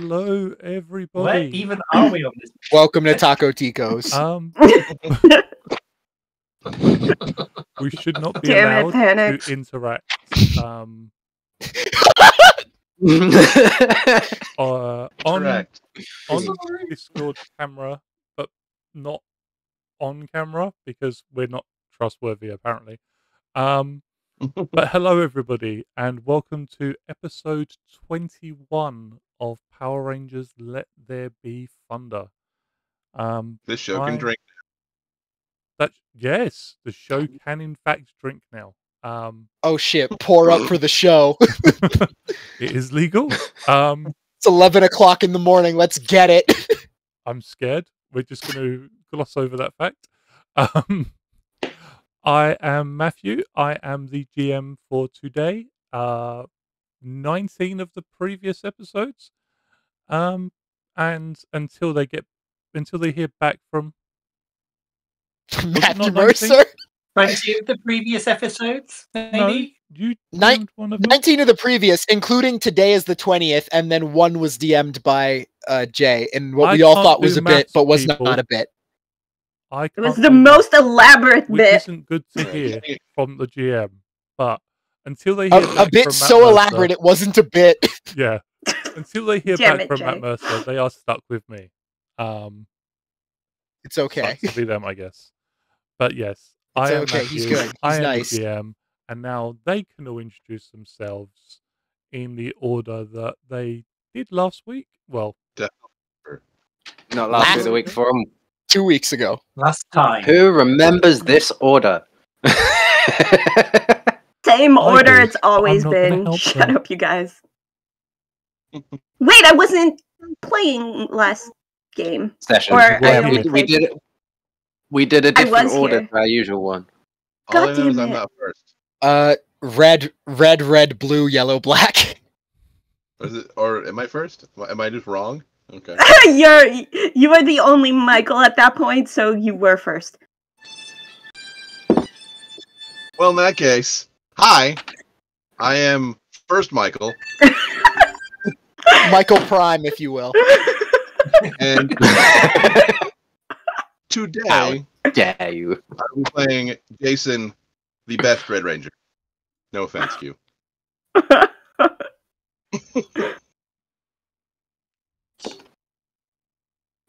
Hello, Where everybody. even are we on this? Welcome to Taco Ticos. We should not be Damn it, allowed Panic. to interact on Discord camera, but not on camera because we're not trustworthy apparently. But hello everybody and welcome to episode 21 of Power Rangers Let There Be Thunder. This show can drink. Yes, the show can in fact drink now. Oh shit, pour up for the show. It is legal. It's 11 o'clock in the morning, let's get it. I'm scared. We're just going to gloss over that fact. I am Matthew. I am the GM for today. 19 of the previous episodes. And until they hear back from Matthew Mercer. 20 of the previous episodes, maybe? No, you DM'd one of them. 19 of the previous, including today is the 20th, and then one was DM'd by Jay, and what we all thought was a bit, but was not a bit. It was the most elaborate which bit. isn't good to hear from the GM, but until they hear A bit so elaborate it wasn't a bit. Yeah. Until they hear Damn back it, from Jay. Matt Mercer, they are stuck with me. It's okay. Sucks to be them, I guess. But yes, It's I am okay, Matthew, he's good. He's I am nice. the GM, and now they can all introduce themselves in the order that they did last week. Well, Not last week, the week before. 2 weeks ago. Last time. Who remembers this order? Same order do. it's always I'm not gonna been. help Shut them. up, you guys. Wait, I wasn't playing last game. Session. Or I Yeah, only we played- did it. We did a different was order here. to our usual one. All I God know is damn I'm it. not first. Red, blue, yellow, black. Or am I first? Am I just wrong? Okay. You were the only Michael at that point, so you were first. Well, in that case, hi. I am first Michael, Michael Prime, if you will. and today How dare you? I'm playing Jason, the best Red Ranger. No offense, Q.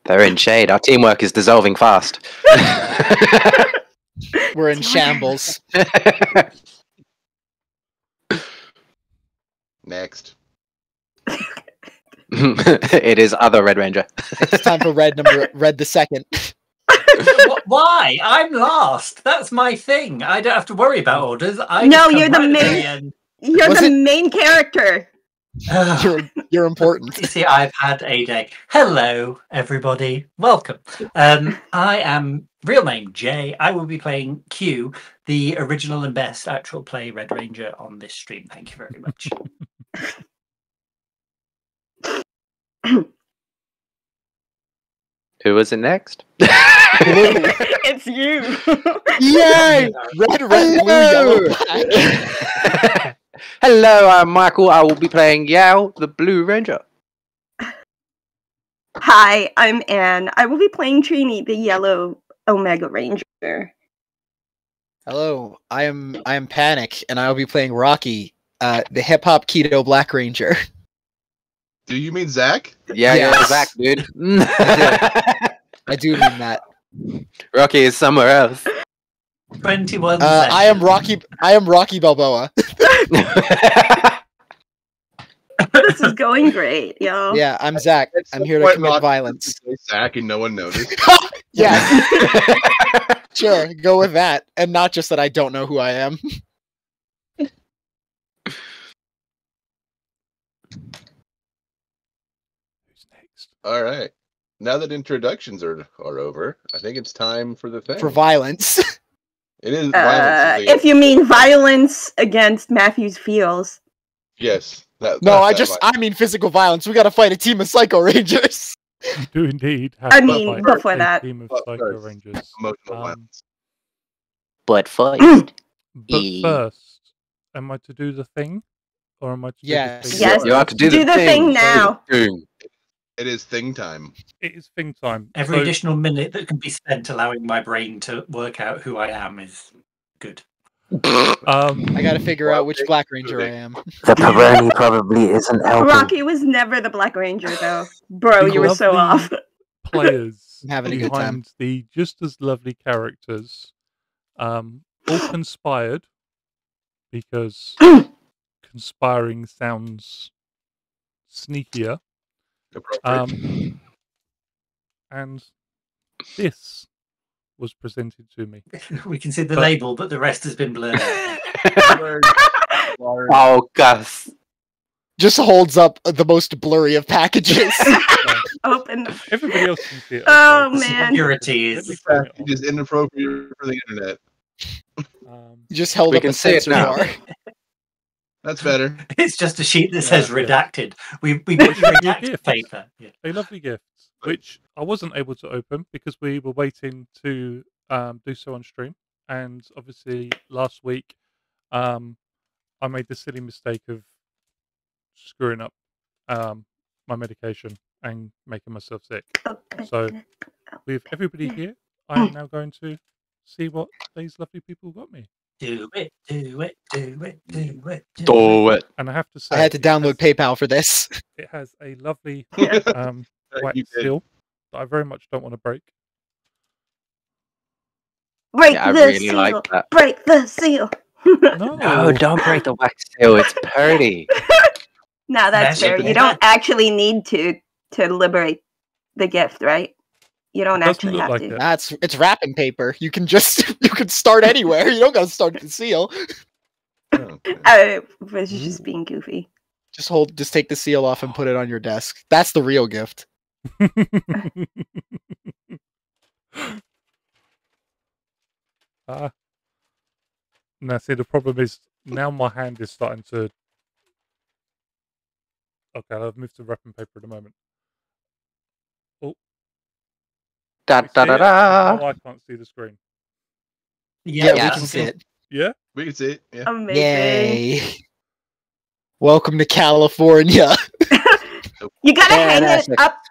They're in shade. Our teamwork is dissolving fast. We're in shambles. Next. It is other Red Ranger. It's time for Red the second. Why? I'm last. That's my thing. I don't have to worry about orders. I No, just come you're the right at main- end. You're Was the it- main character. You're important. You see, I've had a day. Hello, everybody. Welcome. I am real name Jay. I will be playing Q, the original and best actual play Red Ranger on this stream. Thank you very much. Who was it next? It's you. Yay! Red, blue, yellow, black. Hello, I'm Michael. I will be playing Yao, the Blue Ranger. Hi, I'm Anne. I will be playing Trini, the yellow Omega Ranger. Hello, I am Panic, and I'll be playing Rocky, the hip hop keto Black Ranger. Do you mean Zach? Yeah, Yes. you're Zach, dude. I do mean that. Rocky is somewhere else. 21 I am Rocky Balboa. This is going great, yo. Yeah, I'm Zach. I'm here to Quite commit not- violence. Zach and no one noticed. Yeah, sure, go with that, and not just that I don't know who I am. who's next? All right. Now that introductions are over, I think it's time for the thing. For violence. It is violence. If you mean violence against Matthew's feels. Yes. No, I mean physical violence. We gotta fight a team of Psycho Rangers. You do indeed have I to mean, fight before a that. team of But Psycho first, Rangers. emotional violence. But first, But E. first, am I to do the thing? Or am I to Yes. do the thing? Yes. you have to do Do the thing now. Boom. It is thing time. It is thing time. Every additional minute that can be spent allowing my brain to work out who I am is good. I gotta figure out which Black Ranger I am. The pepperoni probably isn't helping. Rocky was never the Black Ranger, though. Bro, you were so off. Players I'm having a good time. behind the just as lovely characters, all conspired because conspiring sounds sneakier. And this was presented to me. We can see the label, but the rest has been blurred out. Oh, Gus. Just holds up the most blurry of packages. Open. Everybody else can see it. Oh, man. Security is inappropriate for the internet. You just held up a sensor bar. That's better. It's just a sheet that says redacted. We put the redacted paper. Yeah. A lovely gift, which I wasn't able to open because we were waiting to do so on stream. And obviously last week I made the silly mistake of screwing up my medication and making myself sick. So with everybody here, I am now going to see what these lovely people got me. Do it, do it, do it, do it, do it. And I have to say, I had to download PayPal for this. It has a lovely white seal that I very much don't want to break. Break Yeah, I the really seal. like that. Break the seal. No, don't break the wax seal. It's pretty. No, that's fair. You don't actually need to liberate the gift, right? You don't actually have to. It's wrapping paper. You can start anywhere. You don't gotta start at the seal. I was just being goofy. Just take the seal off and put it on your desk. That's the real gift. Now, see, the problem is now my hand is starting to. Okay, I've moved to wrapping paper at the moment. Oh. Da da da da. Oh, I can't see the screen. Yeah, we can see it. Yeah? We can see it. Yeah. Amazing. Yay. Welcome to California. You gotta hang it up.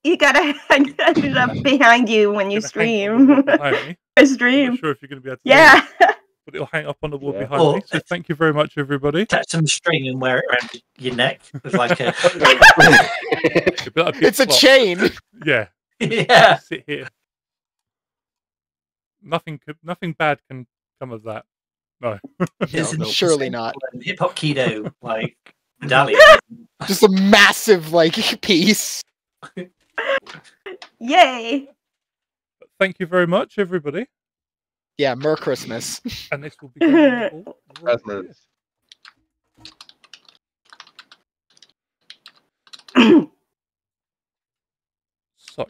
You gotta hang it up behind you when you stream. I stream. I'm not sure if you're going to be able to yeah. But it'll hang up on the wall behind me. So thank you very much, everybody. Touch some string and wear it around your neck. It's like a... It's a chain. Yeah. Yeah. Sit here. Nothing bad can come of that. No. No, surely not. Hip hop keto like medallion. Just a massive piece. Yay! Thank you very much, everybody. Yeah, Merry Christmas. And this will be going So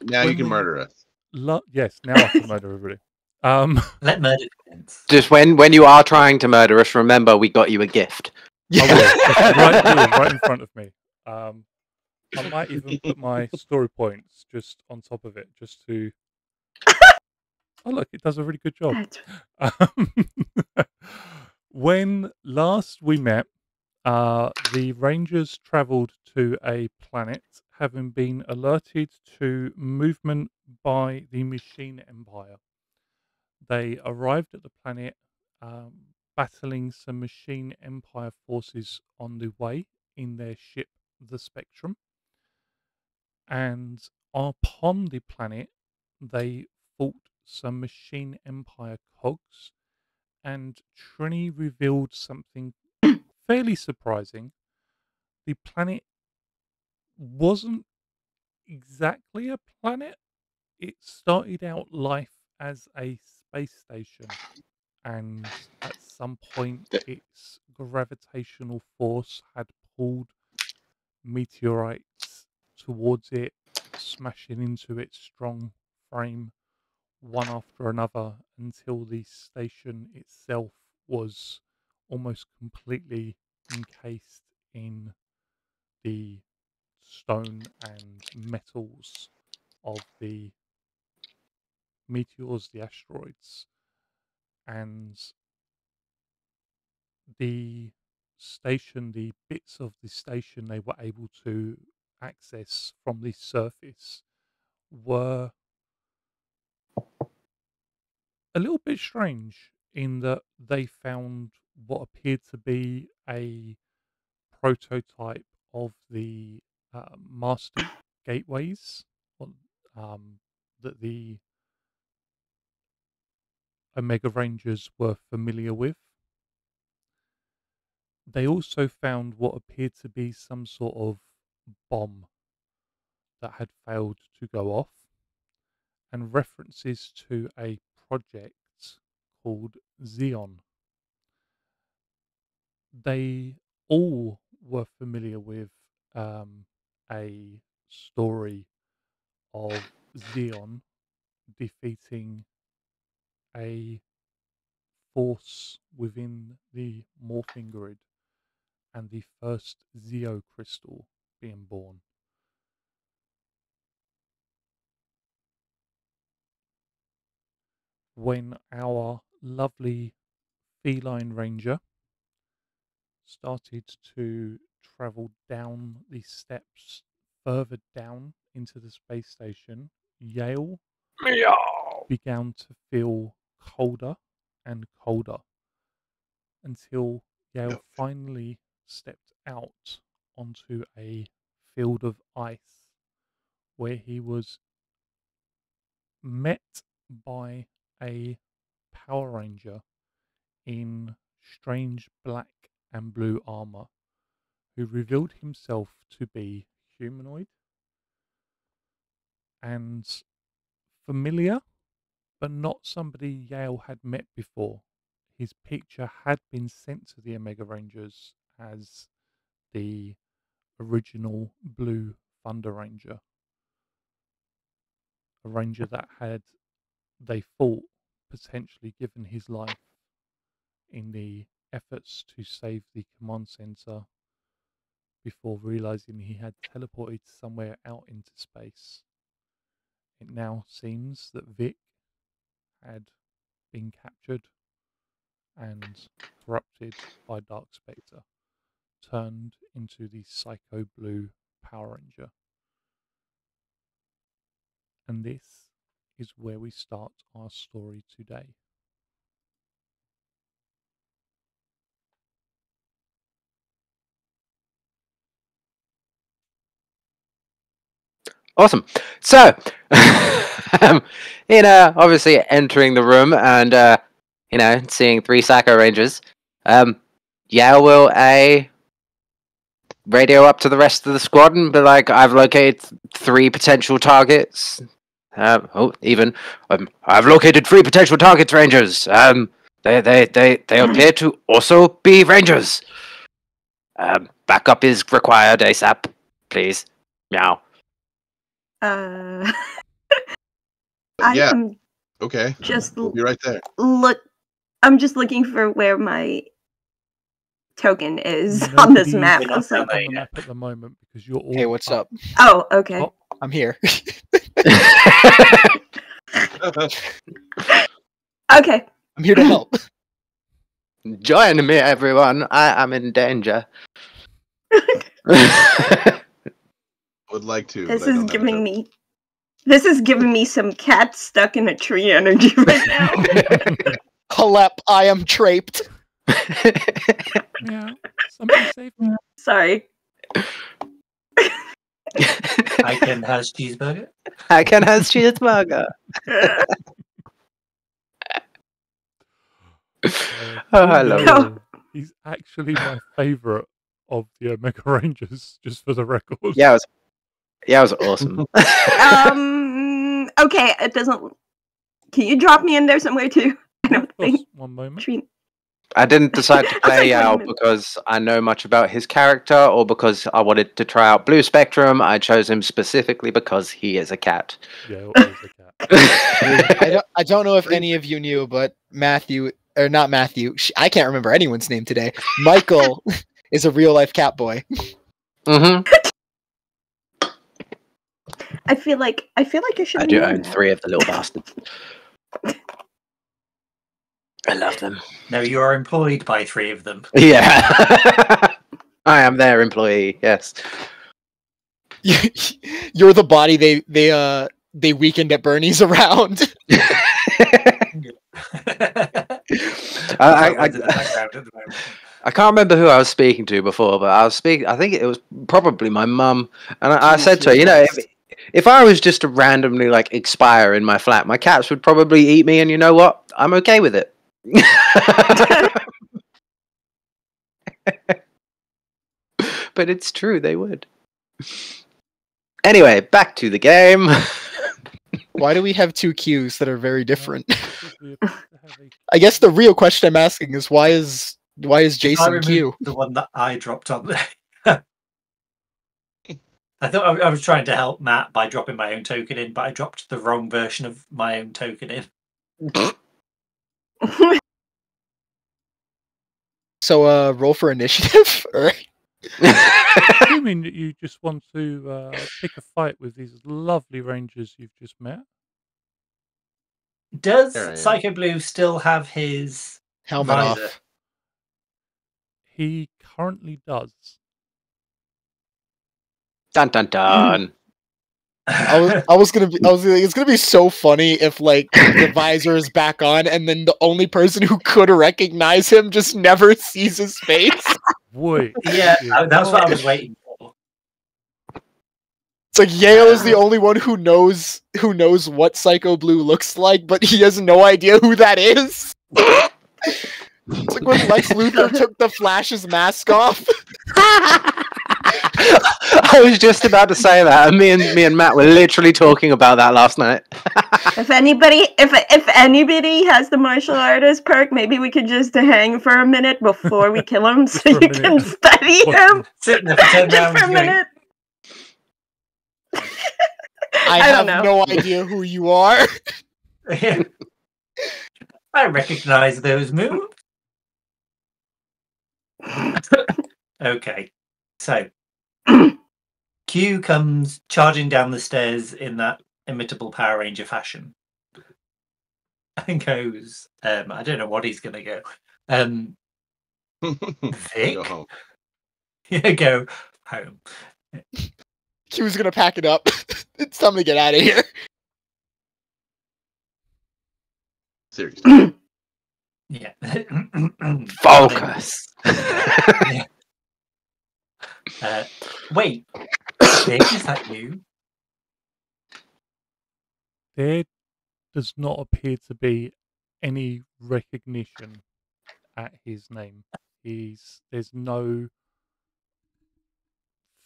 now you can murder us. Yes, now I can murder everybody. Let murder commence. Just when you are trying to murder us, remember we got you a gift. Right in front of me. I might even put my story points just on top of it, just to. Oh look, it does a really good job. When last we met, the Rangers travelled to a planet, having been alerted to movement by the Machine Empire. They arrived at the planet, battling some Machine Empire forces on the way in their ship, the Spectrum. And upon the planet, they fought some Machine Empire cogs, and Trini revealed something fairly surprising. The planet wasn't exactly a planet. It started out life as a space station, and at some point its gravitational force had pulled meteorites towards it, smashing into its strong frame one after another until the station itself was almost completely encased in the stone and metals of the meteors, the asteroids, and the station, the bits of the station they were able to access from the surface were a little bit strange in that they found what appeared to be a prototype of the master gateways um, that the Omega Rangers were familiar with. They also found what appeared to be some sort of bomb that had failed to go off, and references to a project called Zeon. They all were familiar with a story of Zeon defeating a force within the morphing grid and the first Zeo crystal being born. When our lovely feline ranger started to travel down the steps further down into the space station, Yale began to feel colder and colder until Yale finally stepped out onto a field of ice where he was met by a Power Ranger in strange black and blue armor who revealed himself to be humanoid and familiar, but not somebody Yale had met before. His picture had been sent to the Omega Rangers as the original Blue Thunder Ranger, a ranger that had, they thought, potentially given his life in the efforts to save the command center before realizing he had teleported somewhere out into space. It now seems that Vic had been captured and corrupted by Dark Spectre, turned into the Psycho Blue Power Ranger. And this is where we start our story today. Awesome. So, obviously entering the room and, seeing 3 Psycho Rangers, will radio up to the rest of the squad and be like, I've located 3 potential targets. I've located 3 potential targets, Rangers. They appear to also be Rangers. Backup is required ASAP, please. Meow. I Yeah. am Okay. just We'll be right there. I'm just looking for where my token is on Nobody's this map. We're not So- on on the map at the moment because you're all Hey, what's up? Oh, okay. top. I'm here. Okay. I'm here to help. Join me, everyone. I am in danger. Would like to. This but I is don't have a giving token. me. This is giving me some cat stuck in a tree energy right now. Halep, I am traped. Yeah, somebody save me. Sorry. I can has cheeseburger. I can have cheeseburger. Oh, I love Yale, he's actually my favourite of the Omega Rangers, just for the record. Yeah, it was awesome. Okay, it doesn't. Can you drop me in there somewhere too? I don't Of course, think. one moment. Tree. I didn't decide to play like, Yao wait a minute. because I know much about his character or because I wanted to try out Blue Spectrum. I chose him specifically because he is a cat. Yale is a cat. I don't know if any of you knew, but Matthew, or not Matthew, I can't remember anyone's name today. Michael is a real life cat boy. Mm-hmm. I feel like I should. I be do doing own that. 3 of the little bastards. I love them. No, you are employed by 3 of them. Yeah. I am their employee, yes. You're the body they weakened at Bernie's around. I can't remember who I was speaking to before, but I think it was probably my mum, and I said to her, you know, if I was just to randomly like expire in my flat, my cats would probably eat me, and you know what? I'm okay with it. But it's true, they would. Anyway, back to the game. Why do we have two queues that are very different? I guess the real question I'm asking is why is Jason Q? The one that I dropped on there. I thought I was trying to help Matt by dropping my own token in, but I dropped the wrong version of my own token in. So, roll for initiative? Or... Assuming that you just want to pick a fight with these lovely rangers you've just met. Does Psycho Blue still have his helmet visor off? He currently does. Dun dun dun. It's gonna be so funny if like the visor is back on and then the only person who could recognize him just never sees his face. Wait. Yeah, that's what I was waiting for. It's like Yale is the only one who knows what Psycho Blue looks like, but he has no idea who that is. It's like when Lex Luthor took the Flash's mask off. I was just about to say that. Me and Matt were literally talking about that last night. If anybody has the martial artist perk, maybe we could just hang for a minute before we kill him, so you can study him. Sitting there for 10 Just for a rounds minute. I have no idea who you are. I recognize those moves. Okay, so Q comes charging down the stairs in that imitable Power Ranger fashion and goes, I don't know what he's going to go. Vic? Go home. Yeah, go home. He was gonna pack it up. It's time to get out of here. Seriously. Yeah. Focus. Yeah. Wait, Vic, is that you? There does not appear to be any recognition at his name. There's no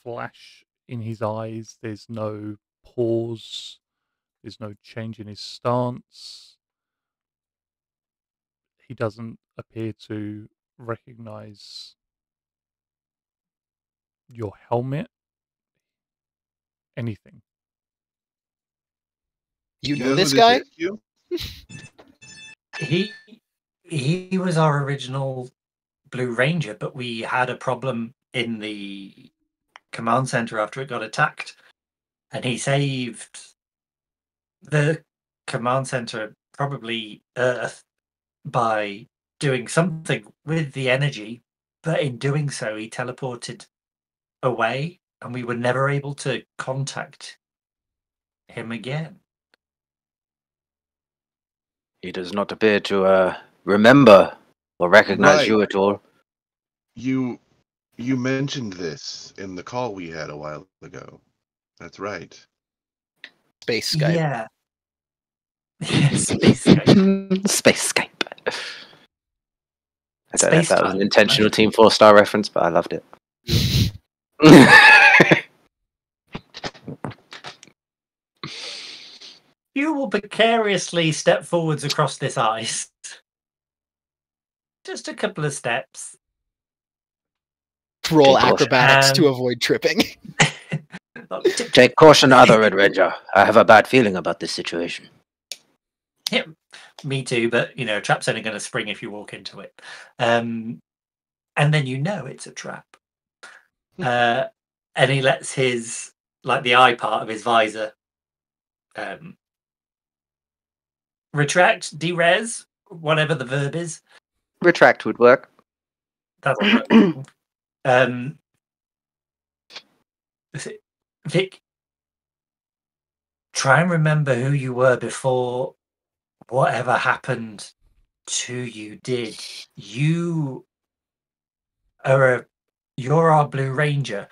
flash in his eyes, there's no pause, there's no change in his stance. He doesn't appear to recognize your helmet, anything. You know this guy? He was our original Blue Ranger, but we had a problem in the command center after it got attacked, and he saved the command center, probably Earth, by doing something with the energy, but in doing so he teleported away and we were never able to contact him again. He does not appear to remember or recognize you at all. You mentioned this in the call we had a while ago. That's right. Space Skype. Yeah. Space Skype. Space Skype. I don't know if that was an intentional Team 4-star reference, but I loved it. You will precariously step forwards across this ice. Just a couple of steps. Roll acrobatics to avoid tripping. Take caution, other Red Ranger. I have a bad feeling about this situation. Yeah, me too, but, you know, a trap's only going to spring if you walk into it. And then you know it's a trap. And he lets his, like, the eye part of his visor retract, derez, whatever the verb is. Retract would work. That'll work. Vic, try and remember who you were before whatever happened to you did. You're our Blue Ranger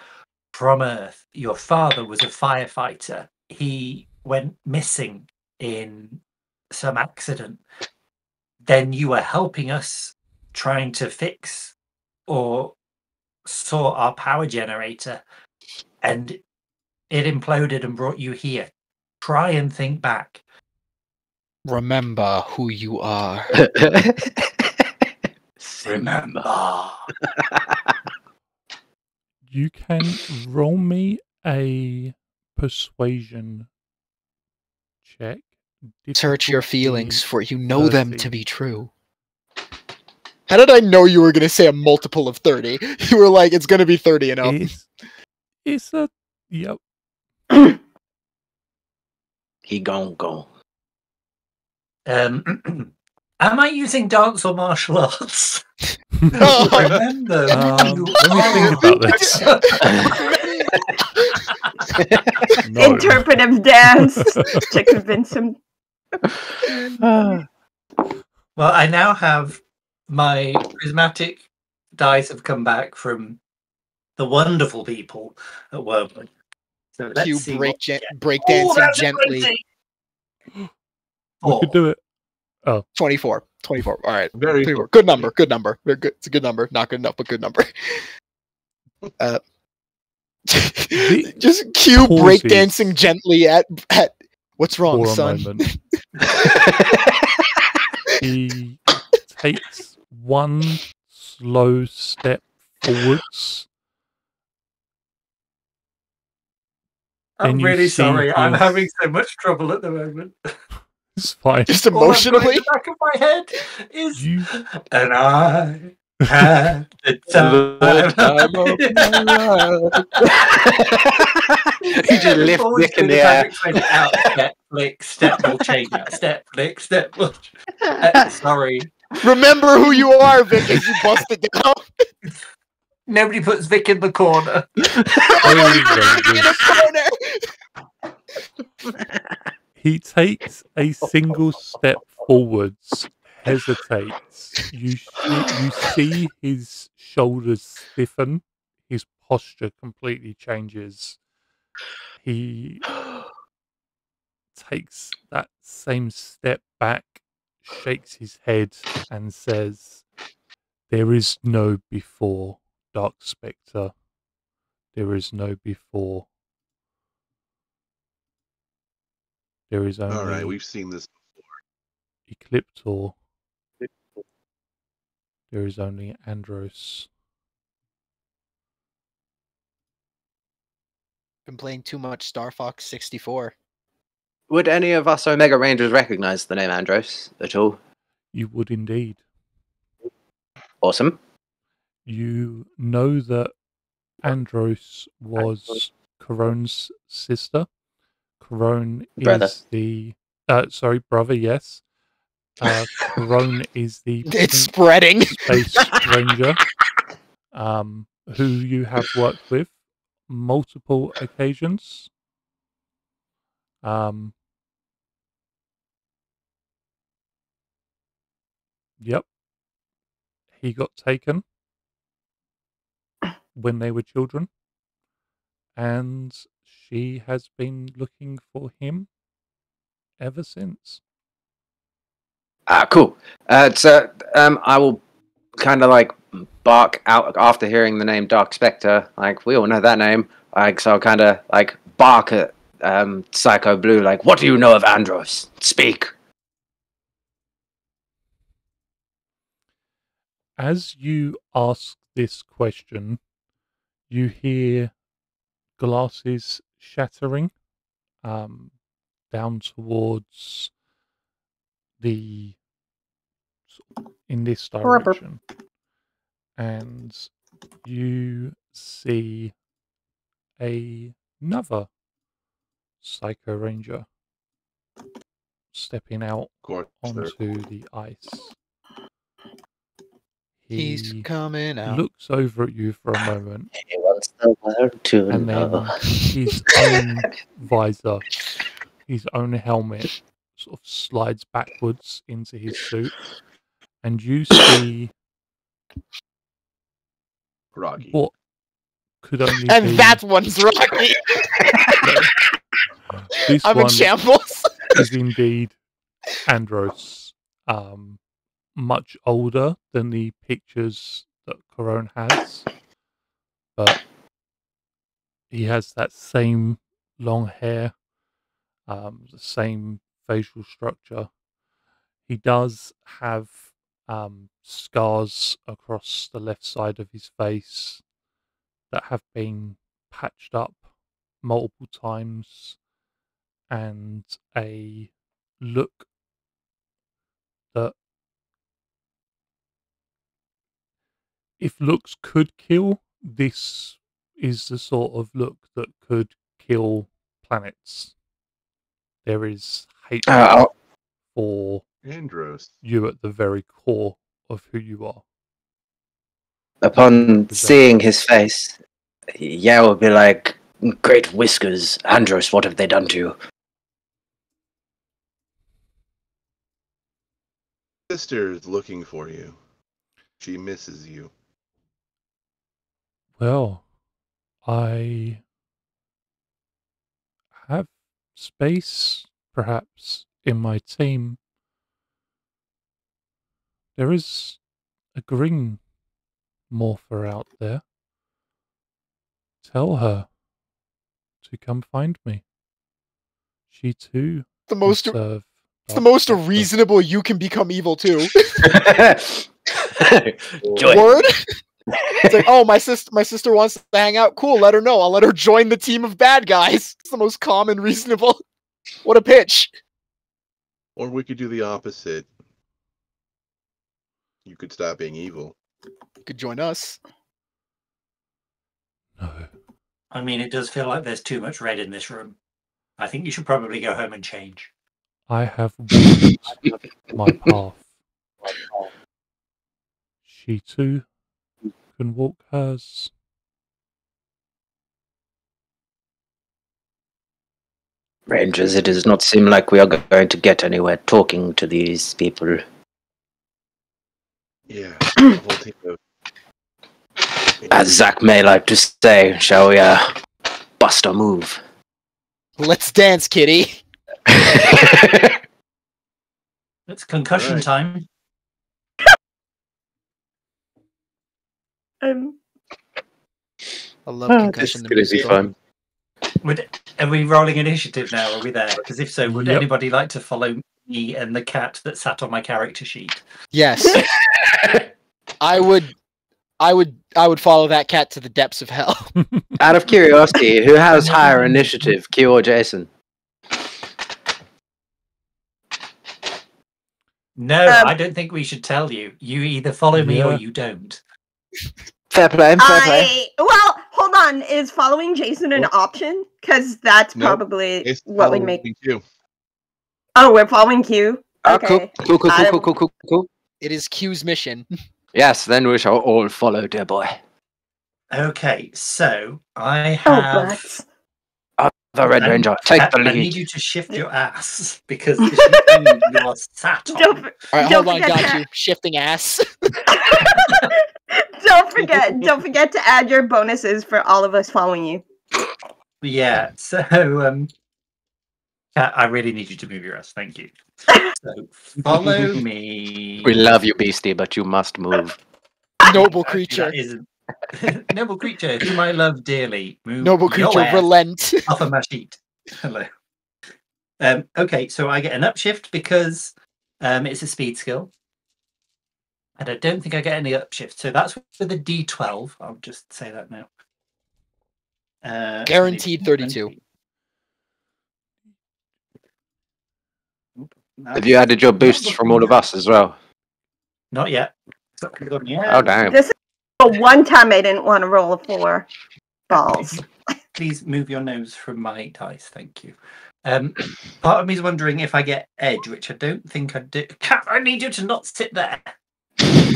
from Earth. Your father was a firefighter. He went missing in some accident. Then you were helping us trying to fix or sort our power generator, and it imploded and brought you here. Try and think back. Remember who you are. Remember. You can roll me a persuasion check. Search your Difficulty feelings, for you know them 30. to be true. How did I know you were going to say a multiple of 30? You were like, it's going to be 30 and up. It's a yep. He gon' go. Am I using dance or martial arts? No. Remember who you let me think about this. No. Interpretive dance to convince him. Well, I now have my prismatic dice have come back from the wonderful people at Wormwood. So let's Cue see what we get. breakdancing that's a gently. 20. We could do it. 24. 24. All right. Very 24. Good number. Good number. Good. It's a good number. Not good enough, but good number. Just cue pauses. breakdancing gently at. What's wrong, For a son? moment. He takes one slow step forwards. I'm Then you really see sorry. I'm his- having so much trouble at the moment. It's fine. Just All I've got in emotionally. the back of my head is, You and I had the time. He just lift Always Vic in do the air. perfect out. Step, flick, step, we'll change that. Step, flick, step. Sorry. Remember who you are, Vic, as you bust it down. Nobody puts Vic in the corner. He takes a single step forwards, hesitates. You see his shoulders stiffen. His posture completely changes. He takes that same step back, shakes his head, and says, "There is no before, Dark Spectre. There is no before. There is only All right, we've seen this. Ecliptor. There is only Andros." Been playing too much Star Fox 64. Would any of us Omega Rangers recognize the name Andros at all? You would indeed. Awesome. You know that Andros was Corone's sister. Corone Brother. is the brother. Yes, Corone is the It's pink spreading. space ranger, who you have worked with multiple occasions. Yep, he got taken when they were children, and she has been looking for him ever since. Cool. So I will kind of like bark out after hearing the name Dark Spectre. Like, we all know that name. Like, so I'll kind of like bark at Psycho Blue. Like, what do you know of Andros? Speak. As you ask this question, you hear glasses shattering down towards in this direction, and you see another Psycho Ranger stepping out onto the ice. He's He coming out. looks over at you for a moment, Anyone wants the world to and know. then his own visor, his own helmet, sort of slides backwards into his suit, and you see Rocky. what could only And be that one's Rocky. this I'm in one shambles. is indeed Andros, much older than the pictures that Corone has, but he has that same long hair, the same facial structure. He does have scars across the left side of his face that have been patched up multiple times, and a look that, if looks could kill, this is the sort of look that could kill planets. There is hatred Uh, for Andros. you at the very core of who you are. upon seeing his face, Yao will be like, "Great whiskers, Andros, what have they done to you?" Sister is looking for you. She misses you. Well, I have space, perhaps, in my team. There is a green morpher out there. Tell her to come find me. She too The will most, serve it's the Dark most Sector. reasonable you can become evil too. Join. Word? It's like, oh, my sister wants to hang out. Cool, let her know. I'll let her join the team of bad guys. It's the most common, reasonable. What a pitch. Or we could do the opposite. You could stop being evil. You could join us. No. I mean, it does feel like there's too much red in this room. I think you should probably go home and change. I have walked my path. She too can walk hers. Rangers, it does not seem like we are going to get anywhere talking to these people. Yeah. The whole team of... As Zach may like to say, shall we bust a move? Let's dance, kitty. It's concussion Right. time. I love This concussion. is the going to be musical. fun. Are we rolling initiative now? Are we there? Because if so, would Yep. anybody like to follow me and the cat that sat on my character sheet? Yes. I would follow that cat to the depths of hell. Out of curiosity, who has higher initiative, Q or Jason? No, I don't think we should tell you. You either follow me or Yeah. you don't. Fair play, fair play. Well, hold on. Is following Jason an option? Because that's Nope. probably It's what would following make. you. Oh, we're following Q. Oh, Okay. Cool. It is Q's mission. Yes, then we shall all follow, dear boy. Okay, so I Oh, have. butts. The Red Ranger, take the I need lead. you to shift your ass because this machine you are sat on. Don't, All right, Don't hold on, forget got that. you. Shifting ass. don't forget to add your bonuses for all of us following you. Yeah, so Kat, I really need you to move your ass. Thank you. So follow me. We love you, Beastie, but you must move. Noble creature. That isn't noble creature whom I love dearly. Move Noble your creature, ass relent. off of my sheet. Hello. Okay, so I get an upshift because it's a speed skill. And I don't think I get any upshift. So that's with a D12. I'll just say that now. Guaranteed 32. Have you added your boosts from all of us as well? Not yet. It's not gone yet. Oh, damn. This is the one time I didn't want to roll a 4 balls. Please move your nose from my dice. Thank you. Part of me is wondering if I get edge, which I don't think I do. Cat, I need you to not sit there.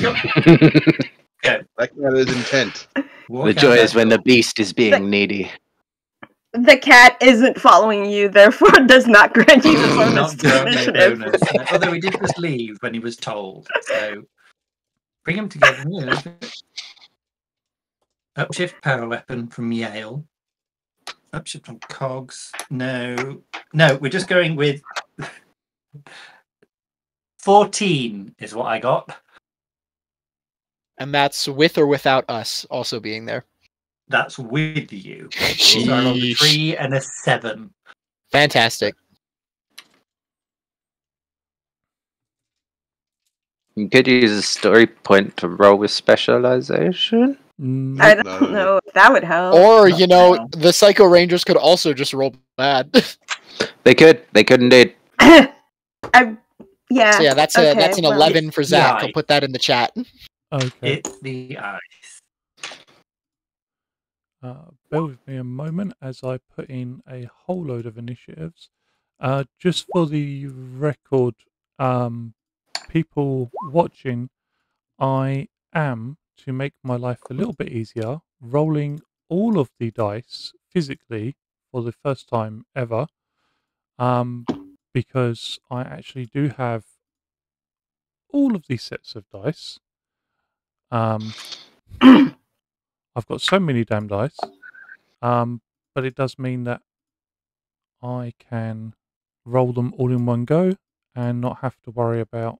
Go. That cat is intent. Walk The out joy that is when the door. beast is being needy. The cat isn't following you, therefore does not grant you the Does bonus not to grant me a initiative. bonus. Although he did just leave when he was told. So bring them together. Yeah. Upshift power weapon from Yale. Upshift on cogs. No. No, we're just going with 14 is what I got. And that's with or without us also being there. That's with you. So I rolled a Sheesh. 3 and a 7. Fantastic. You could use a story point to roll with specialization. I Nope. don't know if that would help. Or, Not you know, now. the Psycho Rangers could also just roll bad. They could indeed. Yeah. So yeah, that's okay, that's an well, 11 for Zach. Yeah. I'll put that in the chat. Okay. It's the ice. Bear with me a moment as I put in a whole load of initiatives. Just for the record, people watching, I am, to make my life a little bit easier, rolling all of the dice physically for the first time ever, because I actually do have all of these sets of dice. I've got so many damn dice, but it does mean that I can roll them all in one go and not have to worry about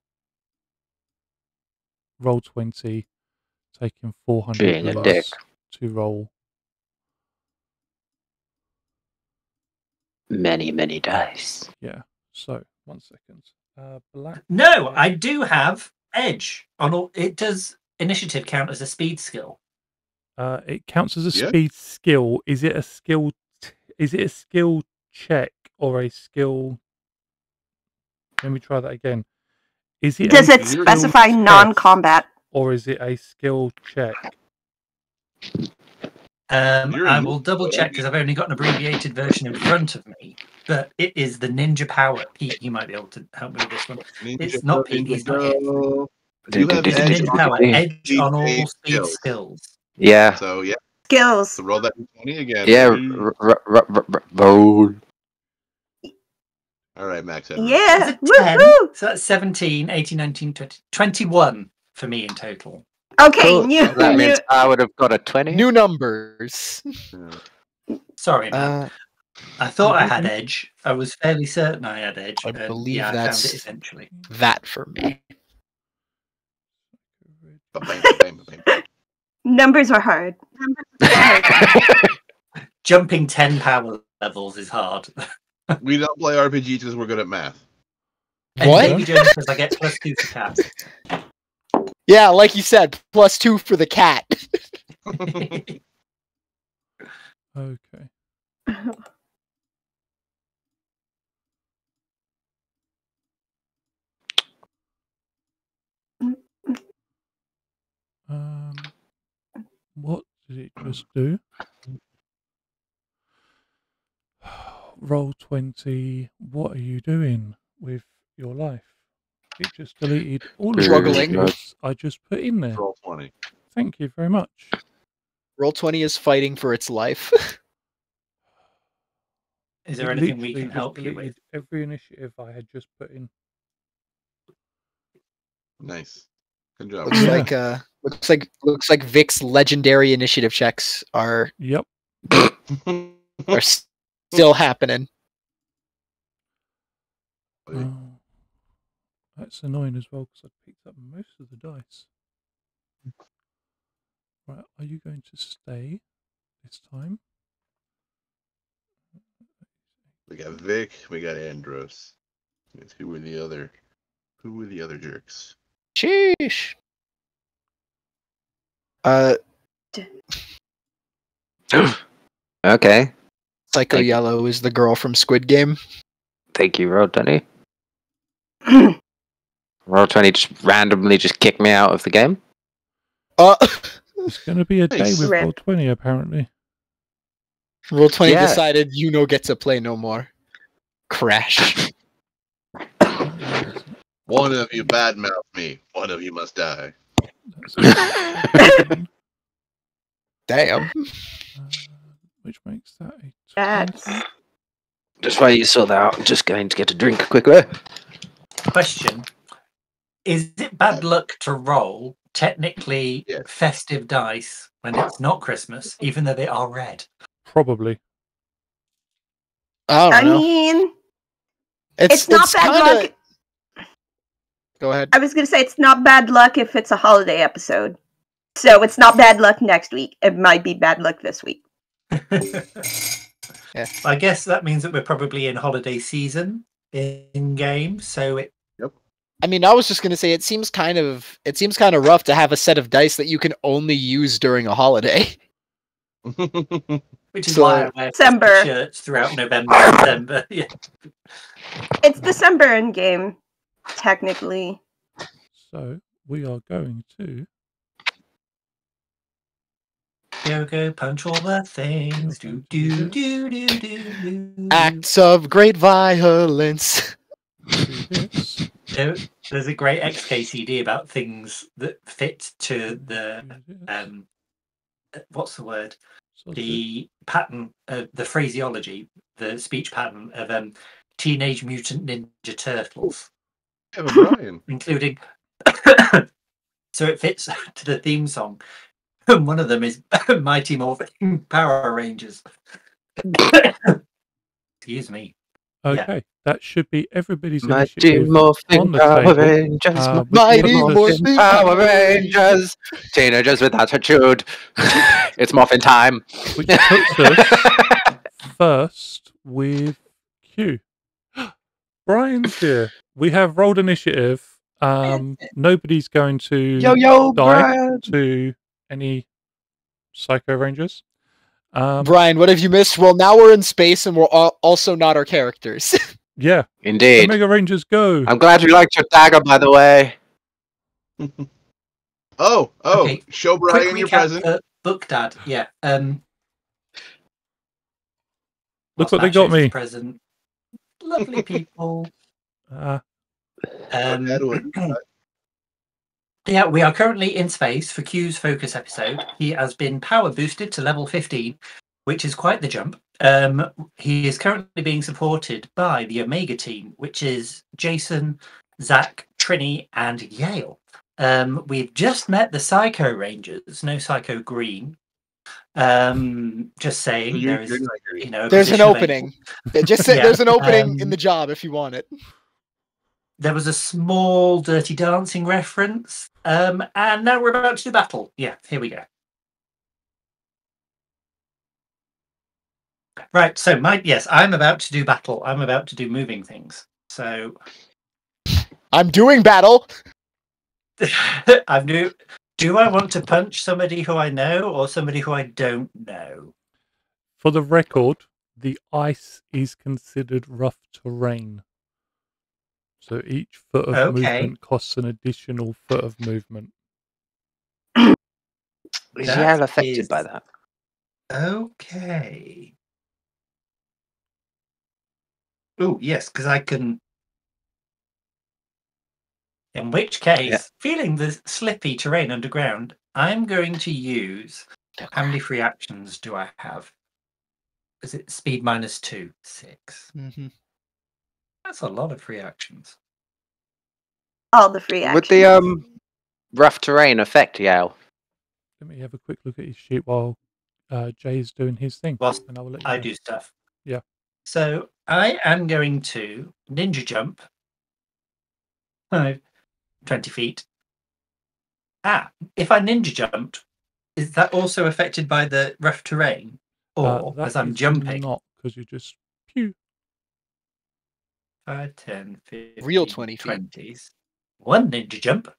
roll 20 taking 400 Being a years dick. to roll. Many dice. Yeah. So 1 second. Black. No, I do have edge on all. It does initiative count as a speed skill. It counts as a Yeah. speed skill. Is it a skill? Is it a skill check or a skill? Let me try that again. Is it? Does a it skill specify test non-combat? or is it a skill check? You're I in will double mid- check because I've only got an abbreviated version in front of me. But it is the ninja power. Pete, you might be able to help me with this one. It's not Pete, he's not here. go. You have It's the edge ninja on power. all Edge speed on all based speed skills. Yeah. So yeah, Skills. so roll that 20 again. Yeah. baby. Roll. All right, Max. Edwards. Yeah. It's a 10. Woohoo! So that's 17, 18, 19, 20, 21 for me in total. Okay, Cool. new, That new, means I would have got a 20. New numbers. Sorry, man. Uh, I thought I had edge. I was fairly certain I had edge. I and believe yeah, I that's- found it eventually. that for me. Ba-bang, ba-bang, ba-bang. numbers are hard. Jumping 10 power levels is hard. We don't play RPGs because we're good at math. And What? Davy Jones says I get +2 for cat. Yeah, like you said, +2 for the cat. Okay. What did it just do? Roll 20. What are you doing with your life? It just deleted all of the Struggling. initiatives I just put in there. Roll 20. Thank you very much. Roll20 is fighting for its life. Is there It anything we literally can just help you deleted with? every initiative I had just put in. Nice. Good job. looks Yeah. like looks like Vic's legendary initiative checks are Yep. still happening. Oh, that's annoying as well because I picked up most of the dice. Right, are you going to stay this time? We got Vic. We got Andros. Who were the other? Who were the other jerks? Sheesh. Okay. Psycho Thank you. Yellow is the girl from Squid Game. Thank you, Roll20. Roll20 just randomly just kicked me out of the game. It's going to be a day Nice. with Rip. Roll20 apparently. Roll20 Yeah. decided Yuno gets to play no more. Crash. One of you badmouth me. One of you must die. That's Damn. Which makes that a That's 20. Just while you sort that out, I'm just going to get a drink quickly. Question: is it bad luck to roll technically Yes. festive dice when it's not Christmas, even though they are red? Probably. I I don't know. mean, it's not bad kinda... luck. Go ahead. I was gonna say it's not bad luck if it's a holiday episode. So it's not bad luck next week. It might be bad luck this week. Yeah. I guess that means that we're probably in holiday season in game. So it I mean, I was just gonna say it seems kind of rough to have a set of dice that you can only use during a holiday. which is So- why I wear December. shirts throughout November and December. Yeah. It's December in game, technically. So we are going to. Go punch all the things. Do do do do do do. Acts of great violence. Do this. There's a great XKCD about things that fit to the Do this. what's the word? Sausage. The pattern, the phraseology, the speech pattern of Teenage Mutant Ninja Turtles, Yeah, but Brian. including. So it fits to the theme song. And one of them is Mighty Morphin Power Rangers. Excuse me. Okay, that should be everybody's Mighty initiative on Morphin the Power table. Rangers, which Mighty puts us- Morphin Power Rangers, teenagers with attitude. It's Morphin time. Which puts us first with Q. Brian's here. We have rolled initiative. Nobody's going to Yo, die Brian. to any Psycho Rangers. Brian, what have you missed? Well, now we're in space and we're also not our characters. Yeah, Indeed. Omega Rangers go. I'm glad you liked your dagger, by the way. Oh, Okay, show Quick Brian your recap. present. Book Dad. Yeah. Look what's what they Matt got shows his me. Present. Lovely people. Dad would- Yeah, we are currently in space for Q's focus episode. He has been power boosted to level 15, which is quite the jump. He is currently being supported by the Omega team, which is Jason, Zach, Trini, and Yale. We've just met the Psycho Rangers, no Psycho Green. Just saying, You're there is, not agreeing. a There's an position opening. available. Just say Yeah, there's an opening in um, the job if you want it. There was a small Dirty Dancing reference, and now we're about to do battle. Yeah, here we go. Right, so yes, I'm about to do battle. I'm about to do moving things. So I'm doing battle. I'm new. Do I want to punch somebody who I know or somebody who I don't know? For the record, the ice is considered rough terrain. So each foot of Okay. movement costs an additional foot of movement. Is That Yale affected is- by that? Okay. Oh, yes, because I can. In which case, Yeah. feeling the slippy terrain underground, I'm going to use. How many free actions do I have? Is it speed -2? 6. Mm-hmm. That's a lot of free actions. All the free actions. Would the rough terrain affect Yale? Let me have a quick look at his sheet while Jay's doing his thing. Whilst and I will let you I know. do stuff. Yeah. So I am going to ninja jump 20 feet. If I ninja jumped, is that also affected by the rough terrain? Or That as I'm is jumping? not, because you just pew. 5, 10, 15, Real 20 feet. 20s. One ninja jump.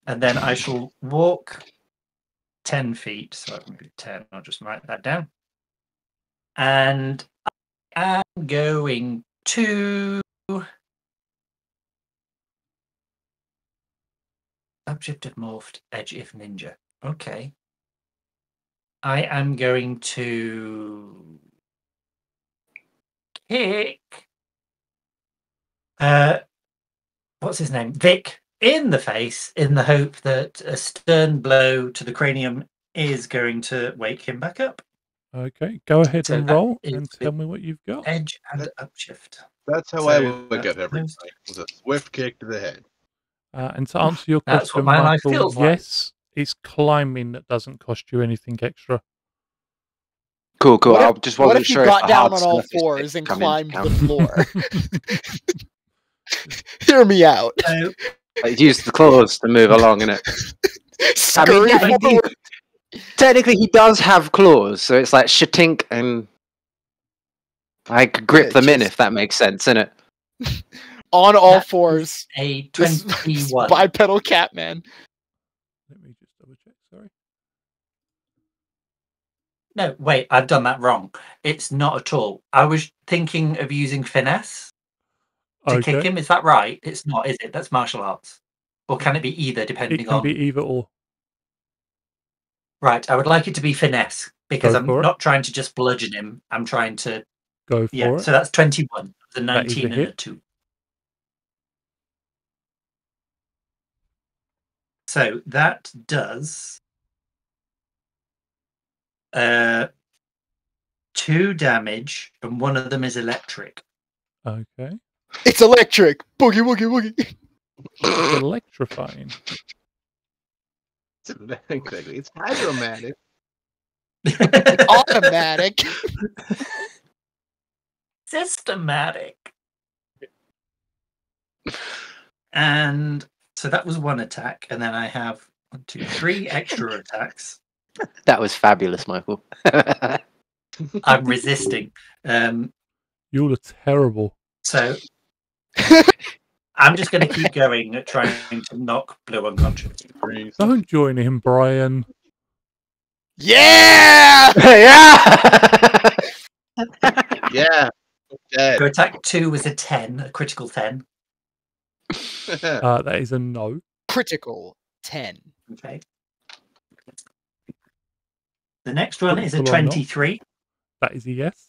And then I shall walk 10 feet. So I'm going to do 10. I'll just write that down. And I am going to subject of morphed edge if ninja. Okay. I am going to kick what's his name? Vic in the face in the hope that a stern blow to the cranium is going to wake him back up. Okay, go ahead So and that roll is and tell me what you've got. edge and upshift. That's how I So wake up that's every those- night, with a swift kick to the head. And to answer your That's what question, my life Michael, feels like. yes, it's climbing that doesn't cost you anything extra. Cool. What I if- just What wasn't if you sure got if a down hard on all surface bit fours and come into climbed account. the floor? Hear me out. So Like, use the claws to move along in it. I mean, Scurry yeah, forward. technically he does have claws, so it's like shatink and I could grip Yeah, them in just- if that makes sense, innit? On all That is fours. a This 21. bipedal cat man. Let me just double check. Sorry. No, wait, I've done that wrong. It's not at all. I was thinking of using finesse to kick Okay, him. Is that right? It's not, is it? That's martial arts. Or can it be either, it depending can on... be either or. Right, I would like it to be finesse, because Go I'm for it. not trying to just bludgeon him. I'm trying to... Go Yeah, for it. so that's 21. The That is a 19 and a hit. 2. So that does... 2 damage, and one of them is electric. Okay, It's electric. Boogie woogie woogie. it's electrifying. Exactly. It's hydromatic. Automatic. Systematic. And so that was one attack, and then I have 1, 2, 3 extra attacks. That was fabulous, Michael. I'm resisting. You all are terrible. So I'm just going to keep going at trying to knock Blue unconscious. Don't join him, Brian. Yeah. yeah! Yeah. Dead. So attack 2 was a 10, a critical 10. That is a no. Critical 10. Okay. The next one is a Critical or not. 23. That is a yes.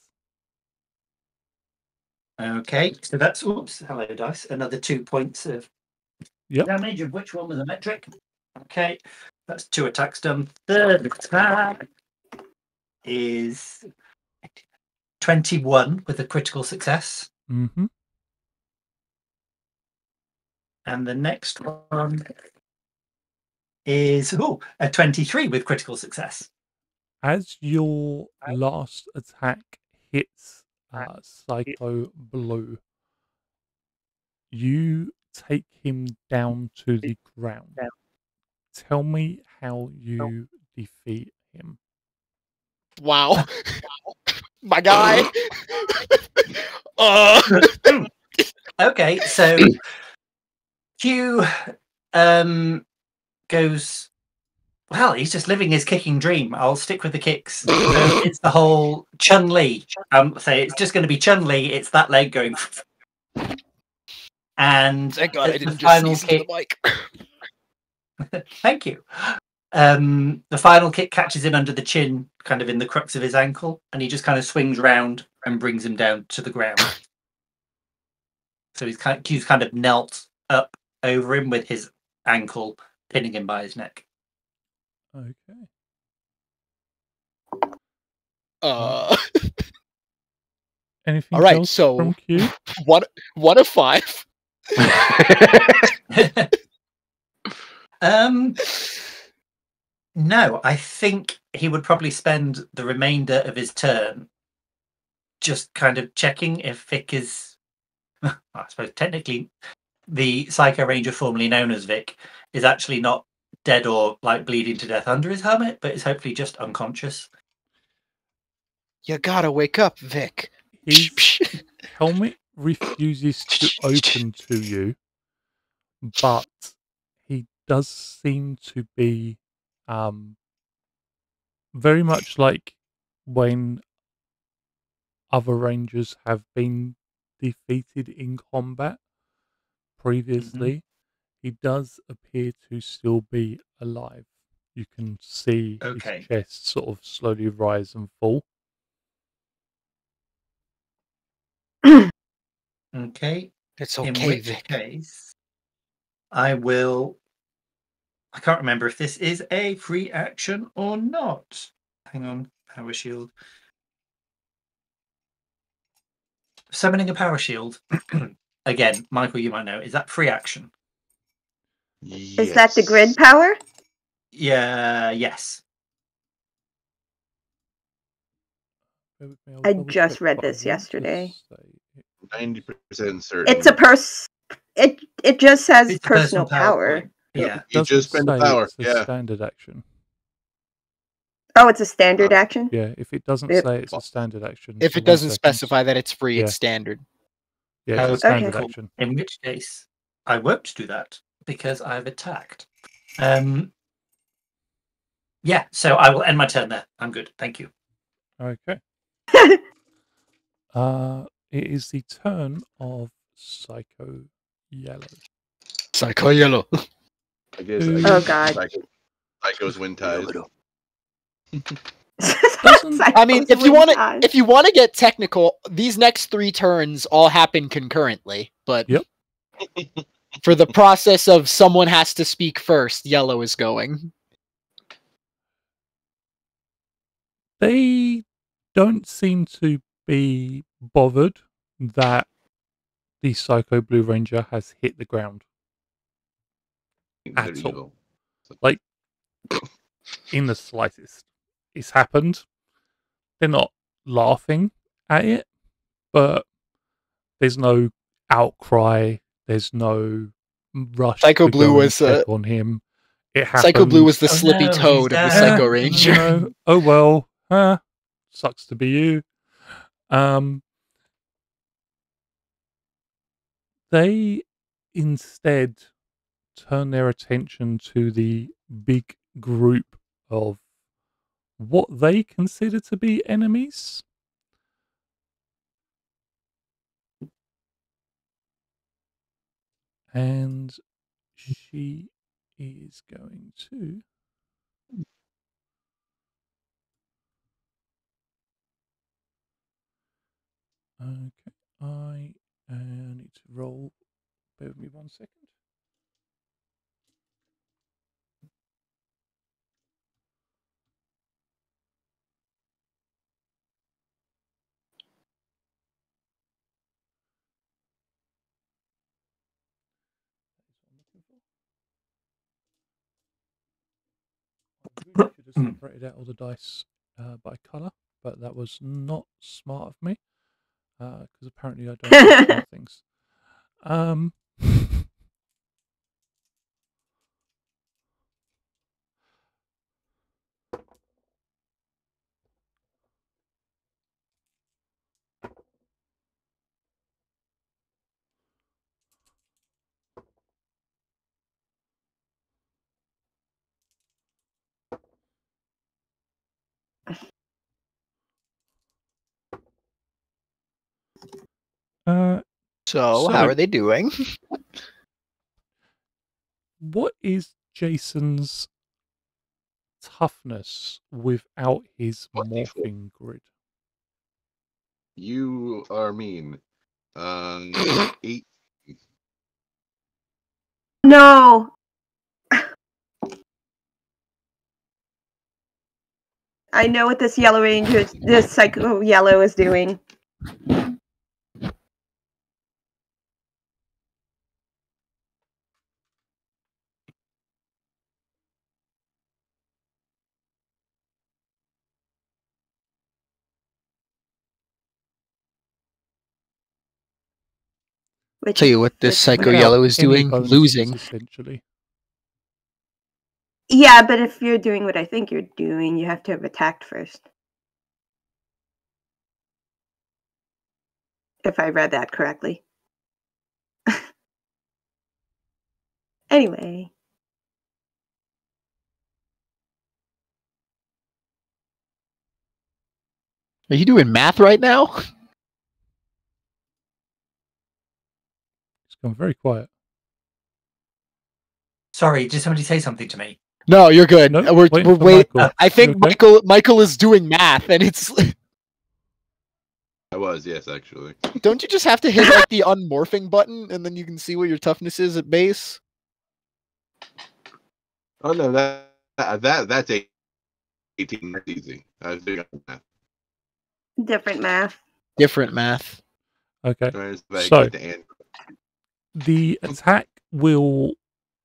Okay, so that's hello dice. Another 2 points of Yep. damage, of which one was a metric. Okay, that's 2 attacks done. Third attack is 21 with a critical success. Mm-hmm. And the next one is a 23 with critical success. As your last attack hits Psycho Blue, you take him down to the ground. Tell me how you defeat him. Wow. My guy. Okay, so Q goes, well, he's just living his kicking dream. I'll stick with the kicks. So it's the whole Chun-Li. Say it's just going to be Chun-Li. It's that leg going. And Thank God I the didn't just final sneeze into kick. the mic. Thank you. The final kick catches him under the chin, kind of in the crux of his ankle, and he just kind of swings round and brings him down to the ground. So Q's kind of knelt up over him with his ankle pinning him by his neck. Okay. Anything All right, else so from Q? one of 5. No, I think he would probably spend the remainder of his turn just kind of checking if Vic is... I suppose technically the Psycho Ranger formerly known as Vic is actually not dead or like bleeding to death under his helmet, but is hopefully just unconscious. You gotta wake up, Vic. His helmet refuses to open to you, but he does seem to be very much like when other rangers have been defeated in combat previously. He does appear to still be alive. You can see Okay. his chest sort of slowly rise and fall. Okay. It's In okay, which Vic. case, I will I can't remember if this is a free action or not. Hang on, power shield. Summoning a power shield. Again, Michael, you might know. Is that free action? Is that the grid power? Yeah. Yes. Bear with me, I'll I double just check, read but I this want to yesterday. say 90% certain. It's a It just says It's a personal power power. point. Yep, Yeah. you doesn't just spend the say power. it's a Yeah. standard action. Oh, it's a standard action? Yeah, if it doesn't Yep. say it's a standard action, If for it 1 doesn't second, specify that it's free, Yeah. it's standard. yeah, it's a Okay, standard cool. action. In which case, I won't do that because I've attacked. Yeah, so I will end my turn there. I'm good. Thank you. Okay. It is the turn of Psycho Yellow. Psycho Yellow. I guess. Oh, God. Psychos win ties. I mean, if you want to get technical, these next 3 turns all happen concurrently. But Yep. for the process of someone has to speak first, Yellow is going. They don't seem to be bothered that the Psycho Blue Ranger has hit the ground They're at all. evil. Like, in the slightest. It's happened. They're not laughing at it, but there's no outcry. There's no rush Psycho to Blue go and was check on him. It happened. Psycho Blue was the Oh, slippy no, he's toad of the dead. Psycho You Ranger. know, oh well, sucks to be you. They instead turn their attention to the big group of what they consider to be enemies. And she is going to. Okay, I need to roll. Bear with me 1 second. I really should have separated out all the dice by colour, but that was not smart of me because apparently I don't do smart things. So, how are they doing? What is Jason's toughness without his morphing grid? You are mean. 8. No. I know what this Yellow Ranger, this Psycho Yellow is doing. Tell you what this Psycho Without Yellow is any doing, bonuses, losing. essentially. Yeah, but if you're doing what I think you're doing, you have to have attacked first. If I read that correctly. Anyway. Are you doing math right now? It's gone very quiet. Sorry, did somebody say something to me? No, you're good. No, we're waiting for wait. Michael. I think You okay? Michael is doing math, and it's. I was, yes, actually. Don't you just have to hit like the unmorphing button, and then you can see what your toughness is at base? Oh no, that's 18. That's easy. I was doing that. Different math. Different math. Okay. So the attack will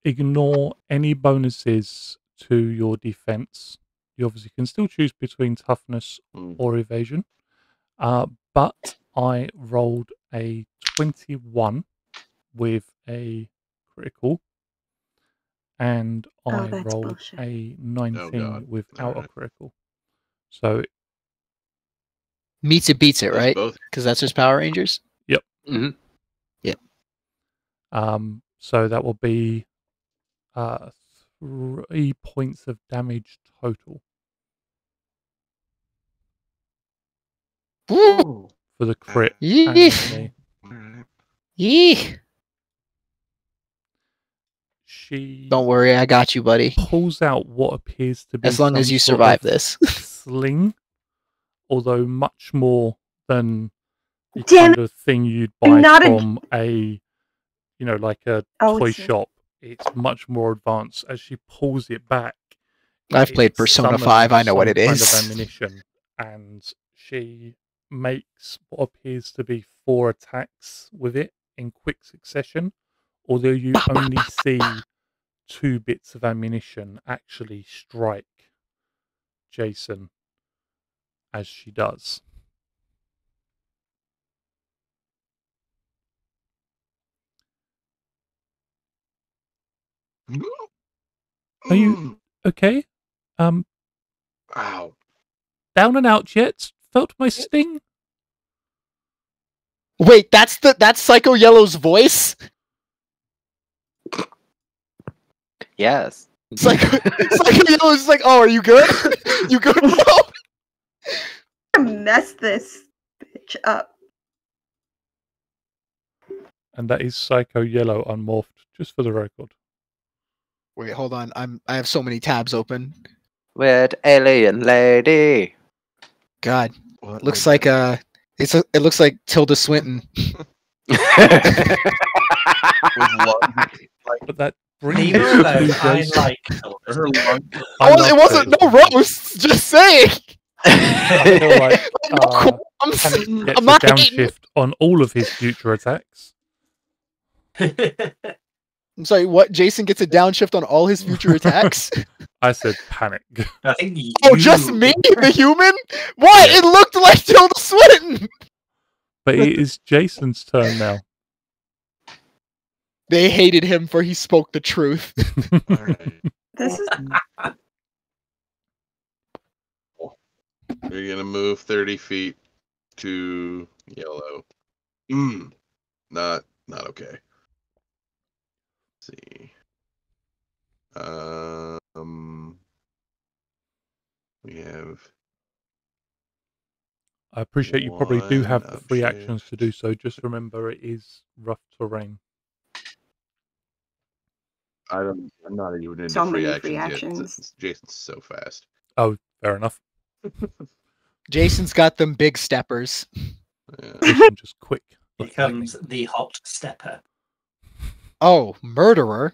ignore any bonuses to your defense. You obviously can still choose between toughness or evasion. But I rolled a 21 with a critical, and I that's rolled bullshit. a 19 without a critical. So Meets it, beats it, Those right? both. Because that's just Power Rangers. Yep. Mhm. Yep. So that will be 3 points of damage total Woo! for the crit. Yeesh. And Alright. Yee. she Don't worry, I got you, buddy. pulls out what appears to be As long as some you sort survive of this. sling, although much more than the Damn kind of thing you'd buy not a- from a, like a Oh, toy it's- shop. It's much more advanced. As she pulls it back, I've played it Persona summons 5, I know what some it kind is. of ammunition, and she makes what appears to be 4 attacks with it in quick succession, although you only see 2 bits of ammunition actually strike Jason as she does. Are you okay? Ow. Down and out yet? Felt my sting? Wait, that's Psycho Yellow's voice? Yes. Psycho Yellow's like, oh, are you good? You good, bro? Mess this bitch up. And that is Psycho Yellow unmorphed, just for the record. Wait, hold on. I have so many tabs open. Weird alien lady. God, What looks was like that? it looks like Tilda Swinton. With lungs. But that brings Leave her us to alone. I Jason. like Her lungs. I Oh, loved it wasn't no roast. Just saying. I feel like No qualms. Panic gets I'm a not hating. downshift on all of his future attacks. I'm sorry. What? Jason gets a downshift on all his future attacks. I said Panic. I think you... Oh, just me, the human? What? Yeah. It looked like Tilda Swinton. But it is Jason's turn now. They hated him for he spoke the truth. Alright. This is You're gonna move 30 feet to yellow. Not okay. Let's see. We have I appreciate you probably do have the free upshift. actions to do so. Just remember it is rough terrain. I'm not even into So free many actions free yet. actions. Jason's so fast. Oh, fair enough. Jason's got them big steppers. Yeah. Jason just quick. like becomes lightning. the hot stepper. Oh, murderer.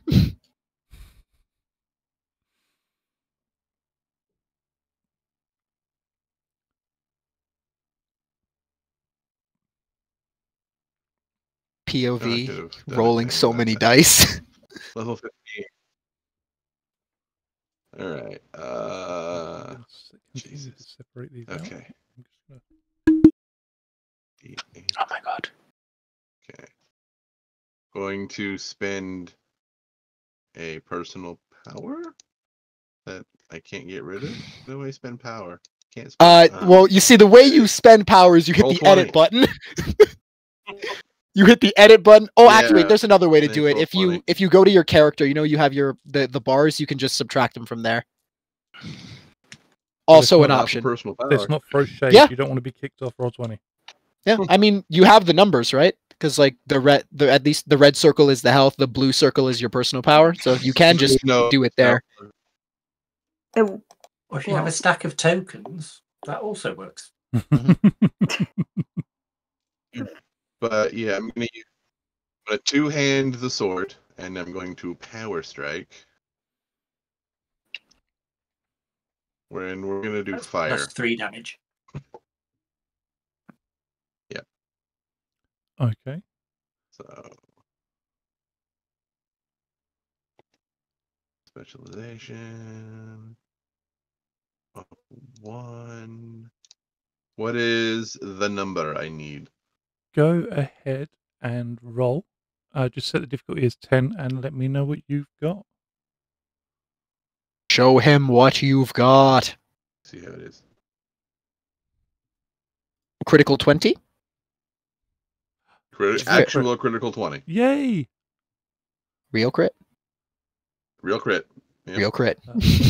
I POV, could've done rolling it so without many that. dice. Level 15. Alright. Continue to Jesus. separate these out. Okay. I'm just gonna... Oh my god. Okay. Going to spend a personal power that I can't get rid of. No way spend power. Can't spend power. Well, you see, the way you spend powers, you hit Roll the 20. edit button. You hit the edit button. Oh, actually, Yeah, wait, there's another way to do it. roll If you 20. if you go to your character, you have the bars. You can just subtract them from there. Also not an half a option. Personal power. Let's not throw shade. Yeah. You don't want to be kicked off roll 20. Yeah, I mean, you have the numbers, right? Because like at least the red circle is the health, the blue circle is your personal power. So you can just No, do it there. Or if you have a stack of tokens, that also works. But yeah, I'm gonna two-hand the sword, and I'm going to power strike. we're gonna do fire. That's 3 damage. Okay. So specialization. 1. What is the number I need? Go ahead and roll. Just set the difficulty as 10 and let me know what you've got. Show him what you've got. See how it is. Critical 20. Actual critical 20. Yay! Real crit. Real crit. Yep. Real crit.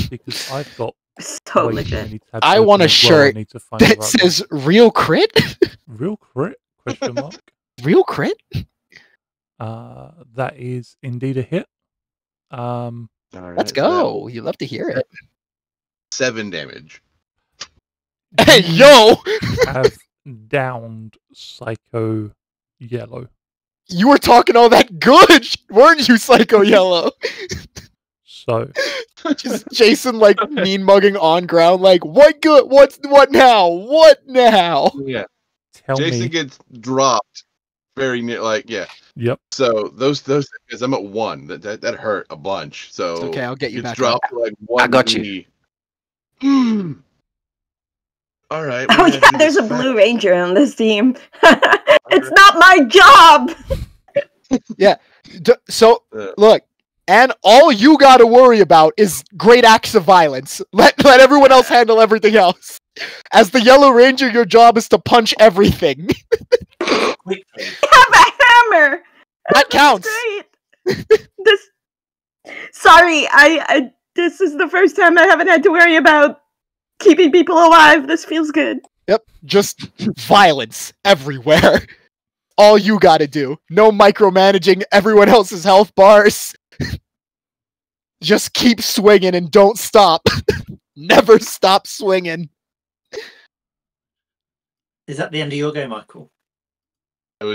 Because I've got So way too legit. many tabs I open want a as well. I shirt need to find the That right says real crit? one. Real crit? Question mark. Real crit? That is indeed a hit. All right, Let's so go. You love to hear it. 7 damage. Hey, yo! Have downed Psycho Yellow. You were talking all that good, weren't you, Psycho Yellow? So Just Jason, like, mean mugging on ground, like, what good? What now? What now? Yeah. tell Jason me. gets dropped very near, like, yeah. Yep. So those because I'm at 1. That hurt a bunch. So It's okay, I'll get you it's back dropped to like 1. I got you. knee. All right. Oh yeah, there's a Blue Ranger on this team. It's not my job. So, look, and all you gotta worry about is great acts of violence. Let everyone else handle everything else. As the Yellow Ranger, your job is to punch everything. Quickly. I have a hammer. That counts. Great. This. Sorry, I. This is the first time I haven't had to worry about keeping people alive. This feels good. Yep, just violence everywhere. All you gotta do. No micromanaging everyone else's health bars. Just keep swinging and don't stop. Never stop swinging. Is that the end of your go, Michael? I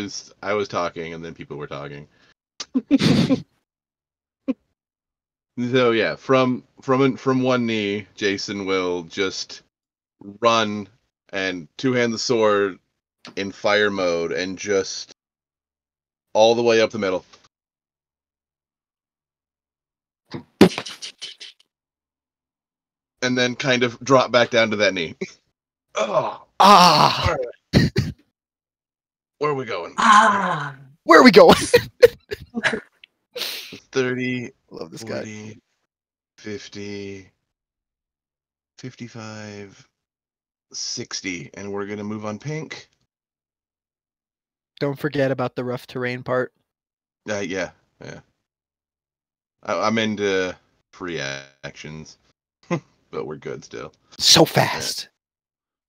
was talking, and then people were talking. So yeah, from 1 knee, Jason will just run and two-hand the sword in fire mode and just all the way up the middle. And then kind of drop back down to that knee. Oh, Ah, where are we going? Ah! where are we going? 30, Love this guy. 40, 50, 55, 60, and we're gonna move on pink. Don't forget about the rough terrain part. Yeah. I'm into free actions, but we're good still. So fast.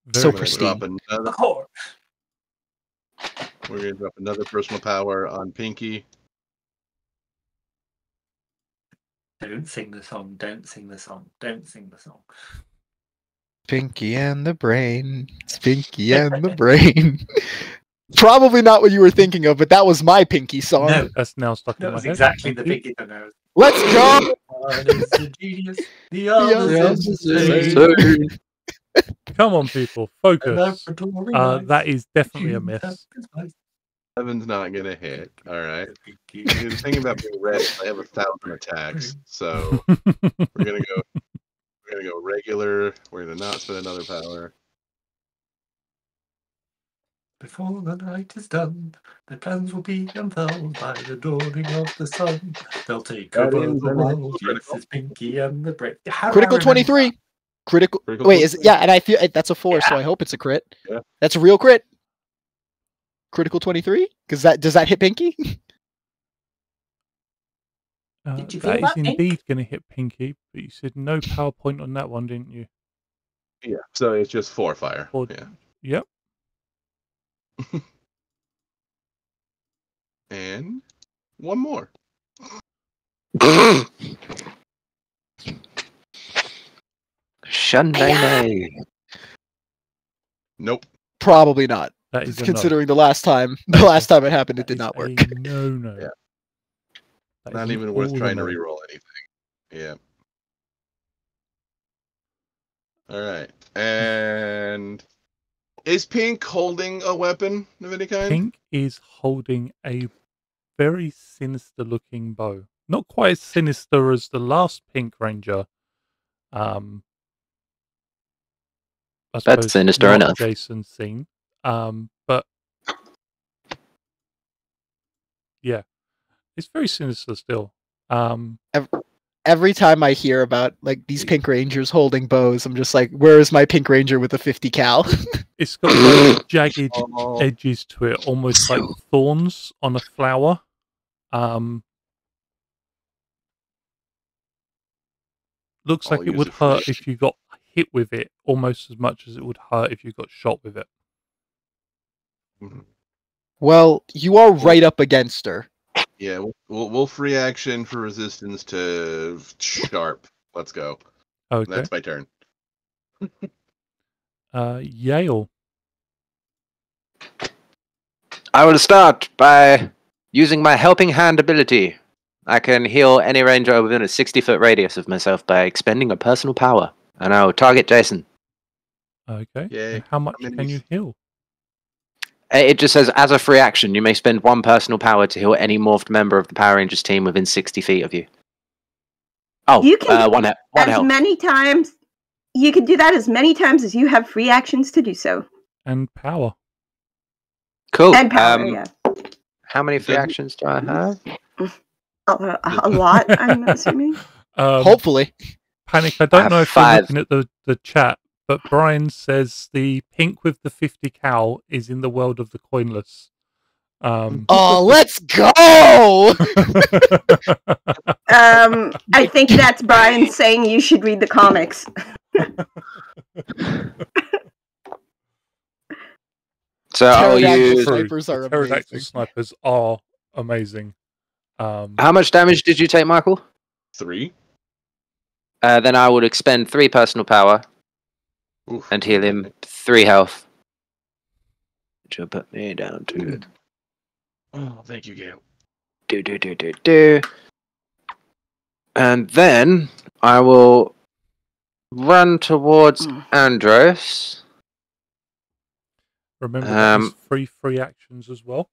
Very So good. pristine. Of course. We're gonna drop another personal power on Pinky. Don't sing the song. Don't sing the song. Don't sing the song. Pinky and the brain. It's Pinky and the brain. Probably not what you were thinking of, but that was my Pinky song. No, That's now stuck in that my was head. exactly the Thank you. big nose. Let's go! One is a genius, the other is other's insane. Come on, people, An focus. laboratory life, That is definitely a human miss. sacrifice. 7's not gonna hit. All right. The thing about being red is I have 1,000 attacks, so we're gonna go regular. We're gonna not spend another power. Before the night is done, the plans will be unfurled by the dawning of the sun. They'll take That over is the an world. actual Yes, it's Pinky and the Brain. Critical 23. Critical. Critical Wait, is 23. yeah, and I feel that's a 4, so Yeah. I hope it's a crit. Yeah. That's a real crit. Critical 23? Because does that hit Pinky? Did you feel That is that, Pink? indeed going to hit Pinky, but you said no PowerPoint on that one, didn't you? Yeah. So it's just 4 fire. Or- Yeah. Yep. And one more. Shanday. Nope. Probably not. That is a no. Considering the last time it happened, it That did not is work. a no. Yeah. That is Not an even worth all trying to no. reroll anything. Yeah. All right. And is Pink holding a weapon of any kind? Pink is holding a very sinister-looking bow. Not quite as sinister as the last Pink Ranger. I That's suppose sinister not enough. Jason's seen. But yeah, it's very sinister still. Every time I hear about like these Pink Rangers holding bows, I'm just like, where is my Pink Ranger with a 50 cal? It's got like jagged Oh. edges to it, almost like thorns on a flower. Looks I'll like it use would it for hurt if you got hit with it, almost as much as it would hurt if you got shot with it. Mhm. Well, you are right up against her. Yeah, we'll free action for resistance to sharp. Let's go. Okay. That's my turn. Yale. I will start by using my helping hand ability. I can heal any ranger within a 60-foot radius of myself by expending a personal power, and I will target Jason. Okay. Yay. And how much many can you s- heal? It just says, as a free action, you may spend one personal power to heal any morphed member of the Power Rangers team within 60 feet of you. Oh, You can one as health. many times. You can do that as many times as you have free actions to do so. And power. Cool. And power, yeah. How many free Doesn't- actions do I have? A lot, I'm assuming. Hopefully. Panic, I I don't have know if 5. you're looking at the chat, but Brian says the pink with the 50 cal is in the world of the coinless. Oh, let's go! I think that's Brian saying you should read the comics. So I'll Pterodactyl use. snipers are The pterodactyl amazing. snipers are amazing. How much damage did you take, Michael? 3. Then I would expend 3 personal power Oof. and heal him 3 health. Which will put me down to Oh, thank you, Gail. do. And then I will run towards Andros. Remember, that is free actions as well.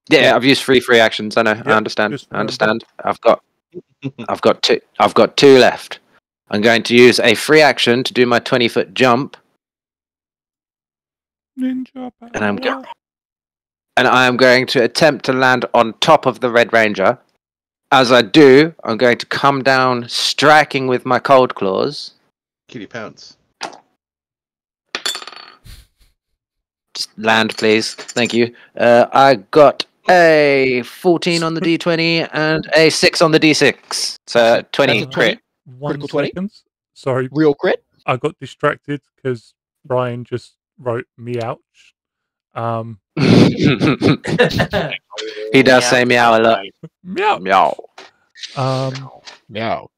Yeah, I've used 3 free actions. I know. Yep, I understand. just I understand. I've got 2 left. I'm going to use a free action to do my 20-foot jump, Ninja power. and I am going to attempt to land on top of the Red Ranger. As I do, I'm going to come down, striking with my cold claws. Kitty pounce. Just land, please. Thank you. I got a 14 on the D20 and a 6 on the D6. So 20 That's a crit. 1 Critical 20? second. Sorry, Real crit? I got distracted because Brian just wrote me ouch. He does say meow a lot. Meow. Meow. No.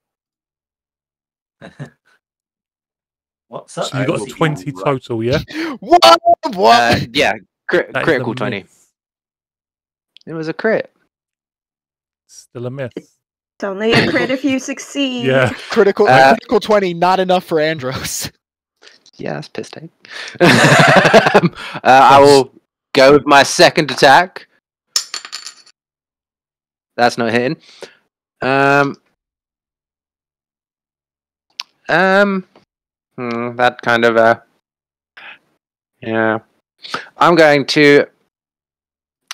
What's up? So you got will 20 be right. total, yeah? What? Yeah, That is a critical 20. myth. It was a crit. Still a myth. It's only a crit if you succeed. Yeah. Critical, Uh, critical 20, not enough for Andros. Yeah, that's piss take. I will go with my second attack. That's not hitting. That kind of yeah. I'm going to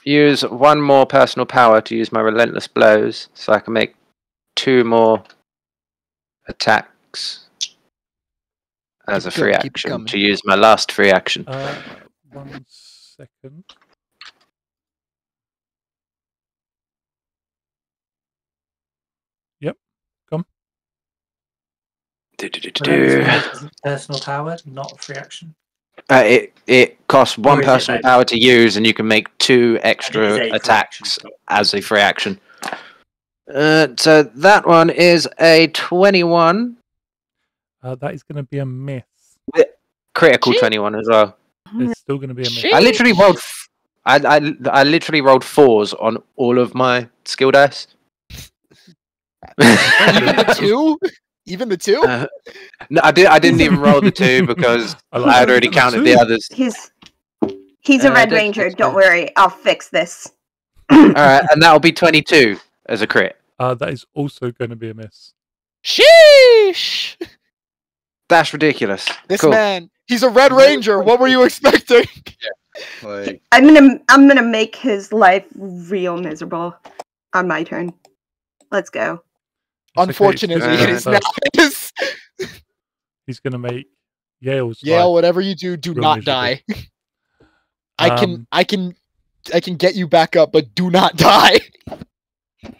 use 1 more personal power to use my relentless blows, so I can make 2 more attacks as a free Keep it action coming. to use my last free action. 1 second. Yep. Come. Personal power, not a free action. It costs 1 Or is it personal both? power to use, and you can make 2 And it is extra a free attacks action. as a free action. So that one is a 21, That is going to be a miss. critical Shit. 21 as well. It's still going to be a miss. Shit. I literally rolled. I literally rolled 4s on all of my skill dice. Even the 2? Even the 2? No, I didn't even roll the 2 because I I had already the counted 2. the others. He's a Red Dex Ranger. was Don't good. worry, I'll fix this. Alright, and that'll be 22 as a crit. That is also going to be a miss. Sheesh! That's ridiculous. This Cool. man, he's a Red Ranger. What were you expecting? Like, I'm gonna make his life real miserable on my turn. Let's go. Unfortunately, just it is gonna- now his. He's going to make Yale's Yale, life. whatever you do, do real not miserable. die. I can get you back up, but do not die.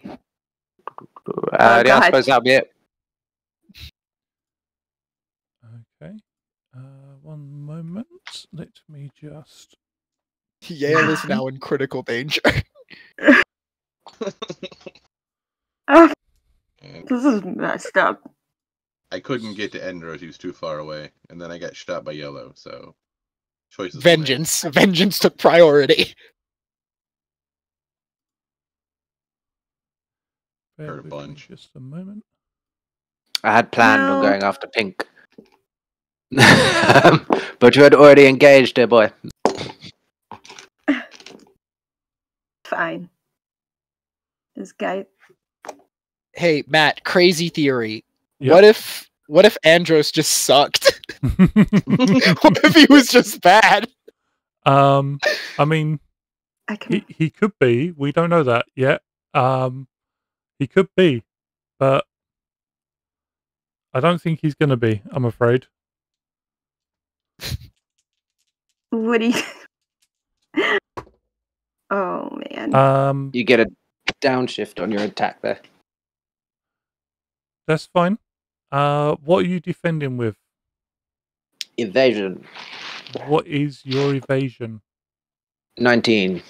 Go I ahead. suppose that'll be it. Okay. One moment. Let me just. Yale is now in critical danger. Oh, and this is messed up. I couldn't get to Endros; he was too far away, and then I got shot by Yellow. So, choices. were made. Vengeance. Vengeance took priority. Bear Hurt a with me bunch. just a moment. I had planned on No. going after Pink. But you had already engaged, dear boy. Fine. This guy. Hey, Matt, crazy theory. Yep. What if Andros just sucked? What if he was just bad? I mean, I can. he could be. We don't know that yet. He could be, but I don't think he's going to be. I'm afraid. What do you? Oh man. You get a downshift on your attack there. That's fine. What are you defending with? Evasion. What is your evasion? 19.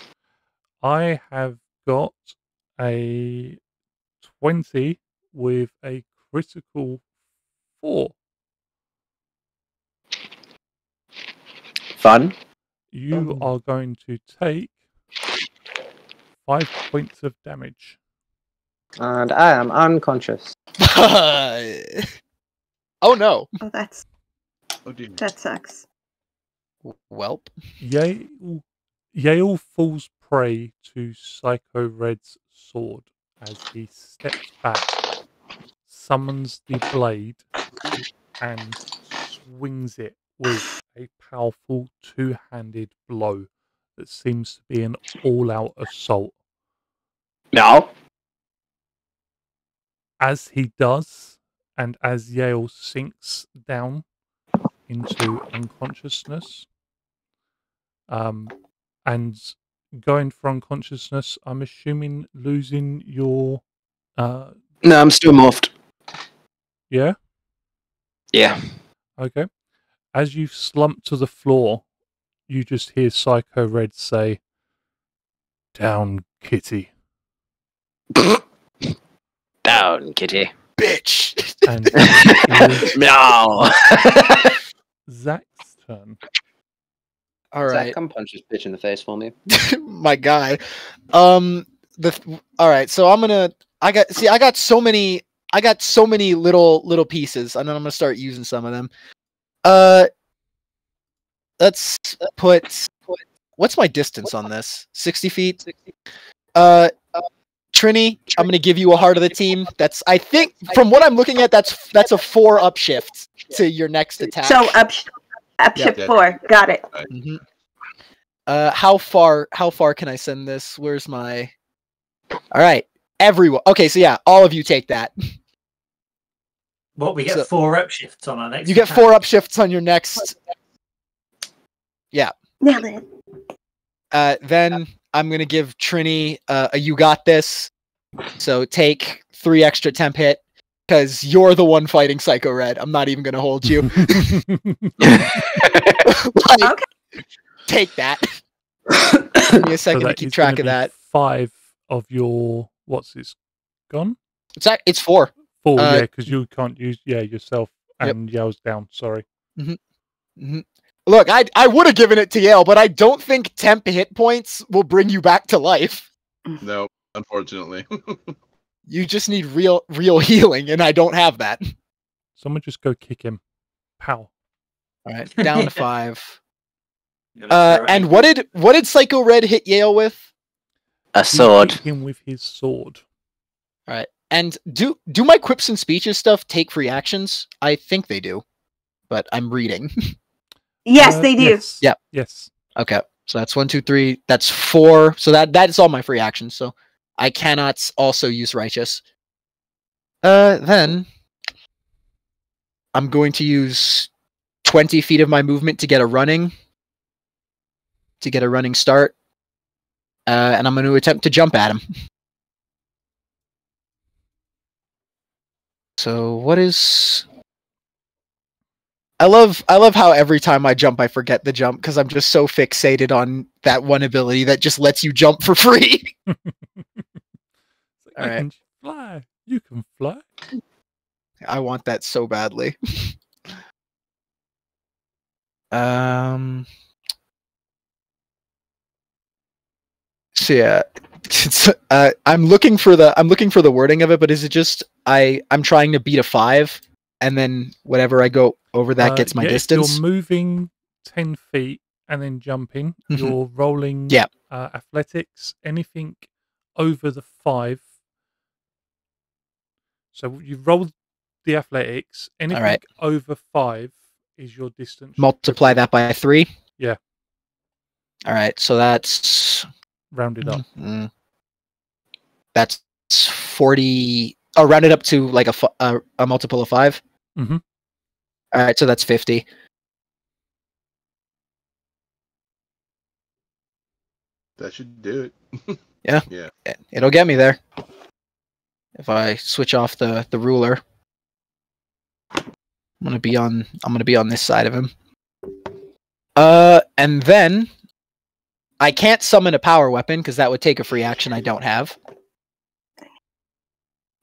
I have got a 20 with a critical 4. Fun. You are going to take 5 points of damage. And I am unconscious. Oh no. Oh, that Oh dear. sucks. Welp. Yale falls prey to Psycho Red's sword as he steps back, summons the blade, and swings it with a powerful two-handed blow that seems to be an all-out assault. No. As he does, and as Yale sinks down into unconsciousness, and going for unconsciousness, I'm assuming losing your, No, I'm still morphed. yeah? Yeah. Okay. As you slump to the floor, you just hear Psycho Red say, "Down, Kitty." Down, kitty. Bitch. And it is No. Zach's turn. All Zach, right. come punch this bitch in the face for me. My guy. All right, so I got so many little pieces, and then I'm gonna start using some of them. Let's put what's my distance on this? 60 feet? Trini, I'm gonna give you a heart of the team. That's, I think, from what I'm looking at, that's a 4 upshift to your next attack. So upshift Yeah. 4. Got it. Mhm. How far can I send this? Where's my... Alright, everyone. Okay, so yeah, all of you take that. What, we get So- 4 upshifts on our next You get attack? 4 upshifts on your next... Nailed it. Then I'm gonna give Trini a you got this. So take 3 extra temp hit, because you're the one fighting Psycho Red. I'm not even gonna hold you. Like, Okay. take that. Give me a So second to that keep is gonna track of be that. 5 of your, what's this, gone? It's 4. 4, Uh, yeah, because you can't use, yourself, Yep. and Yale's down, sorry. Mhm. Look, I would have given it to Yale, but I don't think temp hit points will bring you back to life. No, unfortunately. You just need real healing, and I don't have that. Someone just go kick him. Pow. All right, down to 5. You're gonna throw And it. what did Psycho Red hit Yale with? A He sword. hit him with his sword. All right, and do my quips and speeches stuff take free actions? I think they do, but I'm reading. Yes, they do. Yes. Yeah. Yes. Okay, so that's 1, 2, 3. That's 4. So that's all my free actions. So I cannot also use righteous. Then I'm going to use 20 feet of my movement to get a running start, and I'm going to attempt to jump at him. So what is? I love how every time I jump, I forget the jump because I'm just so fixated on that one ability that just lets you jump for free. It's like, All I right. can fly. You can fly. I want that so badly. So yeah, it's, I'm looking for the wording of it, but is it just I'm trying to beat a 5, and then whatever I go over that gets my yeah, distance? If you're moving 10 feet and then jumping, Mhm. you're rolling Yeah. athletics, anything over the 5. So you've rolled the athletics, anything right. over 5 is your distance. Multiply that by 3. Yeah. All right, so that's Rounded up. That's 40. Oh, rounded up to like a multiple of 5. Mhm. All right, so that's 50. That should do it. Yeah. Yeah. It'll get me there. If I switch off the ruler, I'm gonna be on this side of him. And then I can't summon a power weapon because that would take a free action I don't have.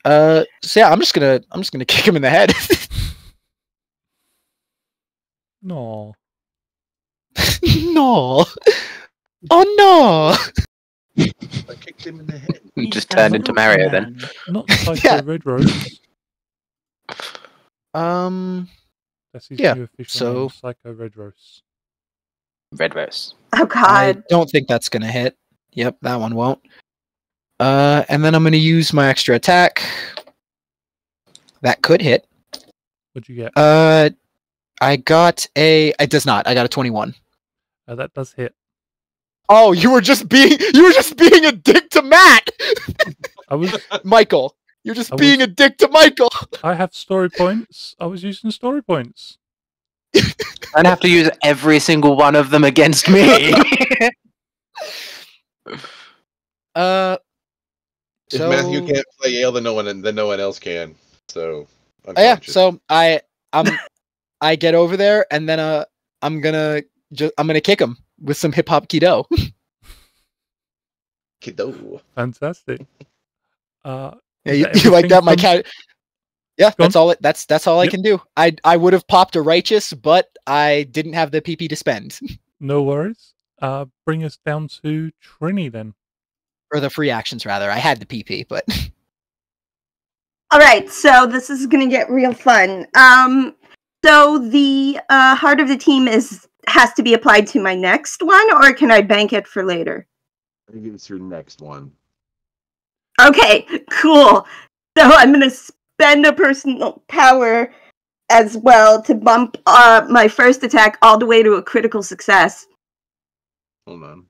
So yeah, I'm just gonna kick him in the head. No. No. Oh no. I kicked him in the head. He's Just a turned into little Mario then. man. Not Psycho Yeah. Red Rose. That's his Yeah, new official so- name, Psycho Red Rose. Red Rose. Oh I God. don't think that's gonna hit. Yep, that one won't. And then I'm gonna use my extra attack. That could hit. What'd you get? I got a. It does not. I got a 21. That does hit. Oh, you were just being a dick to Matt, I was. Michael. You're just I being was- a dick to Michael. I have story points. I was using story points. I'd have to use every single one of them against me. If So Matthew can't play Yale, then no one else can. So yeah, unconscious. so I get over there and then I'm gonna kick him with some hip hop kido. Kiddo. Fantastic. Yeah, Is you, that you like everything that, my from- cat? Yeah, Go that's all. That's all I Yep. can do. I would have popped a righteous, but I didn't have the PP to spend, No worries. Bring us down to Trini then. or the free actions rather. I had the PP, but All right, so this is gonna get real fun. So the heart of the team has to be applied to my next one, or can I bank it for later? I think it's your next one. Okay, cool. So I'm gonna spend a personal power as well to bump my first attack all the way to a critical success. Hold on.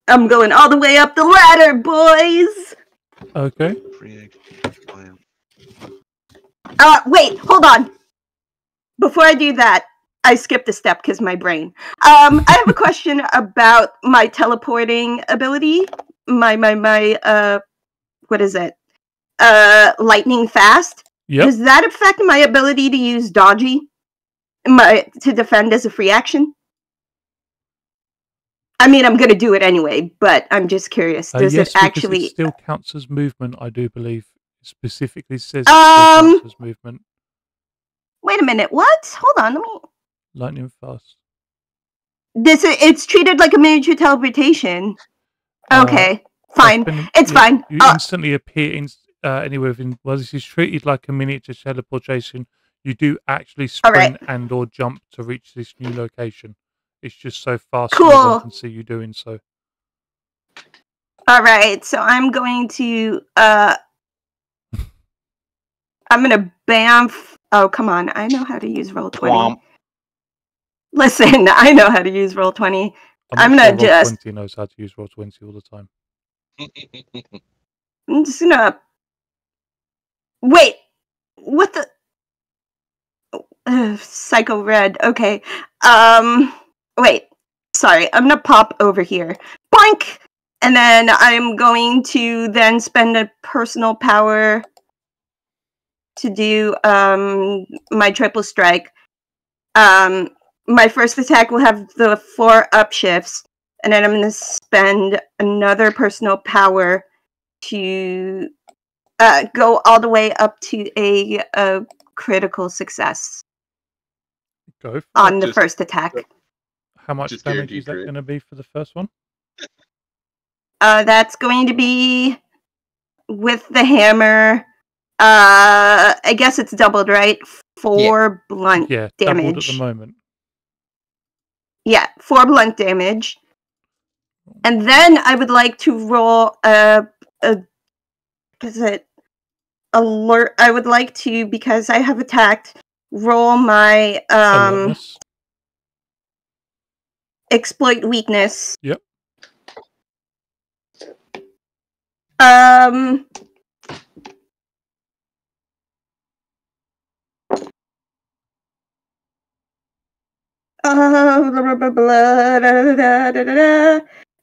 I'm going all the way up the ladder, boys. Okay. Free action. Wait, hold on. Before I do that, I skipped a step because my brain. I have a question about my teleporting ability. My what is it? Lightning fast. Yep. Does that affect my ability to use dodgy? To defend as a free action? I mean, I'm gonna do it anyway, but I'm just curious. Does Yes, it because actually? it still counts as movement, I do believe. It specifically says it Um, still counts as movement. Wait a minute. What? Hold on. Let me. Lightning fast. It's treated like a miniature teleportation. Okay, fine. It's fine. You instantly appear anywhere within. Well, this is treated like a miniature teleportation. You do actually sprint and or jump to reach this new location. It's just so fast no one can see you doing so. All right, so I'm going to I'm gonna bamf. Oh, come on! I know how to use Roll20. Listen, I know how to use Roll20. I'm gonna just. Roll20 knows how to use Roll20 all the time. I'm just gonna. Wait, what the? Psycho Red. Okay. Wait. Sorry, I'm gonna pop over here. Boink! And then I'm going to then spend a personal power to do my triple strike. My first attack will have the 4 upshifts, and then I'm going to spend another personal power to go all the way up to a critical success. Go on the first attack. How much damage is that going to be for the first one? That's going to be with the hammer. I guess it's doubled, right? 4 blunt damage. Doubled at the moment. Yeah, 4 blunt damage. And then I would like to roll alert. I would like to, because I have attacked, roll my exploit weakness. Yep.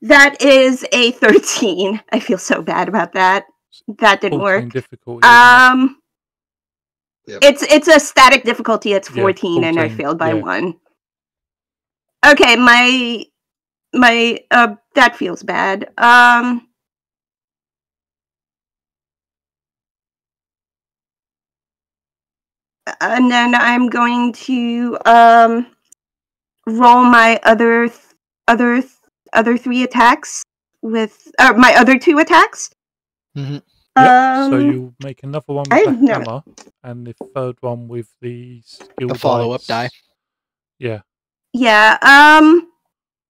That is a 13. I feel so bad about that. That didn't work. Difficulty, Yep. It's a static difficulty. It's 14, and I failed by 1. Okay, my that feels bad. And then I'm going to roll my other 3 attacks with my other 2 attacks. Mm-hmm. Yep. So you make another one with the hammer, and the third one with the skill. The follow-up die. Yeah. Yeah. I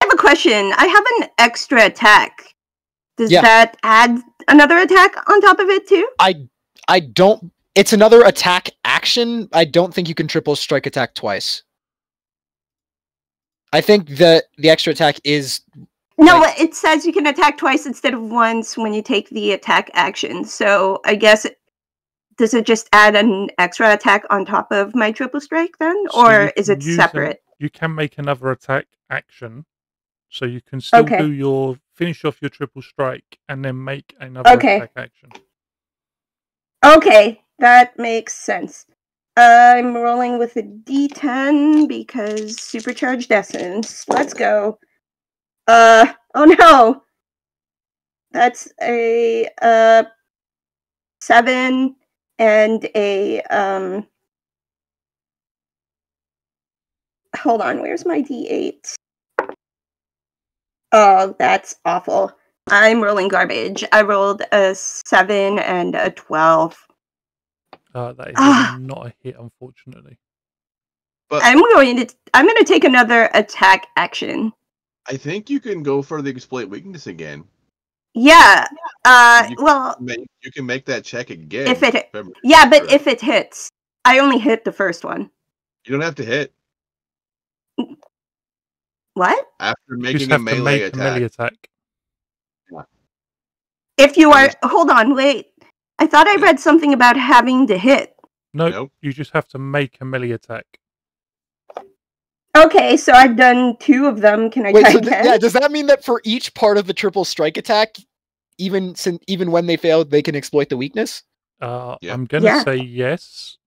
have a question. I have an extra attack. Does that add another attack on top of it too? I don't. It's another attack action. I don't think you can triple strike attack twice. I think the extra attack is. No, it says you can attack twice instead of once when you take the attack action. So I guess does it just add an extra attack on top of my triple strike then, or is it separate? You can make another attack action, so you can still do finish off your triple strike and then make another attack action. Okay, that makes sense. I'm rolling with a D10 because supercharged essence. Let's go. Oh no! That's a 7 and a hold on, where's my D8? Oh, that's awful. I'm rolling garbage. I rolled a 7 and a 12. That is not a hit, unfortunately. But I'm going to take another attack action. I think you can go for the exploit weakness again. Yeah. You can make that check again. If it hits, I only hit the first one. You don't have to hit. What? After making a melee attack. Yeah. If you are, hold on, wait. I thought I read something about having to hit. Nope. You just have to make a melee attack. Okay, so I've done 2 of them. Can I try again? Does that mean that for each part of the triple strike attack, even when they fail, they can exploit the weakness? I'm gonna say yes.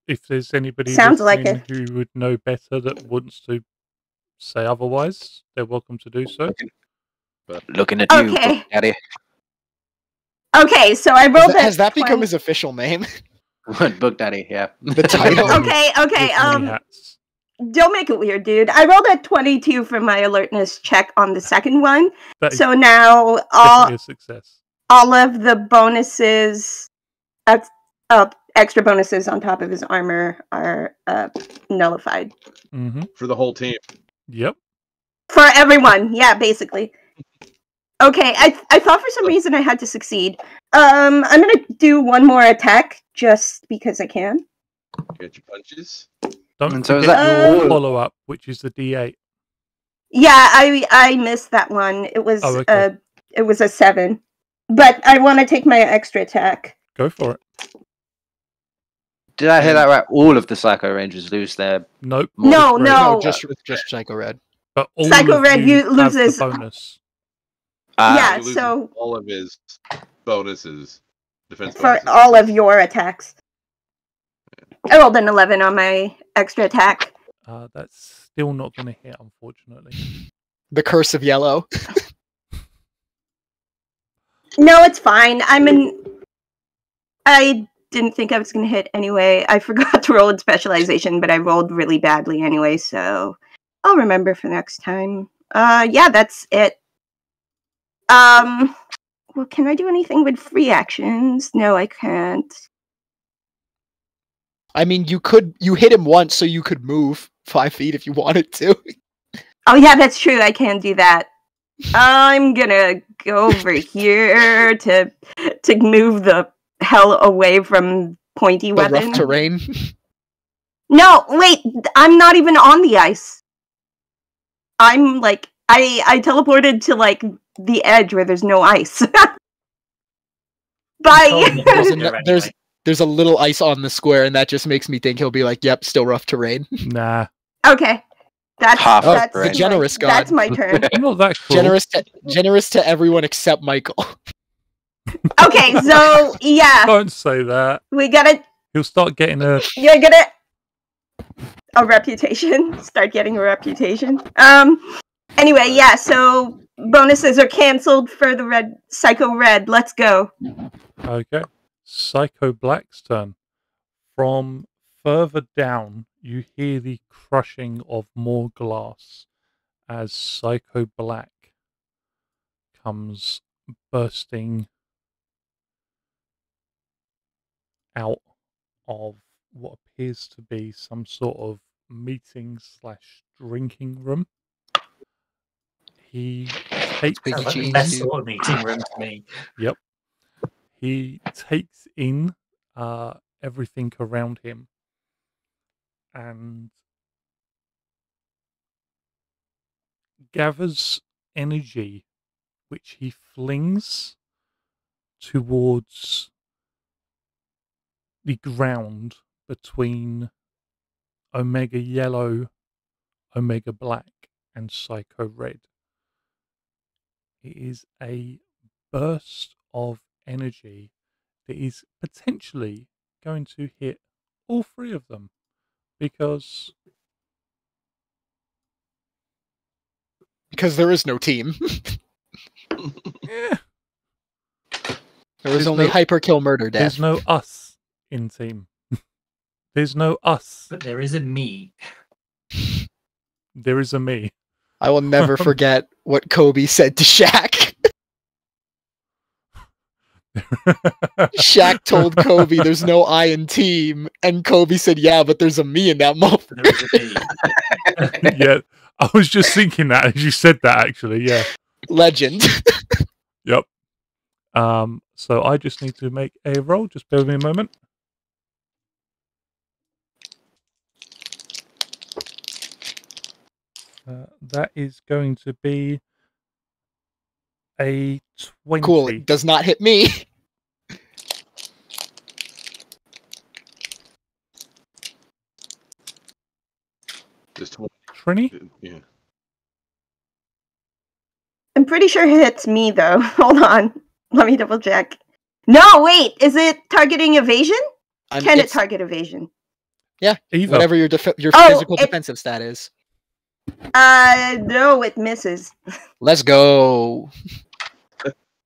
If there's anybody who would know better that wants to say otherwise, they're welcome to do so. But looking at you, Daddy. Okay, so I rolled Has that become his official name? Book Daddy, yeah. The title. Okay. don't make it weird, dude. I rolled a 22 for my alertness check on the second one. That is So now definitely a success. all of the bonuses, extra bonuses on top of his armor are nullified. Mm-hmm. For the whole team. Yep. For everyone, yeah, basically. Okay, I thought for some reason I had to succeed. I'm gonna do one more attack just because I can. Get your punches. Don't And so is forget that- your follow-up, which is the D8. Yeah, I missed that one. It was Oh, okay. it was a 7, but I want to take my extra attack. Go for it. Did I hear that right? All of the Psycho Rangers lose their. Nope. No, just red. no. No, just Psycho Red. But all Psycho of Red, you you have loses- the bonus. Yeah, He loses so- all of his bonuses. Defense For bonuses. all of your attacks. I rolled an 11 on my extra attack. That's still not going to hit, unfortunately. The Curse of Yellow. No, it's fine. I didn't think I was going to hit anyway. I forgot to roll in specialization, but I rolled really badly anyway, so I'll remember for next time. Yeah, that's it. Well, can I do anything with free actions? No, I can't. I mean, you hit him once, so you could move 5 feet if you wanted to. Oh, yeah, that's true. I can do that. I'm gonna go over here to move the hell away from pointy The weapon. rough terrain. No, wait, I'm not even on the ice. I'm like, I teleported to like the edge where there's no ice. Bye. There's a little ice on the square, and that just makes me think he'll be like, "Yep, still rough terrain." Nah. Okay, that's Half Oh, that's the right. generous god. That's my turn. I'm not that cruel. Generous to everyone except Michael. Okay, so yeah, Don't say that. we gotta He'll start getting a... you're gonna a reputation. Start getting a reputation. Anyway, yeah, so bonuses are cancelled for the Psycho Red. Let's go. Okay. Psycho Black's turn. From further down, you hear the crushing of more glass as Psycho Black comes bursting out of what appears to be some sort of meeting/drinking room. He takes Big Sounds like the cheese, best dude. sort of meeting room to me. Yep. He takes in everything around him and gathers energy which he flings towards the ground between Omega Yellow, Omega Black, and Psycho Red. It is a burst of energy that is potentially going to hit all three of them because Because there is no team. eh, There was There's only no- hyper kill murder death. there's no us in team. There's no us. But there is a me. There is a me. I will never forget what Kobe said to Shaq. Shaq told Kobe there's no I in team, and Kobe said, "Yeah, but there's a me in that But there is motherfucker." a me. Yeah, I was just thinking that as you said that actually, yeah. Legend. Yep. So I just need to make a roll. Just bear with me a moment. That is going to be a 20. Cool. It does not hit me. Just 20. Trini? Yeah. I'm pretty sure it hits me though. Hold on. Let me double check. No, wait. Is it targeting evasion? Can it It's- target evasion? Either. whatever your Oh, physical it- defensive stat is? No, it misses. Let's go.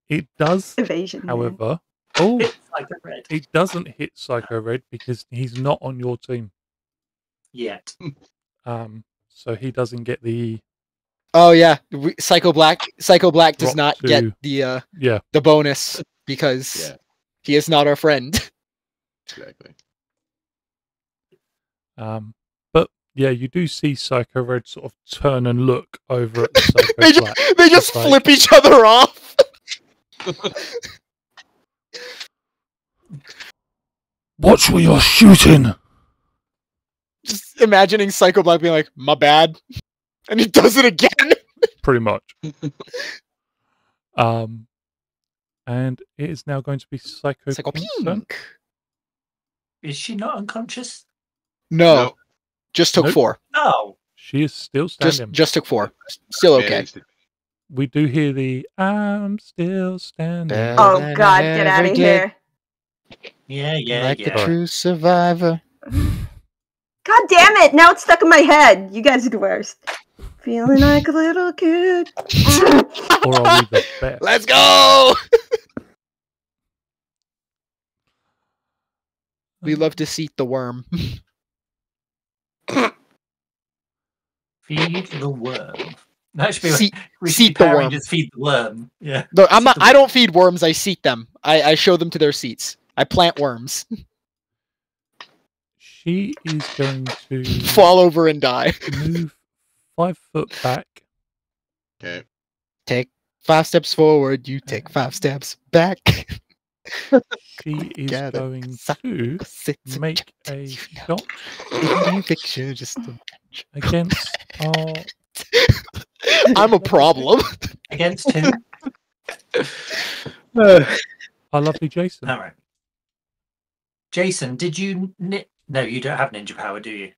It does, Evasion. yeah. however. Oh, It's like a red. it doesn't hit Psycho Red because he's not on your team. Yet. So he doesn't get the Oh yeah, Psycho Black does drop not to get the yeah. bonus because Yeah, he is not our friend. exactly. But yeah, you do see Psycho Red sort of turn and look over at the Psycho they Black. they just like- flip each other off. Watch where you're shooting. Just imagining Psycho Black being like, "My bad," and he does it again. Pretty much. And it is now going to be Psycho Psycho Pink's turn. Pink. Is she not unconscious? No, Nope. just took Nope. 4. No. She is still standing. Just took 4. Still okay. Managed it. We do hear the "I'm still standing." Better Oh than God, I get out ever of did, here! Yeah, like yeah. a true survivor. God damn it! Now it's stuck in my head. You guys are the worst. Feeling like a little kid. Or are we the best? Let's go! We love to seat the worm. Feed the worm. That should be Seat- we should seat be the Power worm. Rangers feed the worm. Yeah. Look, I'm Seat not. the I worm. don't feed worms. I seat them. I show them to their seats. I plant worms. She is going to Fall over and die. move 5 foot back. Okay. Take 5 steps forward. You take 5 steps back. She is Gather going suck- to Sits make a shot picture just against our I'm a problem. Against who? our lovely Jason. All right. Jason, did you? No, you don't have ninja power, do you?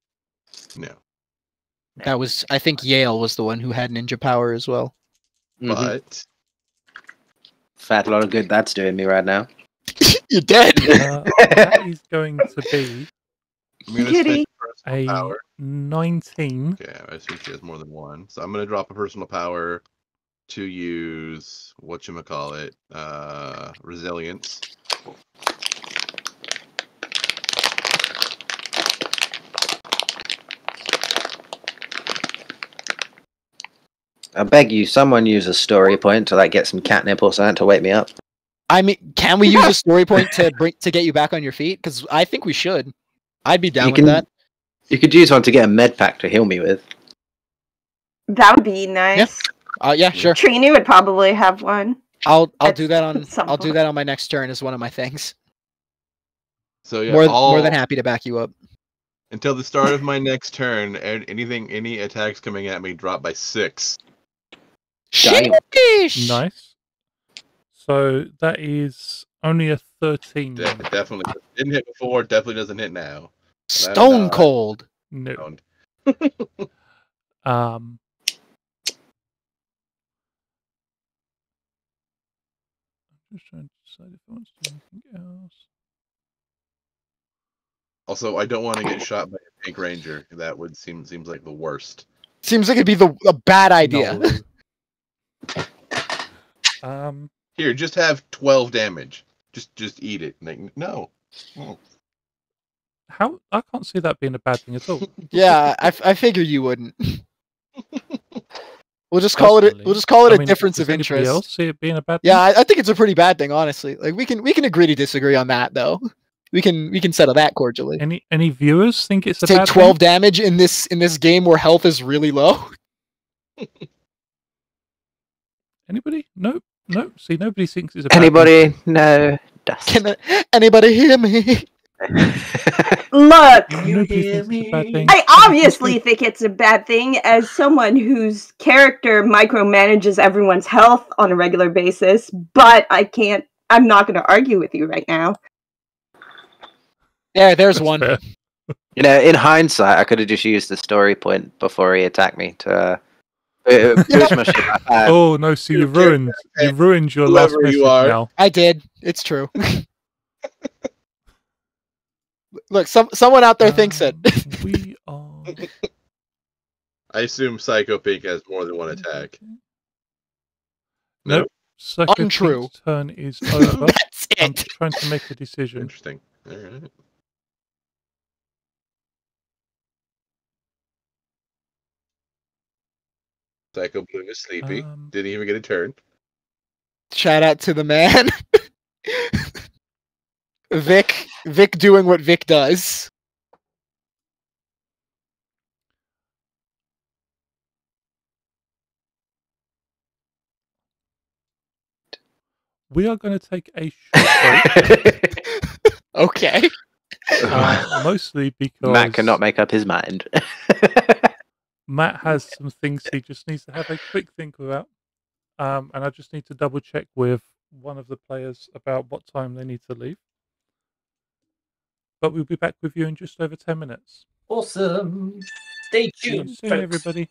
No. No. That was, I think Yale was the one who had ninja power as well. Mhm. But Fat lot of good that's doing me right now. You're dead. That is going to be I'm gonna Kitty. spend personal a power. 19. Okay, I assume she has more than one. So I'm gonna drop a personal power to use whatchamacallit, resilience. I beg you, someone use a story point to like get some catnip or something to wake me up. I mean, can we use a story point to get you back on your feet? Because I think we should. I'd be down You with that. You could use one to get a med pack to heal me with. That would be nice. Yeah, sure. Trini would probably have one. I'll At do that on some I'll do point. that on my next turn as one of my things. So yeah, More than happy to back you up. until the start of my next turn, and any attacks coming at me drop by 6. Damn. Sheesh! Nice. So that is only a 13. Definitely didn't hit before. Definitely doesn't hit now. Stone not- cold. No. Don't. Um. I'm just trying to decide if I want to do anything else. Also, I don't want to get shot by a pink ranger. That would seems like the worst. Seems like it'd be a bad idea. No. Here, just have 12 damage. Just eat it. Like, no. Oh. How I can't see that being a bad thing at all. Yeah, I figure you wouldn't. We'll just call it Personally, a I mean, difference does of anybody interest. else see it being a bad Yeah, thing? I think it's a pretty bad thing, honestly. Like we can agree to disagree on that though. We can settle that cordially. Any viewers think it's a Take bad 12 damage in this game where health is really low. thing? Anybody? Nope. Nope. See, nobody thinks it's a bad thing. Anybody? No. Dust. Can anybody hear me? Look, Can you Nobody hear thinks it's a bad me? thing. I obviously think it's a bad thing as someone whose character micromanages everyone's health on a regular basis, but I'm not going to argue with you right now. Yeah, there's That's one. fair. You know, in hindsight, I could have just used the story point before he attacked me to boost my shit like that. Oh no! So you ruined your last Whoever you message are. now. I did. It's true. Look, someone out there thinks it. We are. I assume Psycho Pink has more than one attack. Nope. Psycho Untrue. Pink's turn is over. That's I'm it. trying to make a decision. Interesting. All right. Psycho Blue is sleepy. Um, Didn't even get a turn. Shout out to the man. Vic doing what Vic does. we are going to take a short break, Okay. mostly because Matt cannot make up his mind. Matt has some things he just needs to have a quick think about. And I just need to double check with one of the players about what time they need to leave. But we'll be back with you in just over 10 minutes. Awesome. Stay See you tuned, soon, folks. everybody.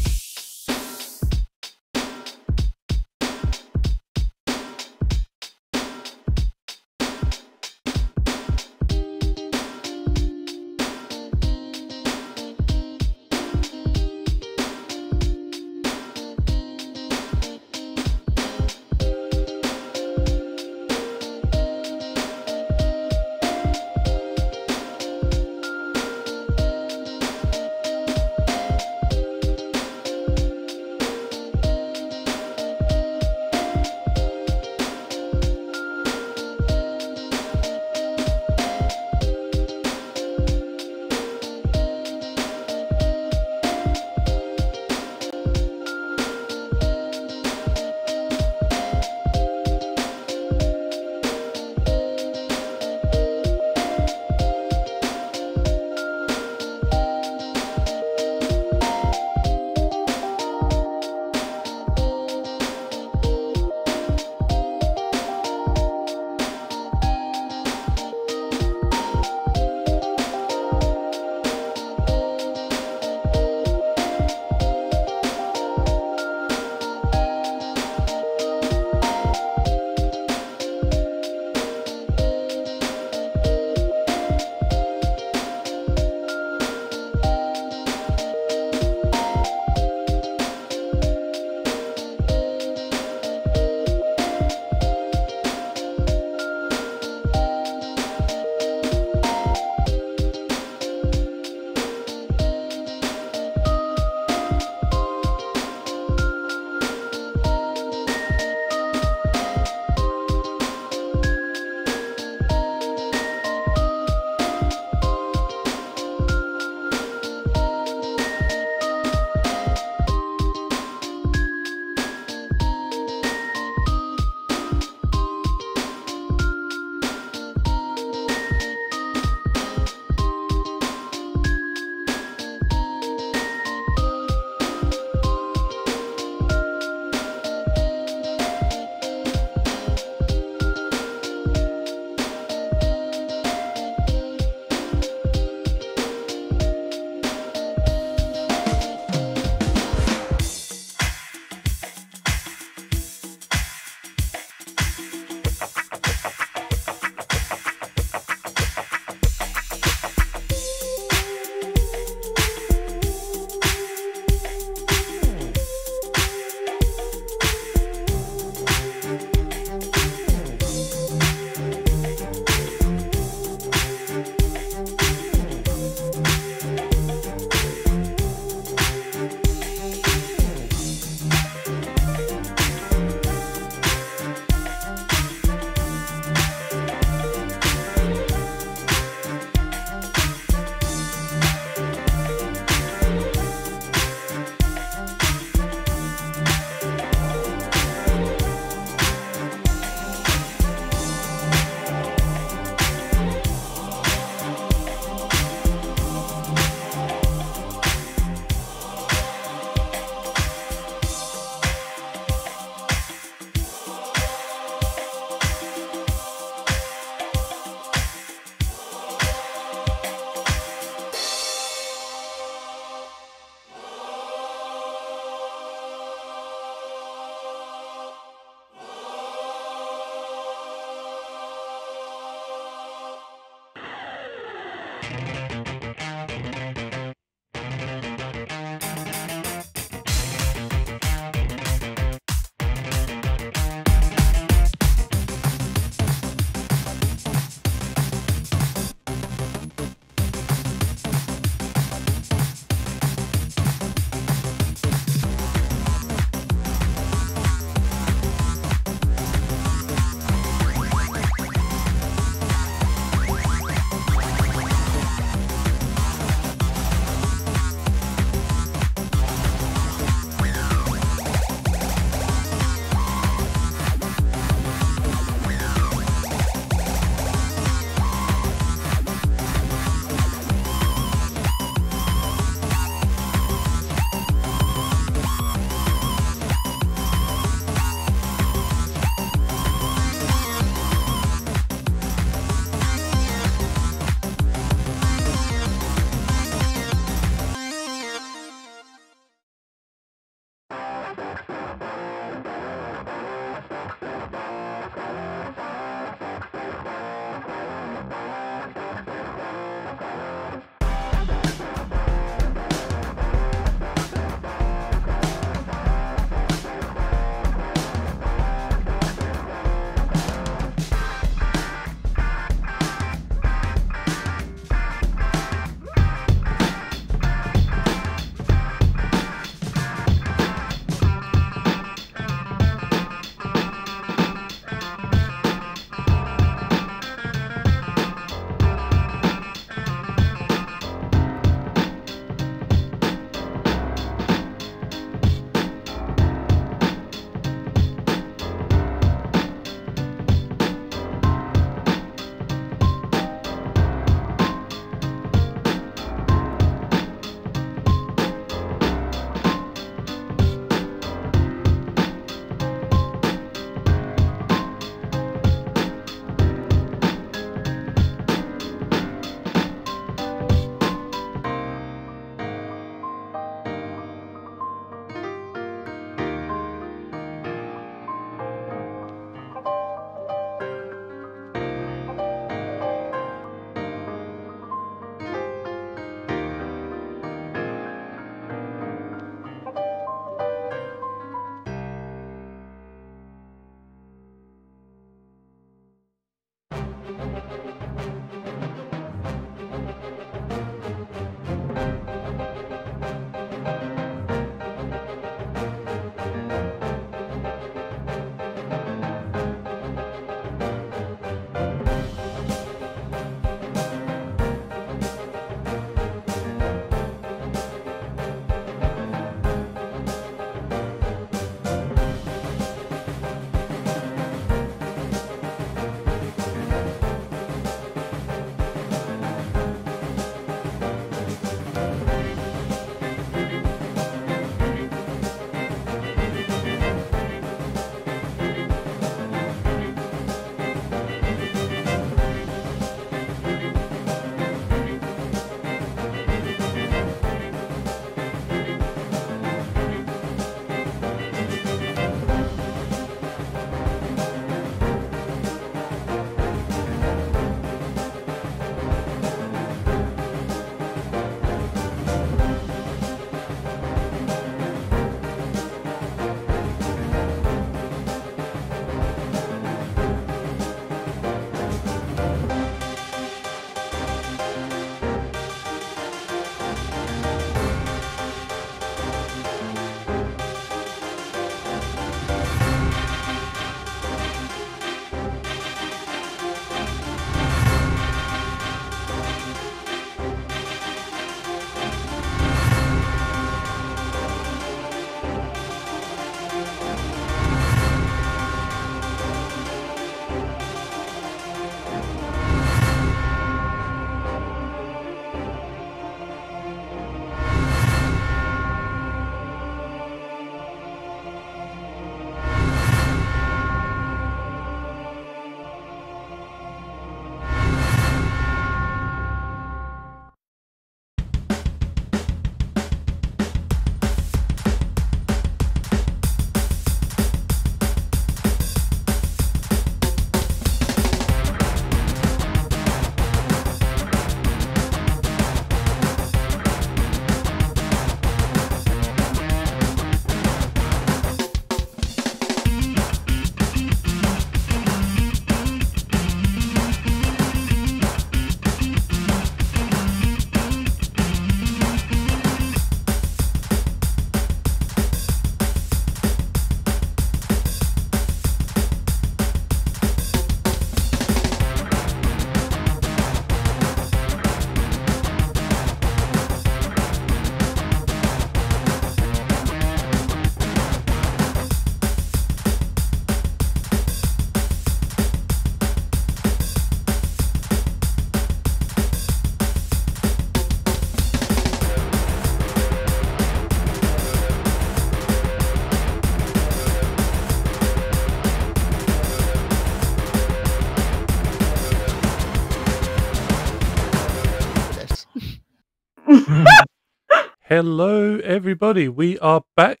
Hello, everybody. We are back.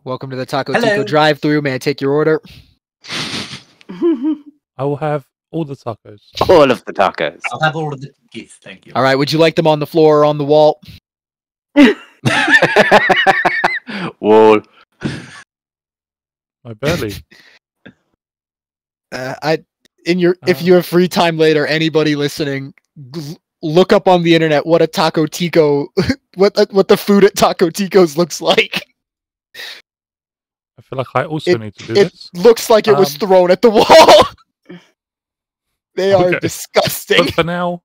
Welcome to the Taco Hello. Tico drive-through. May I take your order? I will have all the tacos. All of the tacos. I'll have all of the cookies, thank you. All right. Would you like them on the floor or on the wall? Wall. My belly. If you have free time later, anybody listening, look up on the internet what a Taco Tico, what the food at Taco Tico's looks like. I feel like I also need to do It this. looks like it was thrown at the wall. They are Okay. disgusting. But for now,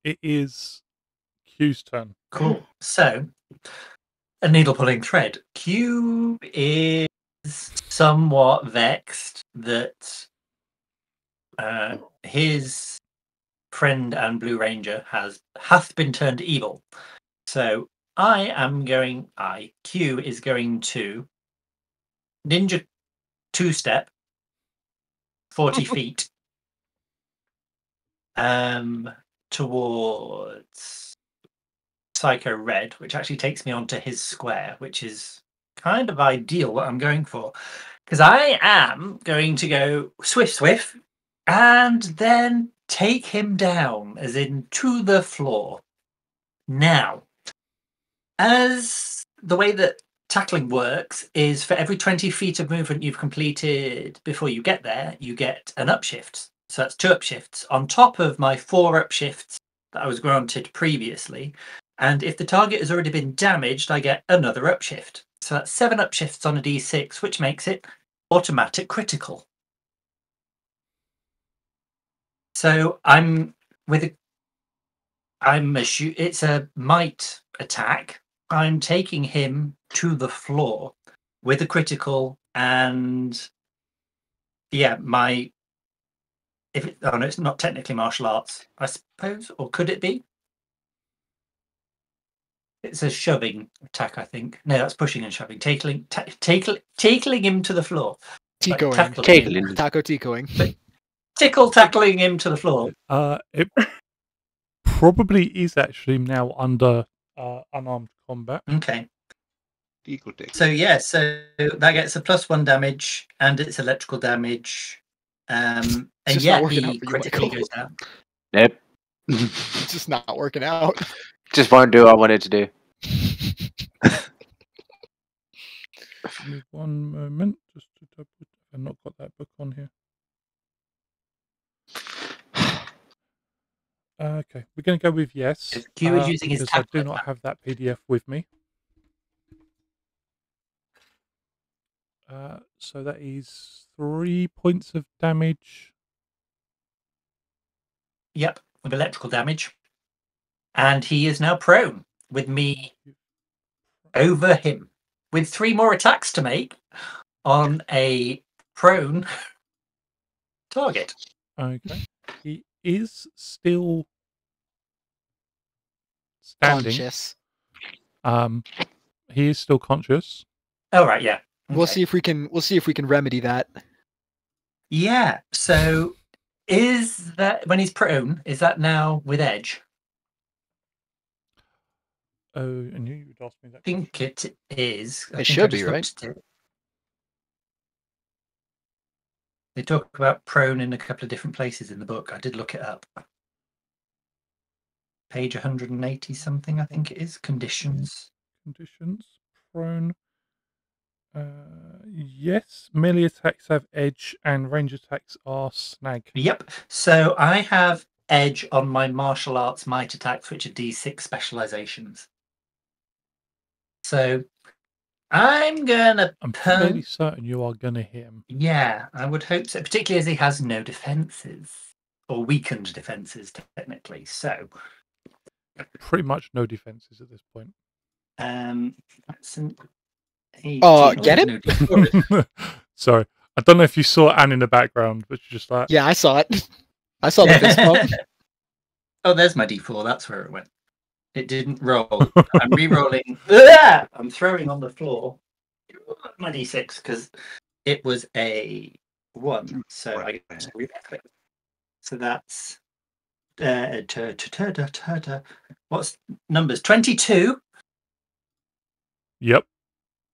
it is Q's turn. Cool. So, a needle pulling thread. Q is somewhat vexed that his friend and Blue Ranger hath been turned evil. So Q is going to ninja 2-step 40 feet towards Psycho Red, which actually takes me onto his square, which is kind of ideal what I'm going for. Because I am going to go swift, and then take him down, as in to the floor. Now, as the way that tackling works is for every 20 feet of movement you've completed before you get there, you get an upshift. So that's 2 upshifts on top of my 4 upshifts that I was granted previously. And if the target has already been damaged, I get another upshift. So that's 7 upshifts on a d6, which makes it automatic critical. So it's a might attack. I'm taking him to the floor with a critical, and yeah, it's not technically martial arts, I suppose, or could it be? It's a shoving attack, I think. No, that's pushing and shoving. Tackling him to the floor. Ticoing. Tackling. Taco Ticoing. Tackling him to the floor. It probably is actually now under unarmed combat. Okay. Equal take. So that gets a +1 damage, and it's electrical damage. And just yeah, not working out he for you, critically Michael. goes down. Nope. It's just not working out. Just won't do what I wanted to do. Give me one moment, just to double. I've not got that book on here. Okay, we're going to go with yes. If Q is using his because I do tackle not attack. have that PDF with me. So that is 3 points of damage. Yep, with electrical damage. And he is now prone with me over him, with 3 more attacks to make on a prone target. Okay. He is still standing. Conscious. He is still conscious. Oh right, yeah. We'll Okay. see if we can remedy that. Yeah. So is that when he's prone, is that now with edge? Oh, I knew you would ask me that. I think it is. I It think I should just be, right? looked at it. They talk about prone in a couple of different places in the book. I did look it up. Page 180 something, I think it is. Conditions. Conditions. Prone. Yes. Melee attacks have edge and range attacks are snag. Yep. So I have edge on my martial arts might attacks, which are D6 specializations. So I'm gonna. I'm fairly certain you are going to hit him. Yeah, I would hope so. Particularly as he has no defenses or weakened defenses, technically. So Pretty much no defenses at this point. that's an 18. Get him? No D4. Sorry. I don't know if you saw Anne in the background, but she's just like, Yeah, I saw it. I saw the fist bump. Oh, there's my D4. That's where it went. It didn't roll. I'm re-rolling. I'm throwing on the floor my D6 because it was a 1. So I get to re-roll it. So that's What's numbers? 22. Yep,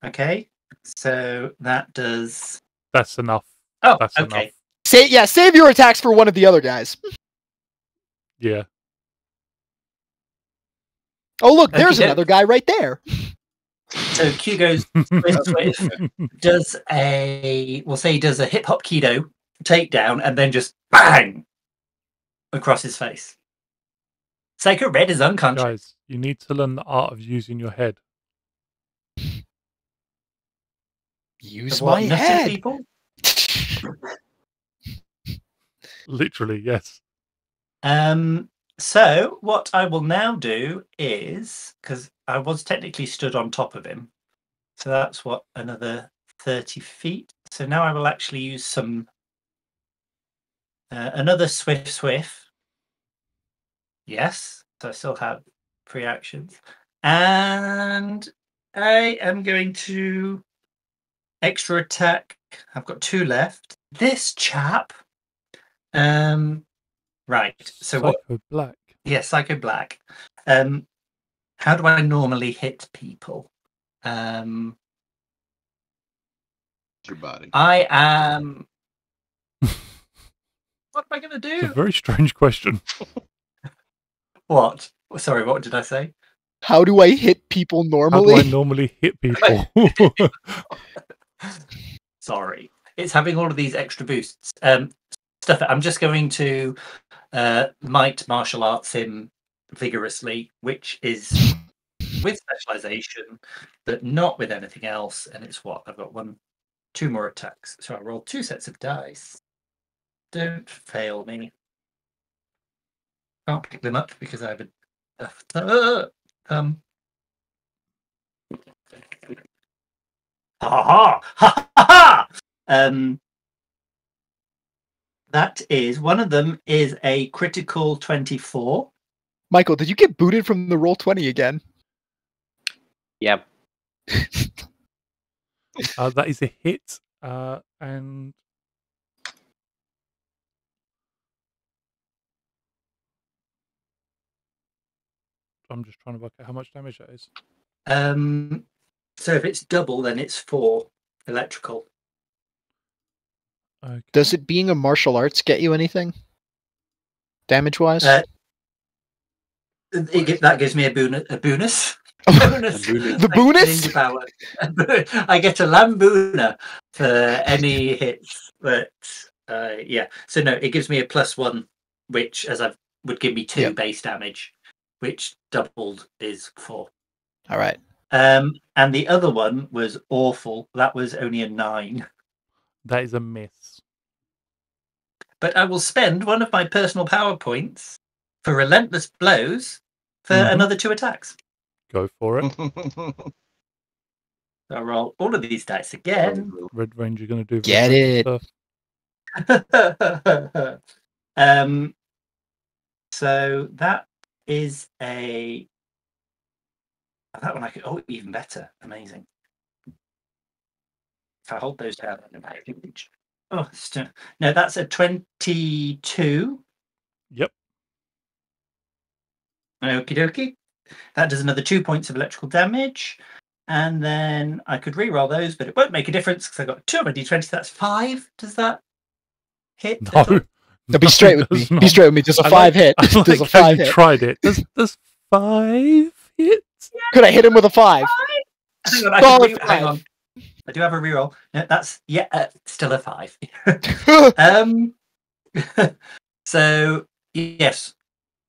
Okay, so that does. that's enough. Oh, That's okay. enough. Save your attacks for one of the other guys. Yeah. Oh, look, there's Okey-doke. another guy right there. So Q goes swift. Does a we'll say he does a hip hop keto takedown and then just bang across his face. Psycho Red is unconscious. Guys, you need to learn the art of using your head. Use Of what, my nutting head. people? Literally, yes. So what I will now do is, because I was technically stood on top of him, so that's what, another 30 feet. So now I will actually use some another swift. Yes, so I still have 3 actions, and I am going to extra attack. I've got 2 left. This chap. Right. So what? Psycho Black. Yeah, Psycho Black. How do I normally hit people? Your body. I am. What am I going to It's a do? very strange question. What? Sorry, what did I say? How do I hit people How normally? do I normally hit people? Sorry, it's having all of these extra boosts. Stuff. I'm just going to might martial arts him vigorously, which is with specialization, but not with anything else. And it's what I've got 2 more attacks. So I roll 2 sets of dice. Don't fail me. Can't pick them up because I have a ha ha ha. That is, one of them is a critical 24. Michael, did you get booted from the Roll20 again? Yep. That is a hit, and I'm just trying to work out how much damage that is. So if it's double, then it's 4 electrical. Okay. Does it being a martial arts get you anything? Damage-wise? That gives me a bonus. The bonus? Power. I get a Lambuna for any hits, but yeah. So no, it gives me a +1, which would give me 2 base damage, which doubled is 4. All right. And the other one was awful. That was only a 9. That is a miss. But I will spend one of my personal power points for relentless blows for another 2 attacks. Go for it. I'll roll all of these dice again. Red Ranger going to do Get Red it. Ranger stuff. So that is that one I could. Oh, even better. Amazing. If I hold those down, oh, no, that's a 22. Yep. Okie dokie. That does another 2 points of electrical damage. And then I could re-roll those, but it won't make a difference because I got 2 on my d20. That's 5. Does that hit? No. No, be straight with me. does not. Be straight with me. Does a 5 hit? I like Does a how 5 you hit? tried it. Does 5 hit? Could I hit him with a 5? Hang on, I Solid can 5. hang on. I do have a reroll. No, that's still a 5. So yes,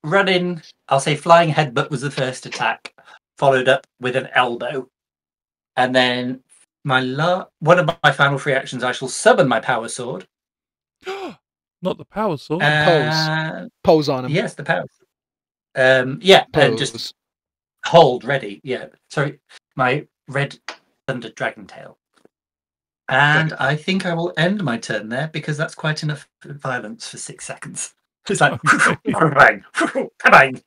running. I'll say flying headbutt was the first attack, followed up with an elbow, and then one of my final 3 actions. I shall summon my power sword. Not the power sword. Pose on him. Yes, the power. Yeah, Pose. and just hold ready. Yeah, sorry, my red thunder dragon tail. And I think I will end my turn there because that's quite enough violence for 6 seconds. It's like bang, bang.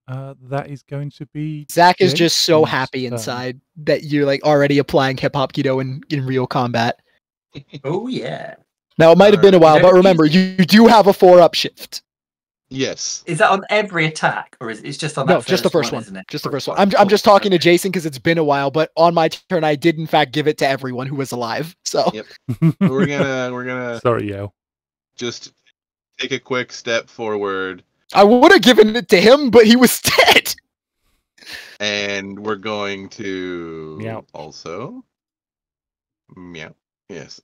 That is going to be. Zach is just so Jason's happy turn. inside that you're like already applying hip hop keto in real combat. Oh yeah. Now it might have been a while, You but don't remember, use you do have a 4-up shift. Yes. Is that on every attack, or is it's just on No, that just the first one. isn't it? Just the first one. I'm just talking to Jason because it's been a while, but on my turn, I did in fact give it to everyone who was alive. So Yep. We're gonna Sorry, Yale. just take a quick step forward, I would have given it to him, but he was dead. and we're going to Meow. also meow. Yes,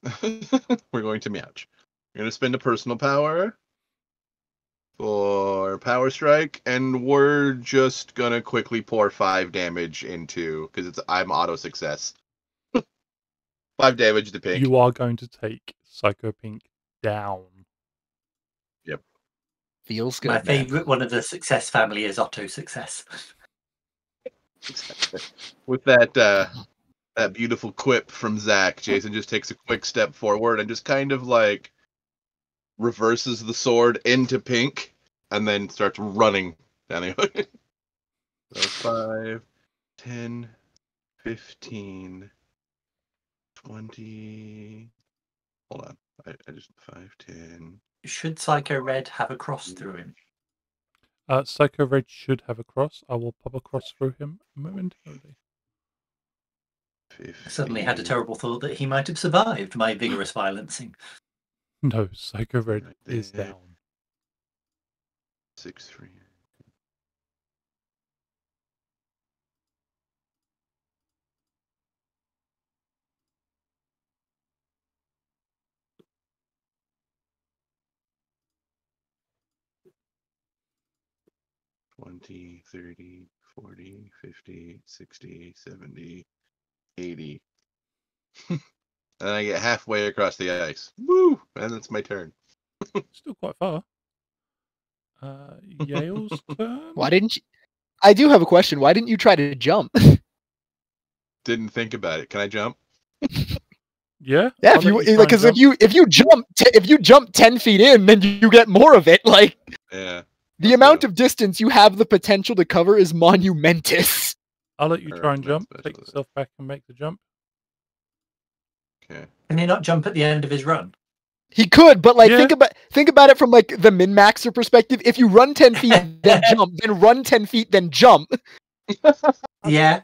we're going to meowch. We're gonna spend a personal power for power strike, and we're just gonna quickly pour 5 damage into because I'm auto success. 5 damage to Pink. You are going to take Psycho Pink down. Feels good. My man. favourite one of the success family is Otto Success. With that beautiful quip from Zach, Jason just takes a quick step forward and just kind of like reverses the sword into Pink and then starts running down the way. So 5, 10, 15, 20. Hold on. I just 5, 10. Should Psycho Red have a cross through him? Psycho Red should have a cross. I will pop a cross through him momentarily. 15. I suddenly had a terrible thought that he might have survived my vigorous violencing. No, Psycho Red Right is there. down. 6, 3. 20, 30, 40, 50, 60, 70, 80. And I get halfway across the ice. Woo! And it's my turn. Still quite far. Yale's turn. Why didn't you? I do have a question. Why didn't you try to jump? Didn't think about it. Can I jump? Yeah. Yeah, I'll if you let try and because if you jump 10 feet in, then you get more of it. Like Yeah. the Let's amount go. of distance you have the potential to cover is monumentous. I'll let you Or try and not jump. special Take then. yourself back and make the jump. Okay. Can he not jump at the end of his run? He could, but like Yeah. think about it from like the min-maxer perspective. If you run 10 feet, then jump, then run 10 feet, then jump. Yeah.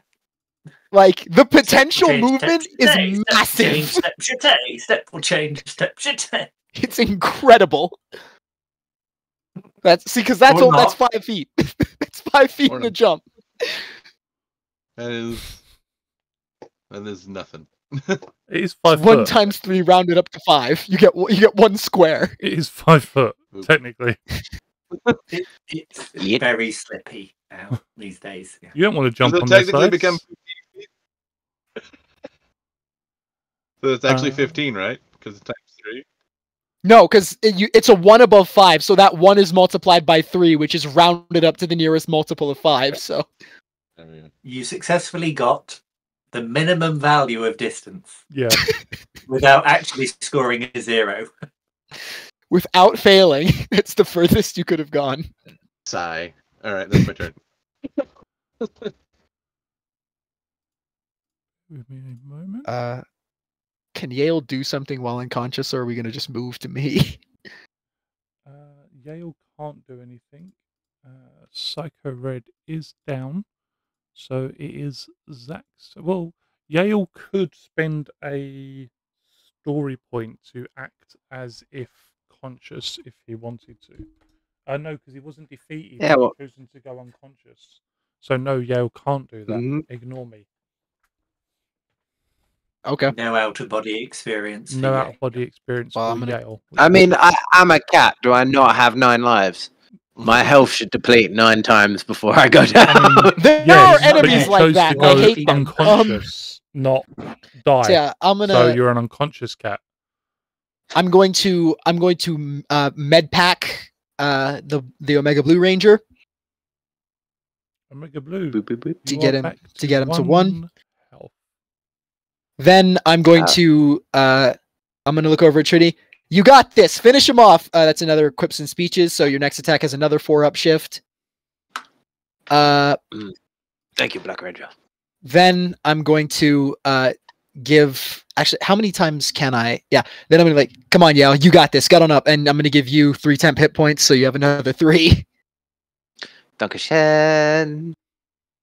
Like the potential Change, movement step, is change, step, massive. change, step, should take, step will change, step should take. It's incredible. That's because that's Or all. That's not. 5 feet. That's 5 feet Or in the not. jump. That is nothing. It is 5 1 foot. times 3 rounded up to 5. You get 1 square. It is 5 foot, Oop. technically. It's Yep. very slippy now these days. Yeah. You don't want to jump Does it on this technically ice. become 15 feet? So it's actually Uh, 15, right? Because it's times 3. No, because it's a 1 above 5, so that 1 is multiplied by 3, which is rounded up to the nearest multiple of 5. So There we go. You successfully got the minimum value of distance Yeah. without actually scoring a 0. without failing, it's the furthest you could have gone. Sigh. All right, that's my turn. Give me a moment. Can Yale do something while unconscious, or are we gonna just move to me? Yale can't do anything. Psycho Red is down. So it is Zach's. Well, Yale could spend a story point to act as if conscious if he wanted to. No, because he wasn't defeated. Yeah, He well- chosen to go unconscious. So no, Yale can't do that. Mhm. Ignore me. Okay. No out of body experience. No for out you. of body experience Well, for I'm gonna- Yale. I mean, I'm a cat. Do I not have 9 lives? My health should deplete 9 times before I go down. There Yes, are enemies but you like chose that. to and I go hate them. unconscious, not die. So yeah, I'm gonna. So you're an unconscious cat. I'm going to med pack the Omega Blue Ranger Omega Blue. Boop, boop, boop. to You get are him back to get him to 1. health. Then I'm going to look over at Trinity. You got this. Finish him off. That's another quips and speeches. So your next attack has another 4-up shift. Thank you, Black Ranger. Then I'm going to give actually how many times can I? Yeah. Then I'm gonna like, come on, Yale, you got this. Get on up, and I'm gonna give you 3 temp hit points, so you have another 3. Dankeschön.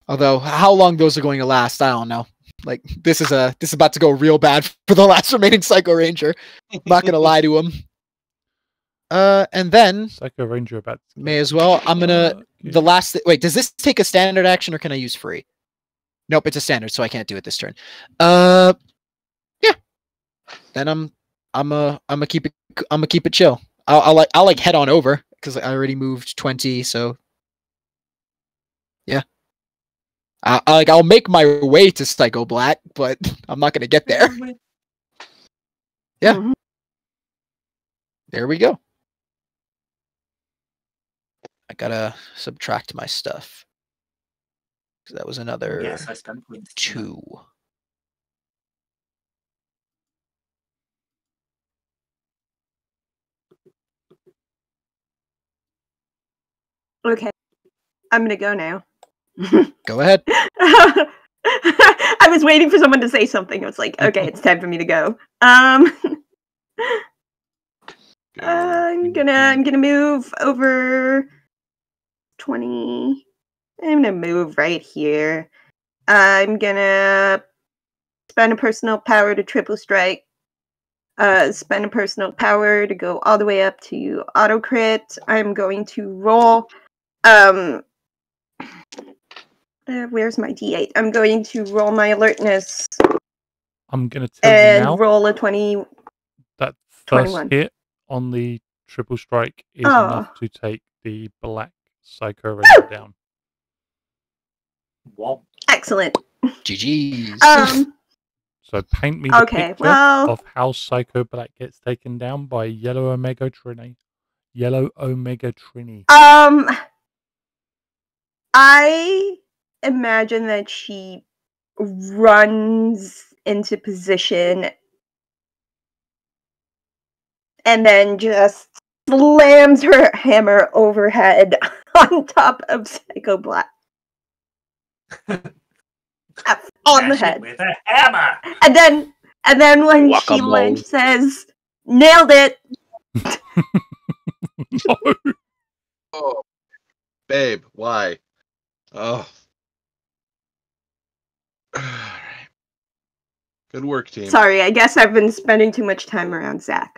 Although how long those are going to last, I don't know. Like this is about to go real bad for the last remaining Psycho Ranger. I'm not gonna lie to him. And then Psycho Ranger about to may as well. I'm gonna the last. Wait, does this take a standard action or can I use free? Nope, it's a standard, so I can't do it this turn. Yeah. Then I'm gonna keep it chill. I'll like head on over because I already moved 20, so yeah. I'll make my way to Psycho Black, but I'm not gonna get there. Yeah. Mhm. There we go. I gotta subtract my stuff. So that was another Yes, I spent points. 2. Okay, I'm gonna go now. Go ahead. I was waiting for someone to say something. I was like, okay, it's time for me to go. I'm gonna move over 20. I'm gonna move right here. I'm gonna spend a personal power to triple strike. Spend a personal power to go all the way up to auto crit. I'm going to roll. Where's my D8? I'm going to roll my alertness I'm going to tell you now and roll a 20. that first 21. hit on the triple strike is Oh. enough to take the black Psycho Ranger down. What? Excellent. GG's. So paint me the Okay, picture well- of how Psycho Black gets taken down by Yellow Omega Trini. Yellow Omega Trini. I imagine that she runs into position and then just slams her hammer overhead on top of Psycho Black. On the Smash it head. with a hammer. And then when she Guacamole. lands, says, "Nailed it." No. Oh, babe, why? Oh. Alright. Good work, team. Sorry, I guess I've been spending too much time around Zach.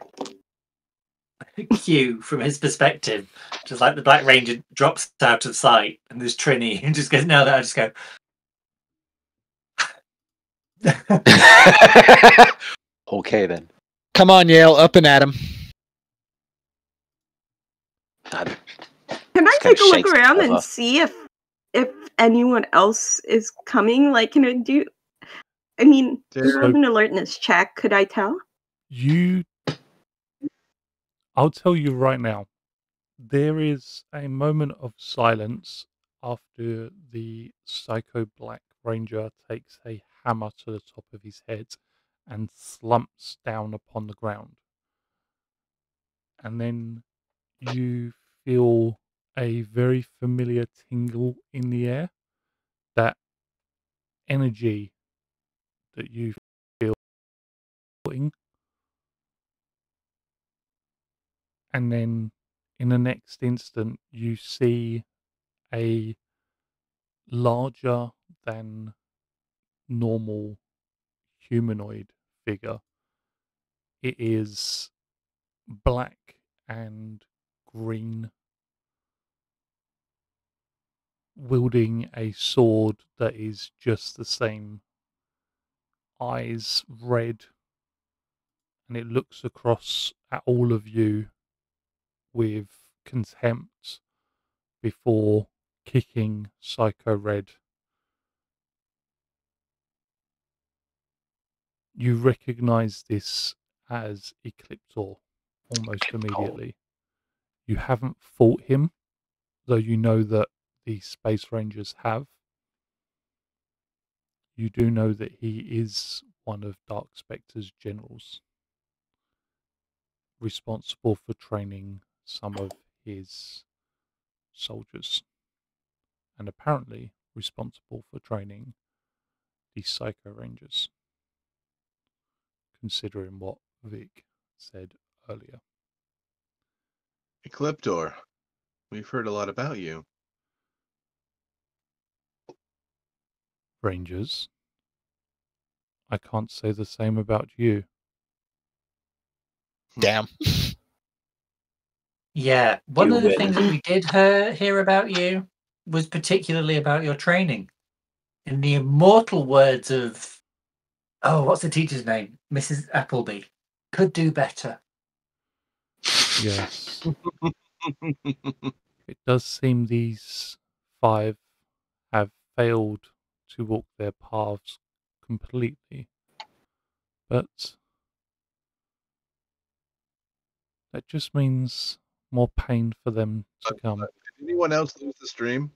Q, from his perspective, just like the Black Ranger drops out of sight and there's Trini and just goes, no, that I just go. Okay then. Come on, Yale, up and at him. God, Can I Just kinda take a look shakes around over. and see if anyone else is coming? Like, can I do? I mean, There- roll an alertness check. Could I tell? I'll tell you right now, there is a moment of silence after the Psycho Black Ranger takes a hammer to the top of his head and slumps down upon the ground. And then you feel a very familiar tingle in the air. That energy that you feel, and then in the next instant you see a larger than normal humanoid figure. It is black and green, wielding a sword that is just the same, eyes red, and it looks across at all of you with contempt before kicking Psycho Red. You recognize this as Ecliptor almost immediately. You haven't fought him, though you know that the Space Rangers have. You do know that he is one of Dark Spectre's generals, responsible for training some of his soldiers, and apparently responsible for training the Psycho Rangers. considering what Vic said earlier. Ecliptor, we've heard a lot about you. Rangers, I can't say the same about you. Damn. Yeah, one You of the win. things that we did hear about you was particularly about your training. In the immortal words of, oh, what's the teacher's name? Mrs. Appleby. Could do better. Yes. It does seem these 5 have failed to walk their paths completely. But that just means more pain for them to come. Did anyone else lose the stream?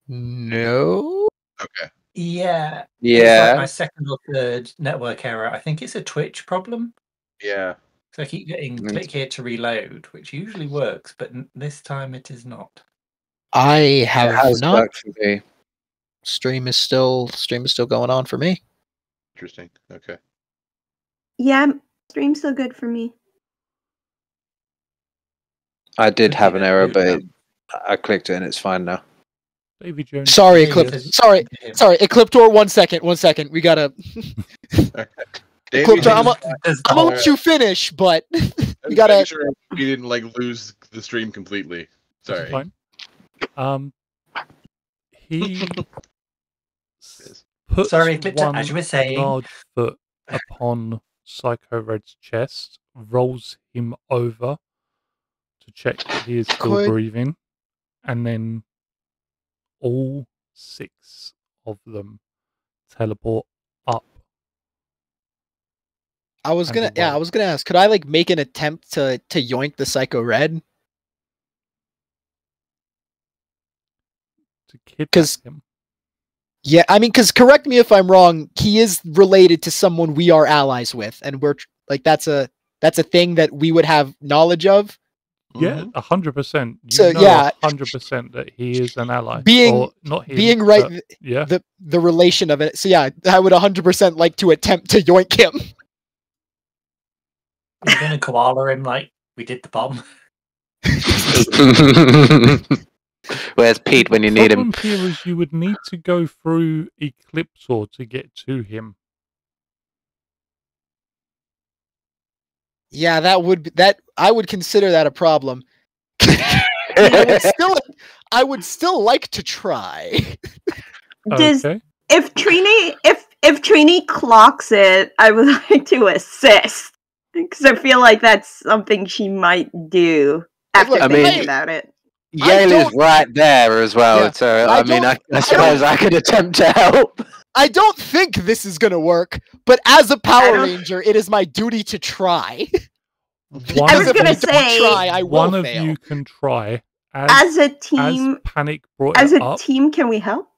No. Okay. Yeah. It's like Yeah. my second or third network error. I think it's a Twitch problem. Yeah. So I keep getting Mm. click here to reload, which usually works, but this time it is not. I It have has not. worked for me. Stream is still going on for me. Interesting. Okay. Yeah, stream's still good for me. I did Could have be an that error, root but now. I clicked it and it's fine now. Davy Jones. Sorry, Maybe Ecliptor. because- Sorry, Ecliptor. 1 second. 1 second. We gotta. Davey, Ecliptor, I'm Does gonna not- let you finish, but I'm we gotta. making sure we didn't lose the stream completely. This Sorry. is fine. He puts Sorry, Ecliptor, one as you were saying. large foot upon Psycho Red's chest, rolls him over to check that he is still Could- breathing, and then all 6 of them teleport up. I was And gonna. Yeah, away. I was gonna ask. Could I make an attempt to yoink the Psycho Red? To kidnap 'Cause- him. Yeah, I mean, because correct me if I'm wrong. He is related to someone we are allies with, and we're that's a thing that we would have knowledge of. Yeah, Mhm. 100%. You So, know yeah. 100% that he is an ally. Being- or not him, Being right, but- yeah. the relation of it. So yeah, I would 100% like to attempt to yoink him. We're going to koala him like we did the bomb. Where's Pete when you need him? The problem here is you would need to go through Eclipsor to get to him. Yeah, that I would consider that a problem. I would still like to try. Does Okay. if Trini clocks it, I would like to assist because I feel like that's something she might do after look, I thinking mean- about it. Yale is right there as well, Yeah, so I I mean, don't- I suppose I could attempt to help. I don't think this is gonna work, but as a Power don't- Ranger, it is my duty to try. One I was of gonna you- say- try, I will one of fail. you can try. As a team, as Panic brought as it a up, team, can we help?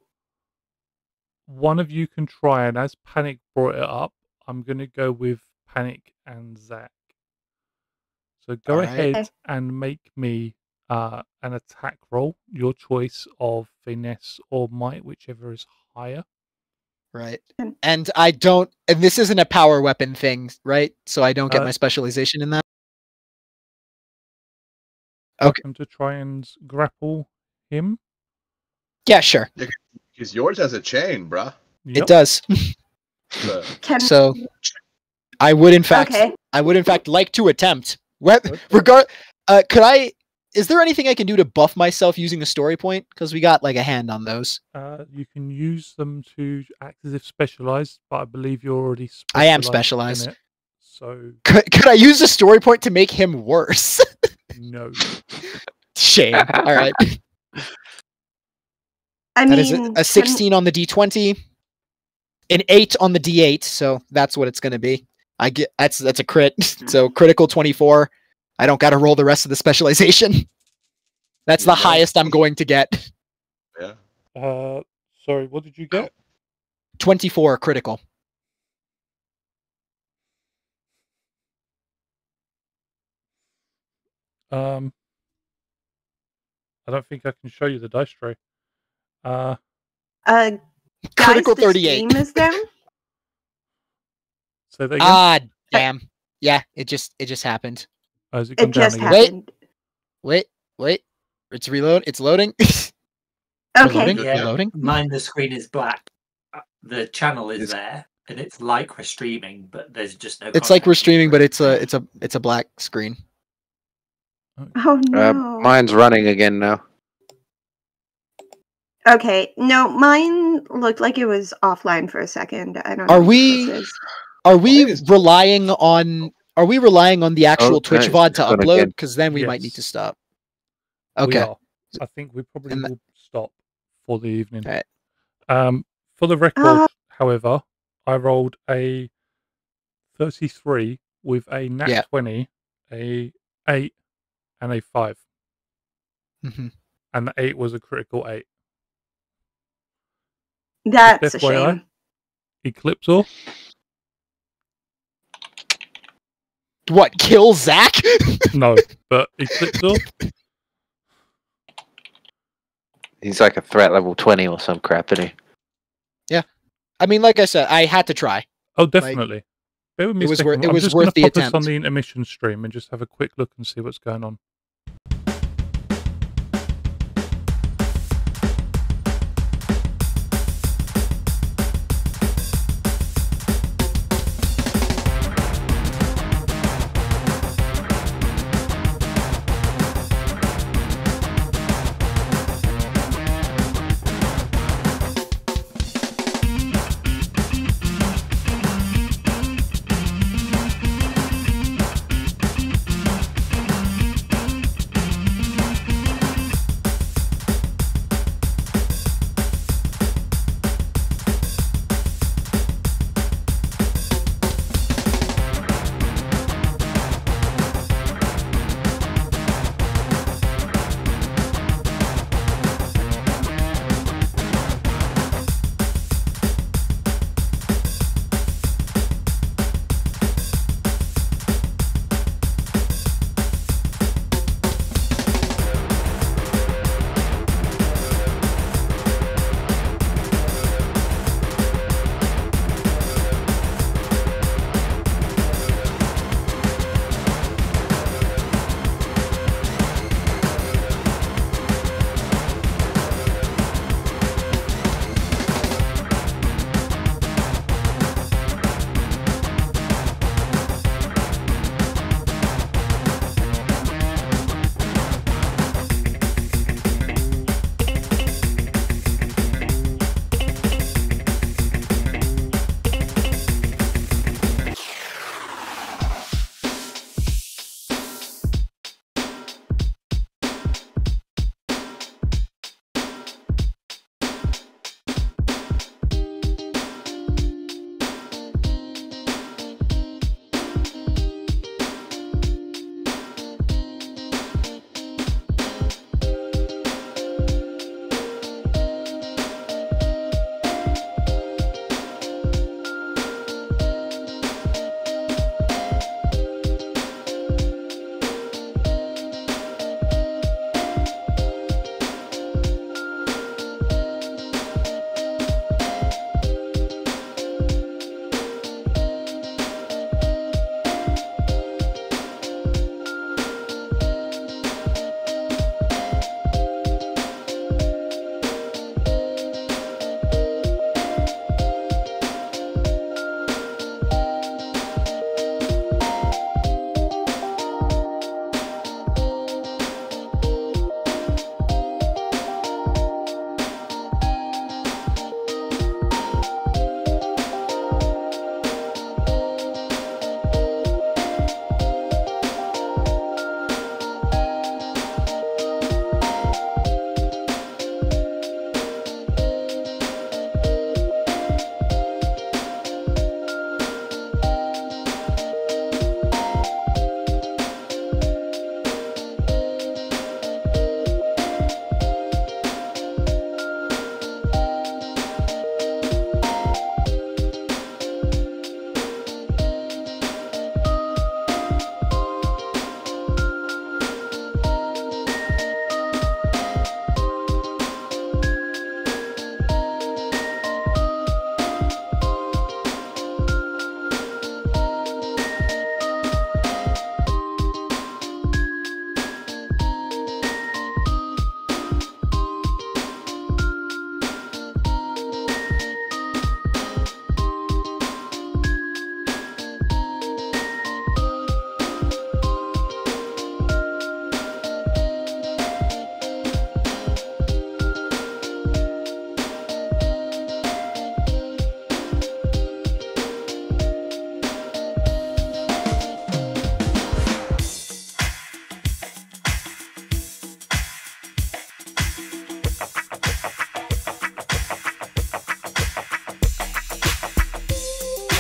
one of you can try, and as Panic brought it up, I'm going to go with Panic and Zach. So go Alright. ahead Okay. and make me an attack roll, your choice of finesse or might, whichever is higher. Right. And I don't, and this isn't a power weapon thing, right? So I don't get Uh, my specialization in that. Okay. Welcome to try and grapple him. Yeah, sure. Because yours has a chain, bruh. Yep. It does. Can So I would in fact Okay. like to attempt. What could I is there anything I can do to buff myself using a story point? Because we got like a hand on those. You can use them to act as if specialized, but I believe you're already I am in specialized. it. So Could I use a story point to make him worse? no. Shame. All right. I That mean, is a 16 on the D20, an 8 on the D8, so that's what it's going to be. I get that's a crit, so critical 24. I don't got to roll the rest of the specialization. That's the Yeah. highest I'm going to get. Yeah. Sorry, what did you get? 24 critical. I don't think I can show you the dice tray. guys, Critical the 38. stream is down. Say that again. Ah, damn. Yeah, it just happened. Oh, has it It come down just again? happened. Wait. It's reload. It's loading. Okay. Reloading? Yeah, Reloading? mine the screen is black. The channel is It's- there, and it's like we're streaming, but there's just no. It's like we're content streaming, coming but through. it's a black screen. Oh no. Mine's running again now. Okay. No, mine looked like it was offline for a second. I don't know. Are what we- this is. Are we Mine is- relying on the actual no, Twitch it's VOD to gone upload? again. Because then we might need Yes. to stop. We Okay. are. I think we probably And will stop for the evening. Alright. For the record, Ah. however, I rolled a 33 with a nat Yeah. 20, a 8, and a 5. Mhm. And the 8 was a critical 8. That's a FYI. shame. Eclipsor? What, kill Zach? No, but Eclipsor? He's like a threat level 20 or some crap, isn't he? I mean, like I said, I had to try. Oh, definitely. Bear with me it a was second. worth- it I'm was just worth going the to pop us on attempt. the intermission stream and just have a quick look and see what's going on.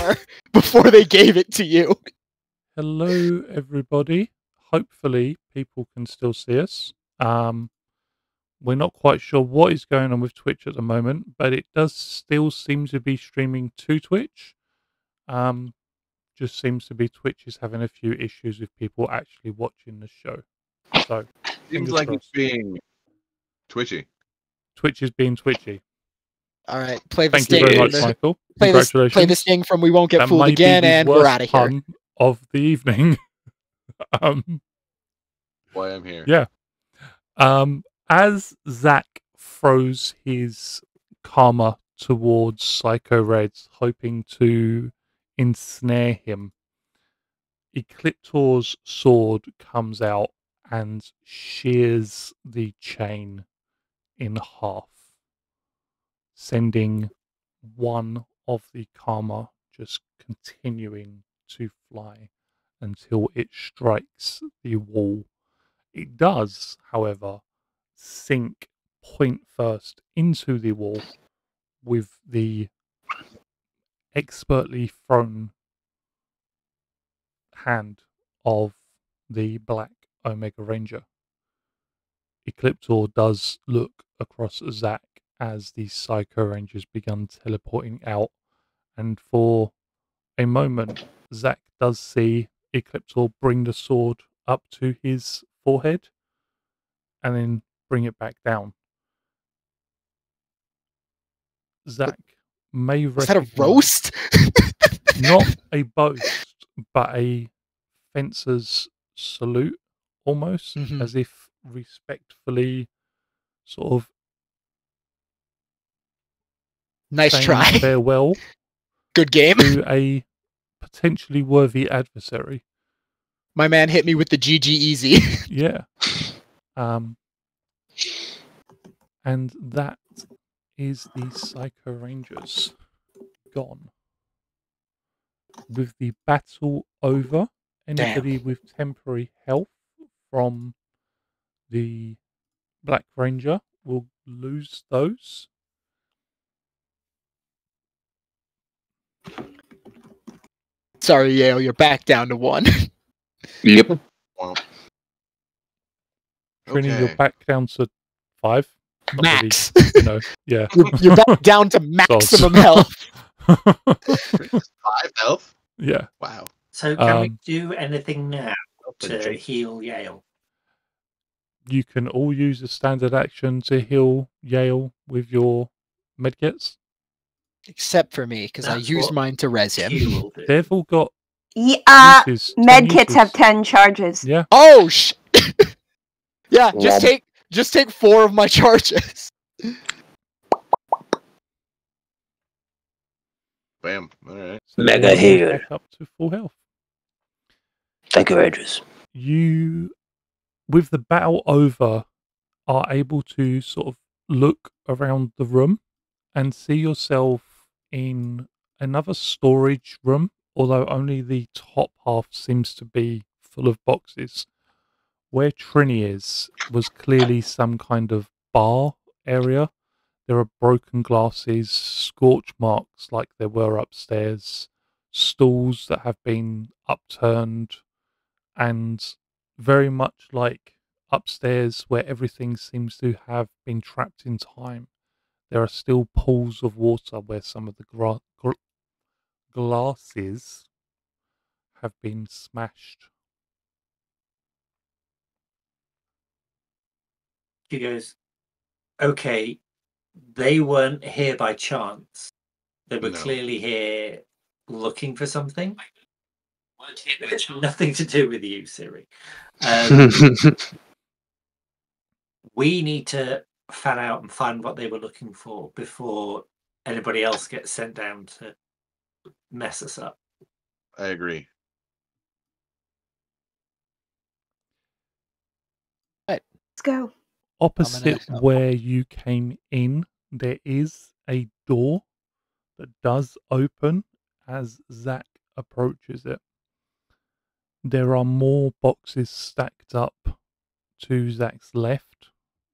there before they gave it to you. Hello, everybody. Hopefully, people can still see us. We're not quite sure what is going on with Twitch at the moment, but it does still seem to be streaming to Twitch. Just seems to be Twitch is having a few issues with people actually watching the show. So, Seems fingers like crossed. it's being twitchy. Twitch is being twitchy. All right, play the Thank you sting. very It much, is. Michael. Play Congratulations. the sting from "We Won't Get That Fooled may Again," be the and we're worst out of here. pun of the evening. Why I'm here. Yeah. As Zach throws his karma towards Psycho Reds, hoping to ensnare him, Ecliptor's sword comes out and shears the chain in half, sending one of the karma just continuing to fly until it strikes the wall. It does, however, sink point first into the wall with the expertly thrown hand of the Black Omega Ranger. Ecliptor does look across at Zack as the Psycho Rangers begun teleporting out, and for a moment, Zack does see Ecliptor bring the sword up to his forehead and then bring it back down. Zack may Was that a recognize roast? not a boast, but a fencer's salute, almost Mhm. as if respectfully, sort of Nice saying try. farewell Good game. to a potentially worthy adversary. My man hit me with the GG easy. Yeah. And that is the Psycho Rangers gone. With the battle over, anybody with temporary health from the Black Ranger will lose those. Sorry, Yale, you're back down to 1. Yep. Well, Trini, you're okay. back down to 5. Not really, Max. yeah. You're back down to maximum health. 5 health? Yeah. Wow. So can we do anything now to Jake. heal Yale? You can all use a standard action to heal Yale with your medkits. Except for me, because I That's used what mine to res him. Q will do. They've all got Yeah, uses, 10 med kits have uses. 10 charges. Yeah. Oh yeah, just take 4 of my charges. Bam. Alright. So Mega everyone is heal. back up to full health. Thank you, Rangers. You, with the battle over, are able to sort of look around the room and see yourself in another storage room, although only the top half seems to be full of boxes. Where Trini is was clearly some kind of bar area. There are broken glasses, scorch marks like there were upstairs, stools that have been upturned, and very much like upstairs where everything seems to have been trapped in time, there are still pools of water where some of the glasses have been smashed. She goes, okay, they weren't here by chance. They were No. clearly here looking for something. It's nothing to do with you, Siri. We need to fan out and find what they were looking for before anybody else gets sent down to mess us up. I agree. Let's go. Opposite where you came in, there is a door that does open as Zack approaches it. There are more boxes stacked up to Zack's left,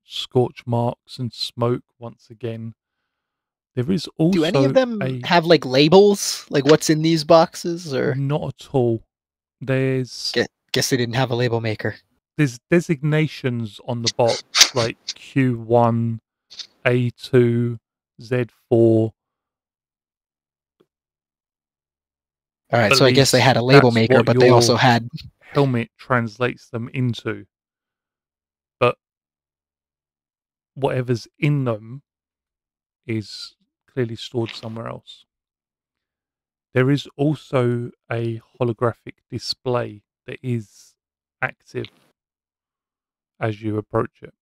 scorch marks and smoke once again There is also Do any of them have like labels, like what's in these boxes, or not at all. There's guess they didn't have a label maker. There's designations on the box like Q1, A2, Z4. All right, At so I guess they least had a label that's maker, what but they your also had helmet translates them into. But whatever's in them is clearly stored somewhere else. There is also a holographic display that is active as you approach it.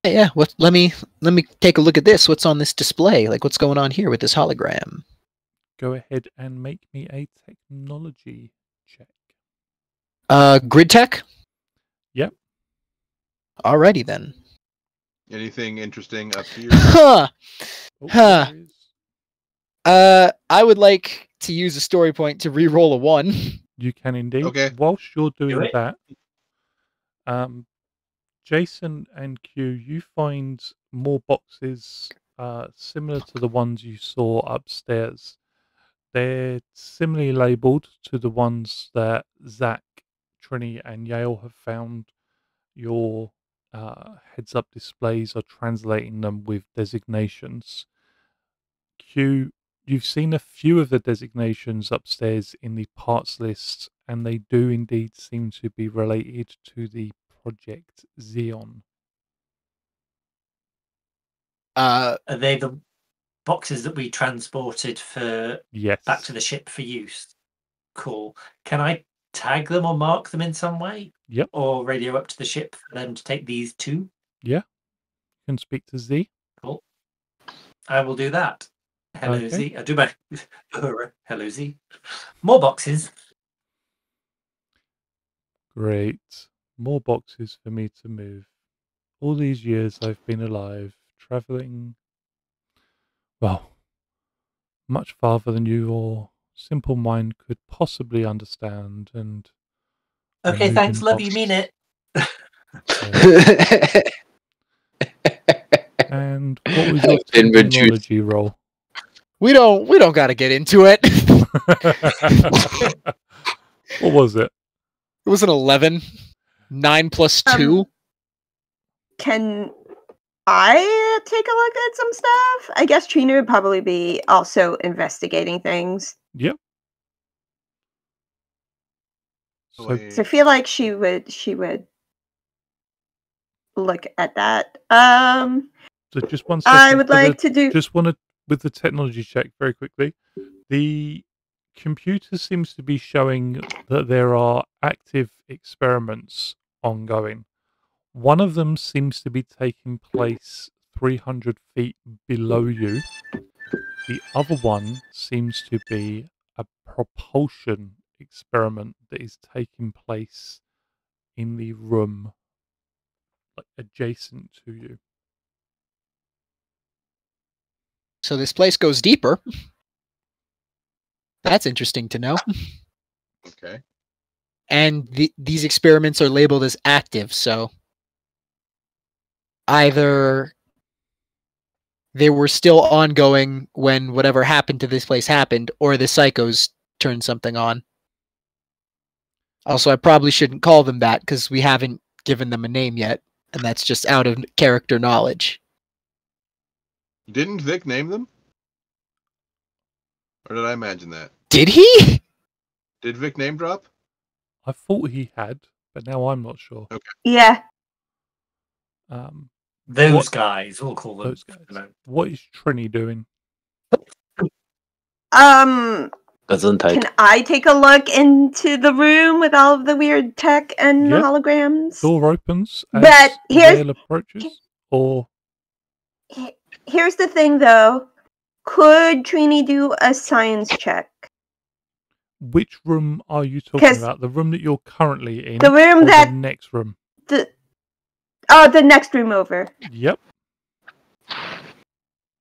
yeah. What? Let me take a look at this. What's on this display? Like, what's going on here with this hologram? Go ahead and make me a technology check. Grid tech. Yep. Alrighty then. Anything interesting up here? Huh. Oh, Huh. there is. I would like to use a story point to re-roll a 1. You can indeed. Okay. Whilst you're Do doing it. that, Jason and Q, you find more boxes similar to the ones you saw upstairs. They're similarly labelled to the ones that Zach, Trini, and Yale have found. Your heads-up displays are translating them with designations. Q, you've seen a few of the designations upstairs in the parts list, and they do indeed seem to be related to the Project Zeon. Uh, Are they the boxes that we transported for Yes. back to the ship for use? Cool. Can I tag them or mark them in some way? Yep. Or radio up to the ship for them to take these too? Yeah. You can speak to Z. Cool. I will do that. Hello, Okay. Z. I do my hello, Z. More boxes. Great. More boxes for me to move. All these years I've been alive, travelling, well, much farther than your simple mind could possibly understand, and I Okay, move thanks. in Love you. Mean boxes. it. And what was your Inventory. technology roll? we don't got to get into it. What was it? It was an 11. 9 plus 2. Can I take a look at some stuff? I guess Trina would probably be also investigating things. Yep. Oh, So wait. So I feel like she would look at that. So just one second. I would like to do. Just want to, with the technology check very quickly. The computer seems to be showing that there are active experiments ongoing. One of them seems to be taking place 300 feet below you. The other one seems to be a propulsion experiment that is taking place in the room, like adjacent to you. So this place goes deeper. That's interesting to know. Okay. And these experiments are labeled as active, so either they were still ongoing when whatever happened to this place happened, or the psychos turned something on. Also, I probably shouldn't call them that because we haven't given them a name yet, and that's just out of character knowledge. Didn't Vic name them? Or did I imagine that? Did he? Did Vic name drop? I thought he had, but now I'm not sure. Okay. Yeah. Those What- guys, we'll call them. Those guys. What is Trini doing? Doesn't take. Can I take a look into the room with all of the weird tech and Yep. holograms? Door opens as But here's- Yale approaches, or Here's the thing, though. Could Trini do a science check? which room are you talking 'Cause about? The room that you're currently in, the room or that- the next room? The next room over. Yep.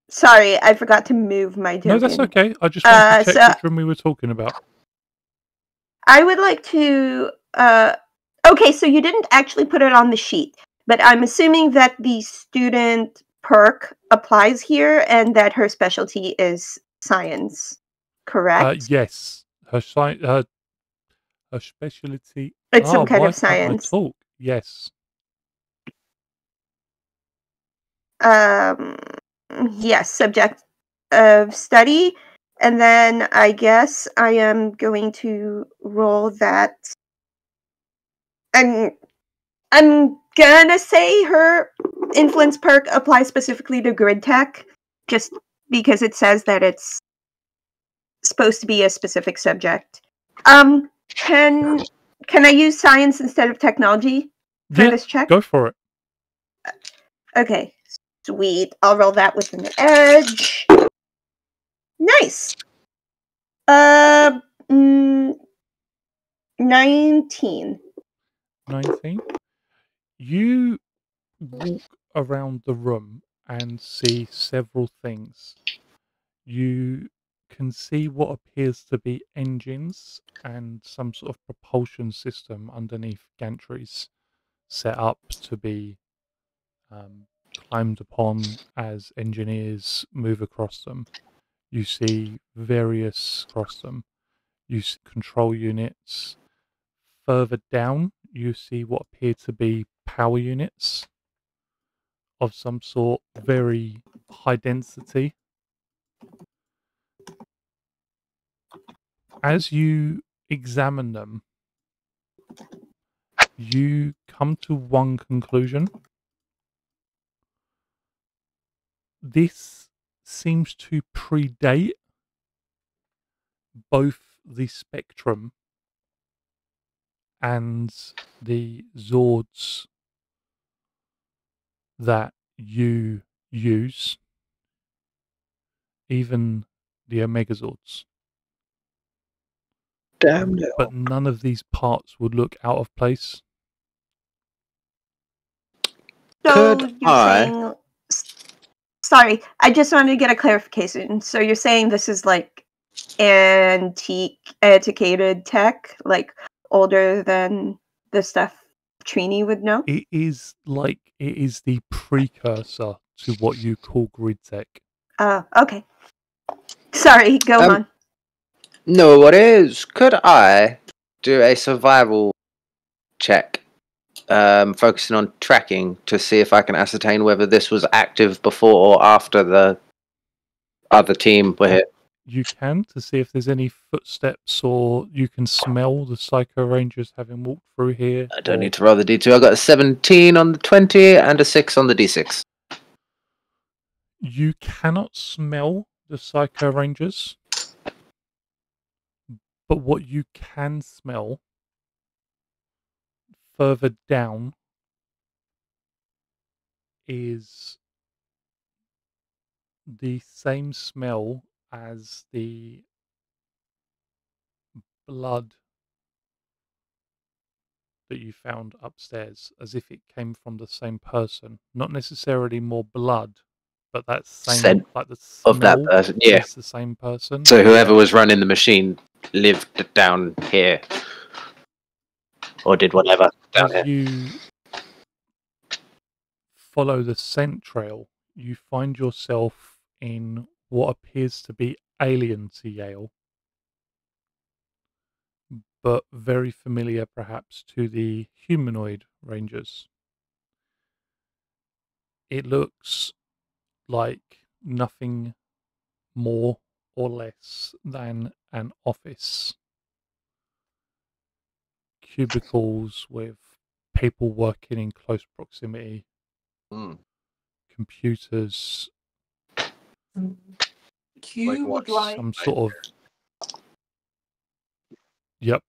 Sorry, I forgot to move my token. No, that's okay. I just wanted to check so- which room we were talking about. I would like to. Okay, so you didn't actually put it on the sheet, but I'm assuming that the student perk applies here, and that her specialty is science. Correct? Yes, her her specialty. It's some kind Why of can't I science. talk? Yes. Um, yes, subject of study. And then I guess I am going to roll that. I'm gonna say her influence perk applies specifically to grid tech, just because it says that it's supposed to be a specific subject. Can I use science instead of technology for Yeah, this check? go for it. Okay, sweet. I'll roll that with an edge. Nice. Uh, 19. 19. You walk around the room and see several things. You can see what appears to be engines and some sort of propulsion system underneath gantries set up to be climbed upon as engineers move across them. You see various across them. You see control units. Further down, you see what appear to be power units of some sort, very high density. As you examine them, you come to one conclusion. This seems to predate both the Spectrum and the Zords that you use, even the Omegazords. Damn no. But none of these parts would look out of place. So Could you're saying. Sorry, I just wanted to get a clarification. So you're saying this is like antiquated tech, like older than the stuff Trini would know? It is the precursor to what you call grid tech. Okay. Sorry, go on. No, what is? Could I do a survival check, focusing on tracking to see if I can ascertain whether this was active before or after the other team were hit? You can to see if there's any footsteps or you can smell the Psycho Rangers having walked through here. I don't need to roll the D2. I got a 17 on the 20 and a 6 on the D6. You cannot smell the Psycho Rangers, but what you can smell further down is the same smell as the blood that you found upstairs, as if it came from the same person. Not necessarily more blood, but that same Scent like the of that smell person, yeah. is the same person. So whoever was running the machine lived down here, or did whatever down As here. you follow the scent trail, you find yourself in what appears to be alien to Yale, but very familiar perhaps to the humanoid rangers. It looks like nothing more or less than an office. Cubicles with people working in close proximity, computers, Q Like would what? like. some sort of. Yep.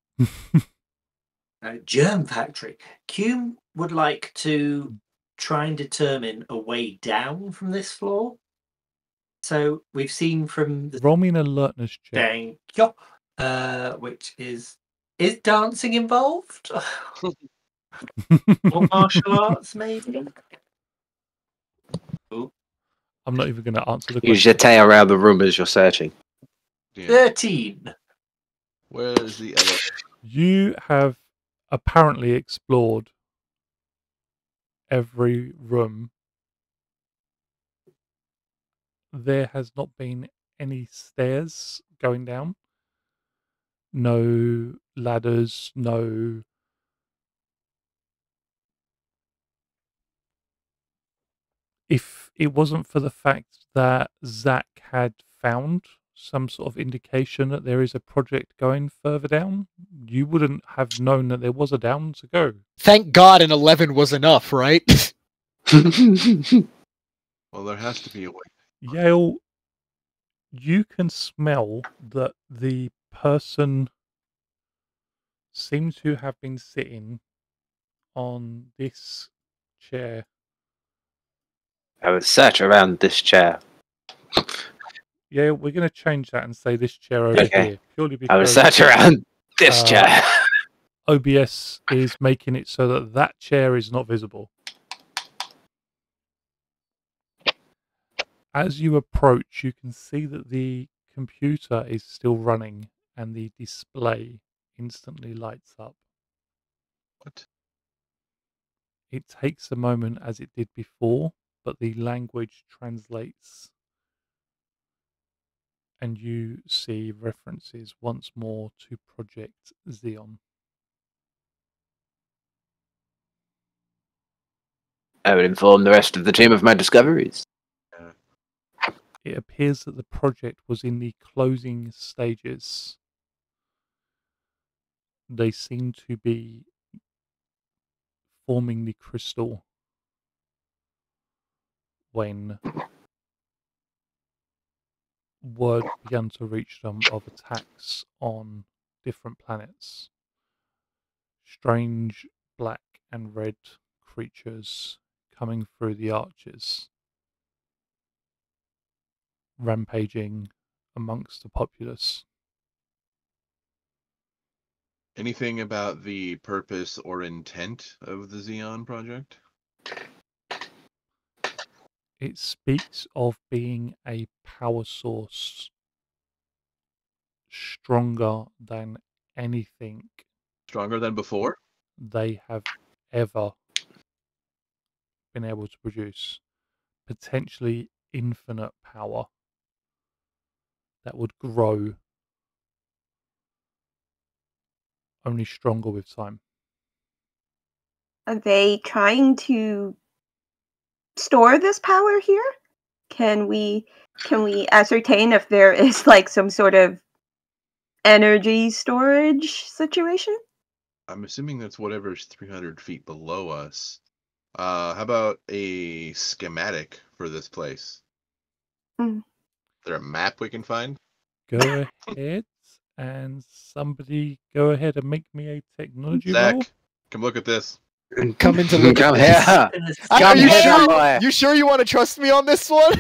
Germ factory. Q would like to try and determine a way down from this floor. So we've seen from the Roll me an alertness check. thing, which is dancing involved? Or martial arts, maybe? Ooh. I'm not even going to answer the You question. jeté around the room as you're searching. Yeah. 13. Where's the other? You have apparently explored every room there has not been any stairs going down. No ladders, no. If it wasn't for the fact that Zach had found some sort of indication that there is a project going further down, you wouldn't have known that there was a down to go. Thank God an 11 was enough, right? Well, there has to be a way. Yale, you can smell that the person seems to have been sitting on this chair. I would search around this chair. Yeah, we're going to change that and say this chair over Okay. here, purely I would because search around this Uh, chair. OBS is making it so that that chair is not visible. As you approach, you can see that the computer is still running and the display instantly lights up. What? It takes a moment as it did before, but the language translates and you see references once more to Project Zeon. I would inform the rest of the team of my discoveries. It appears that the project was in the closing stages. They seem to be forming the crystal when word began to reach them of attacks on different planets. Strange black and red creatures coming through the arches, rampaging amongst the populace. Anything about the purpose or intent of the Zeon project? It speaks of being a power source stronger than anything Stronger than before? they have ever been able to produce. Potentially infinite power that would grow only stronger with time. Are they trying to store this power here? Can we ascertain if there is like some sort of energy storage situation? I'm assuming that's whatever's 300 feet below us. How about a schematic for this place? Hmm. Is there a map we can find? Go ahead and somebody go ahead and make me a technology Zach, roll. come look at this. Come in to look Come at here. this. Come Are you here, sure? boy. You sure you want to trust me on this one?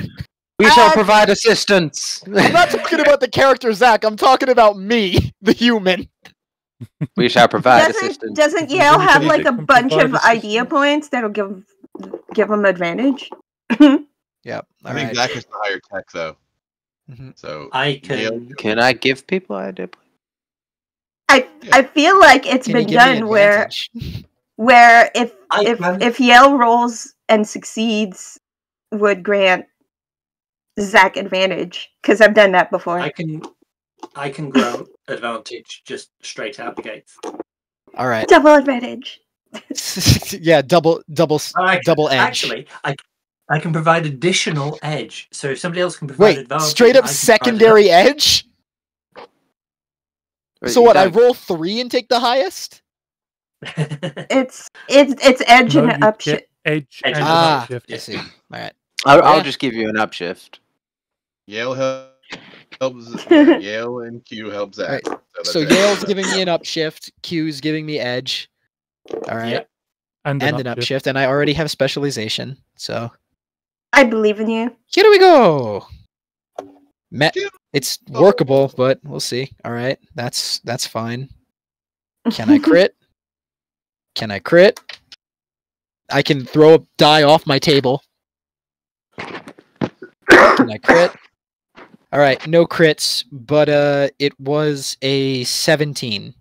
We shall provide assistance. I'm not talking about the character Zach. I'm talking about me, the human. We shall provide Doesn't assistance. doesn't Is there Yale have anybody like that a can bunch provide of idea assistance? points that'll give them advantage? Yep. I think Zach has the higher tech, though. Mhm. So I Yale, can. Can I give people idea? I feel like it's Can you been give me done where advantage? if I can. if Yale rolls and succeeds would grant Zach advantage because I've done that before. I can grant advantage just straight out the gates. All right. Double advantage. Yeah, double I edge. Actually, I can provide additional edge. So if somebody else can provide Wait, advantage, straight I up can provide secondary edge? Wait, So you what? I don't- roll 3 and take the highest? advantage. It's edge No, and you upshift. get edge Edge and and Ah, upshift. I see. All right. I'll Yeah. just give you an upshift. Yale helps. Yeah, Yale and Q help Zach. Right. that's So it. Yale's giving me an upshift. Q's giving me edge. All right. Yep. And And an upshift, and I already have specialization. So I believe in you. here we go. Met. Yeah. It's workable, but we'll see. All right. That's fine. Can I crit? Can I crit? I can throw a die off my table. Can I crit? All right, no crits, but it was a 17.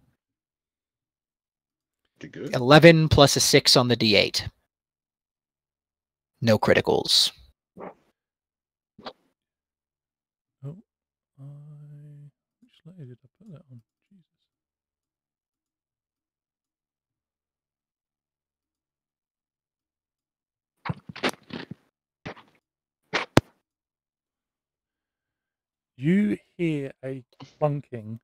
Pretty good. 11 plus a 6 on the D8. No criticals. Where did I put that on? Jesus. You hear a clunking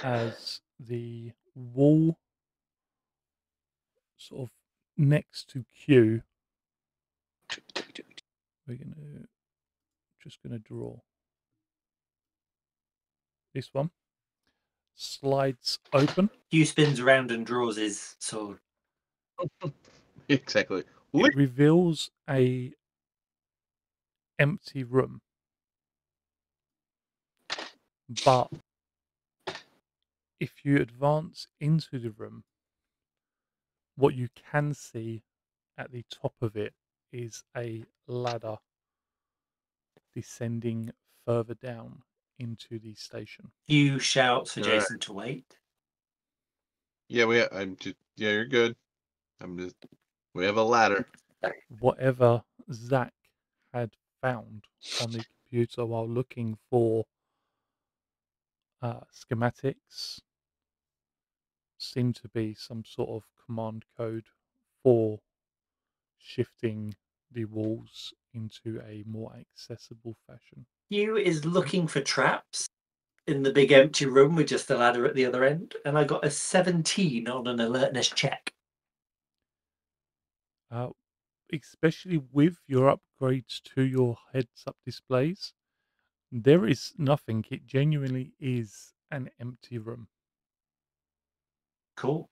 as the wall sort of next to Q. We're just gonna draw this one. Slides open. Q spins around and draws his sword. Exactly. It reveals a empty room, but if you advance into the room, what you can see at the top of it is a ladder descending further down into the station. Q shouts for All right. Jason to wait. Yeah, yeah, you're good. We have a ladder. Whatever Zach had found on the computer while looking for schematics seemed to be some sort of command code for shifting the walls into a more accessible fashion. Q is looking for traps in the big empty room with just the ladder at the other end, and I got a 17 on an alertness check. Especially with your upgrades to your heads-up displays, there is nothing. It genuinely is an empty room. Cool.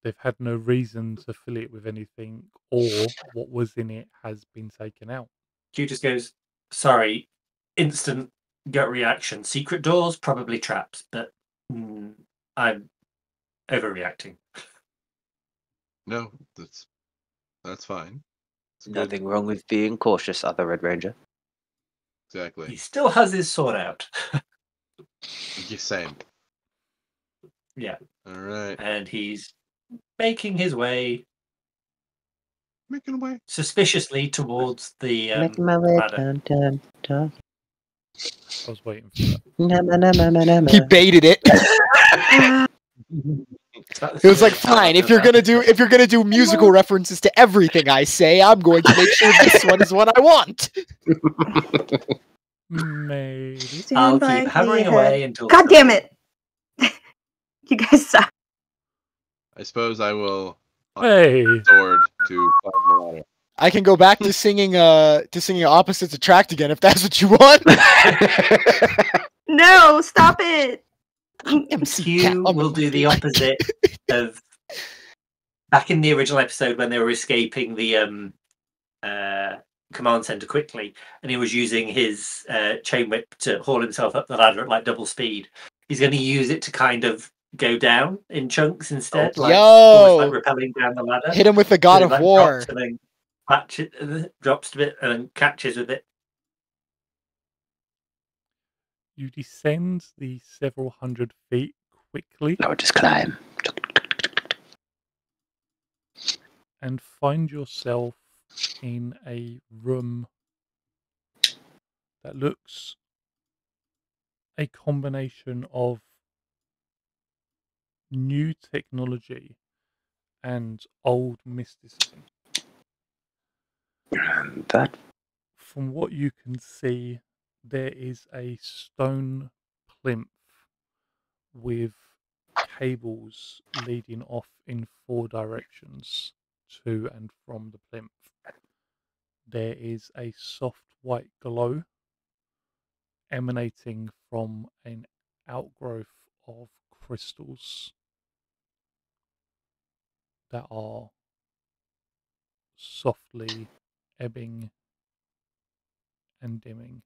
They've had no reason to fill it with anything, or what was in it has been taken out. Q just goes, sorry, instant gut reaction. Secret doors, probably traps, but I'm overreacting. No, that's fine. It's good. Nothing wrong with being cautious, other Red Ranger. He Exactly. still has his sword out. Yeah, same. Yeah. All right. And he's making his way Making away. suspiciously towards the Making my way ladder. down. I was waiting for that. He baited it. It was like, fine, if you're gonna do musical references to everything I say, I'm going to make sure this one is what I want. Maybe. I'll Stand by keep hammering the away head. until. God damn it! You guys suck. I suppose I will Hey, sword to climb the ladder. I can go back to singing Opposites Attract again if that's what you want. No, stop it. MC Q Cat, will do the opposite of back in the original episode when they were escaping the command center quickly, and he was using his chain whip to haul himself up the ladder at like double speed. He's going to use it to kind of go down in chunks instead, like almost like rappelling down the ladder. Hit him with the God So of it, like, War. drops and then drops a bit and then catches with it. you descend the several hundred feet quickly I'll just climb. and find yourself in a room that looks a combination of new technology and old mysticism. That From what you can see, there is a stone plinth with cables leading off in 4 directions to and from the plinth. There is a soft white glow emanating from an outgrowth of crystals that are softly ebbing and dimming.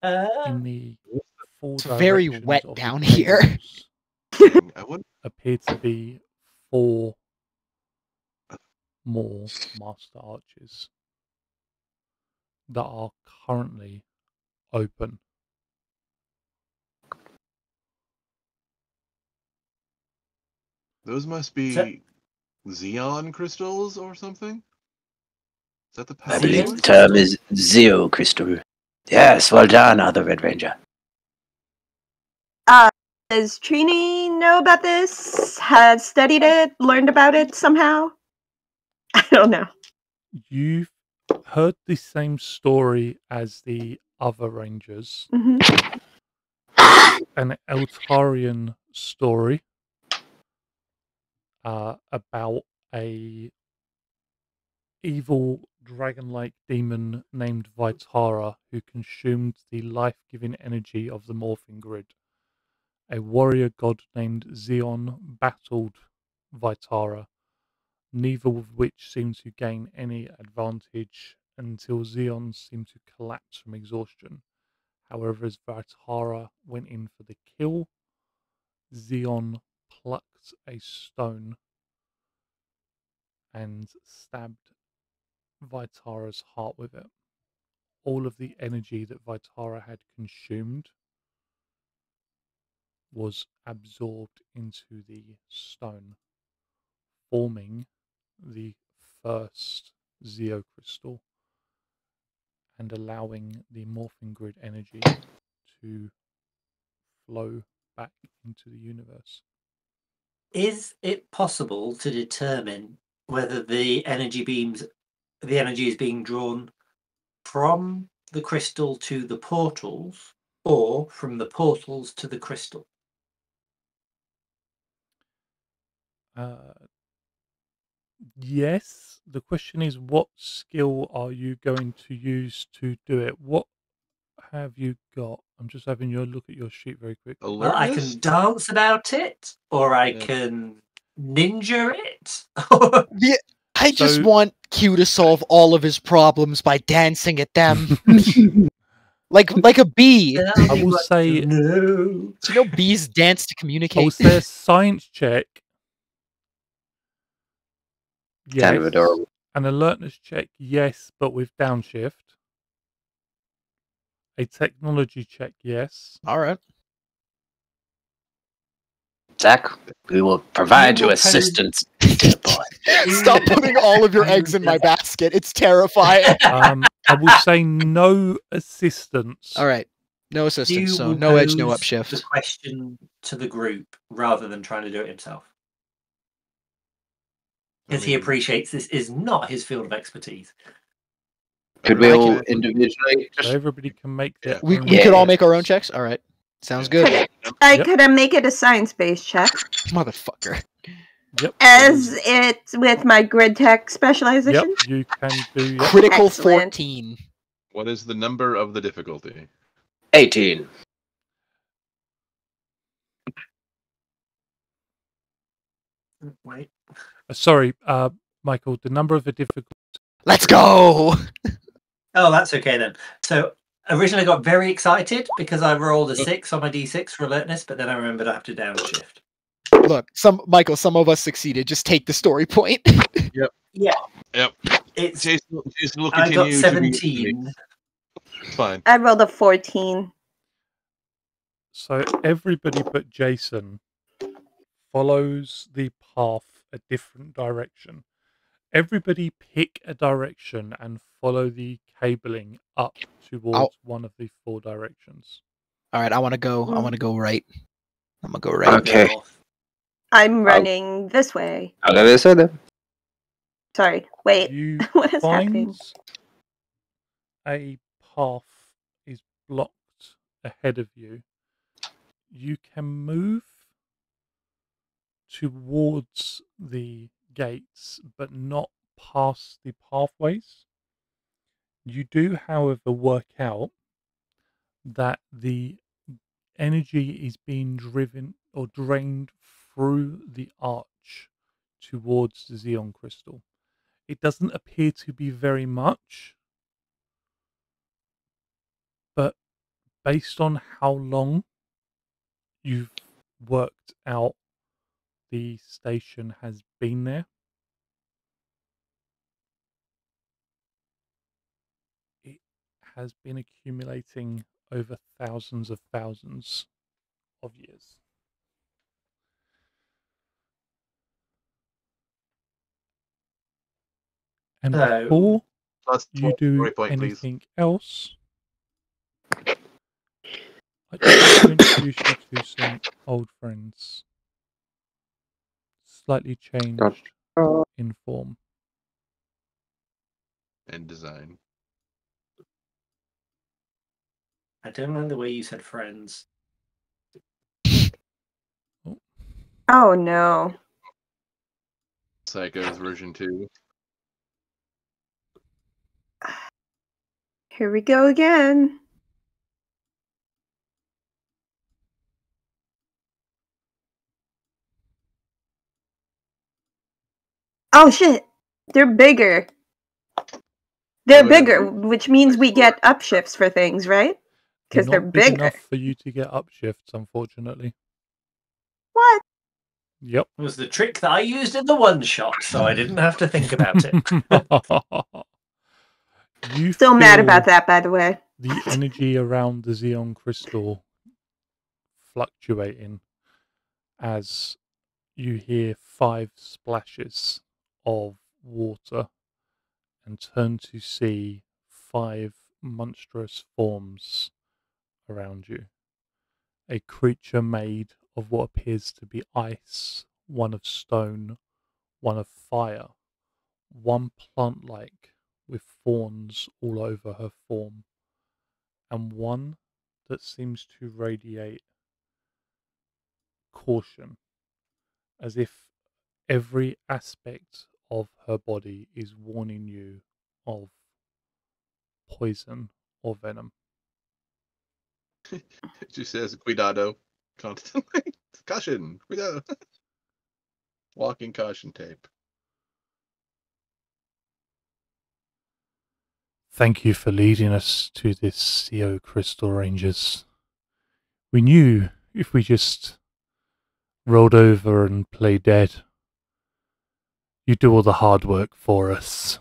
In the 4 It's very directions wet of the down here. cables I wouldn't. appear to be 4 more master arches that are currently open. Those must be So- Zeon crystals or something. that the I power believe Zeon the source? term is Zeo Crystal. Yes, well done, other Red Ranger. Does Trini know about this? Has studied it? Learned about it somehow? I don't know. You've heard the same story as the other Rangers. Hmm. It's an Eltarian story about a evil dragon-like demon named Vitara who consumed the life-giving energy of the morphing grid. A warrior god named Zeon battled Vitara, neither of which seemed to gain any advantage until Zeon seemed to collapse from exhaustion. However, as Vitara went in for the kill, Zeon plucked a stone and stabbed Vitara's heart with it. All of the energy that Vitara had consumed was absorbed into the stone, forming the first Zeo crystal and allowing the morphing grid energy to flow back into the universe. Is it possible to determine whether the energy is being drawn from the crystal to the portals or from the portals to the crystal? Yes, the question is, what skill are you going to use to do it? What have you got? I'm just having you look at your sheet very quick. Well, I Alertness? can dance about it, or I Yeah. can ninja it. I just So- want Q to solve all of his problems by dancing at them. like a bee. Tell I me will what say- you know. Do you know bees dance to I will communicate? say a science check. Kind of Yes. adorable. An alertness check, yes, but with downshift. A technology check, yes. All right. Zach, we will provide you will assistance, dear boy. Stop putting all of your eggs in my basket. It's terrifying. I will say no assistance. All right. No assistance, You so will no edge, no pose upshift. the question to the group rather than trying to do it himself, because he mean, appreciates this is not his field of expertise. Could we I all can- individually So just everybody can make their Yeah. We own could all Yeah. make our own checks. checks. All right. Sounds Yeah. good. Yep. Could I make it a science-based check? Motherfucker. Yep. As it with my grid tech Yep. specialization? You can do. Yep. Critical Excellent. 14. what is the number of the difficulty? 18? Wait. Sorry, Michael. The number of the difficult. Let's go. Oh, that's okay then. So originally I got very excited because I rolled a 6 on my d6 for alertness, but then I remembered I have to downshift. Look, Michael, some of us succeeded. Just take the story point. Yeah. Yep. It's Jason will I continue got to be 17. It's fine. I rolled a 14. So everybody but Jason follows the path a different direction. Everybody pick a direction and follow the cabling up towards one of the 4 directions. All right, I want to go. I want to go right. I'm gonna go right. Okay. North. I'm running this way. I'll go this way then. Sorry. Wait. You What is happening? find a path is blocked ahead of you. You can move towards the gates, but not past the pathways. You do, however, work out that the energy is being driven or drained through the arch towards the Zeon crystal. It doesn't appear to be very much, but based on how long you've worked out the station has been there, it has been accumulating over thousands of years. And So- before Plus you 12 do story point, please. anything else, I just want to introduce you to some old friends. Slightly changed in form. And design. I don't know the way you said friends. Oh no. Psycho's version 2. Here we go again. Oh shit. They're bigger. They're bigger, which means we get upshifts for things, right? Because they're not big bigger. enough for you to get upshifts, unfortunately. What? Yep. It was the trick that I used in the one shot, so I didn't have to think about it. You Still mad feel about that, by the way. the energy around the Zeon crystal fluctuating as you hear 5 splashes of water and turn to see 5 monstrous forms around you. A creature made of what appears to be ice, one of stone, one of fire, one plant-like with thorns all over her form, and one that seems to radiate caution, as if every aspect of her body is warning you of poison or venom. She says, "Cuidado," constantly. Caution, cuidado. Walking caution tape. Thank you for leading us to this CO Crystal Rangers. We knew if we just rolled over and played dead, you'd do all the hard work for us.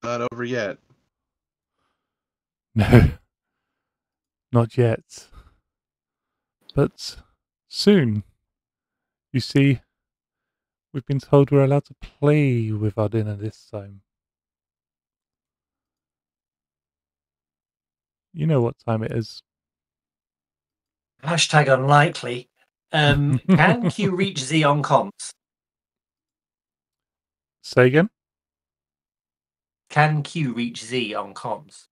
Not over yet. No, not yet. But soon. You see, we've been told we're allowed to play with our dinner this time. You know what time it is. Hashtag unlikely. Can Q reach Zeon comms? Say again? Can Q reach Z on comms?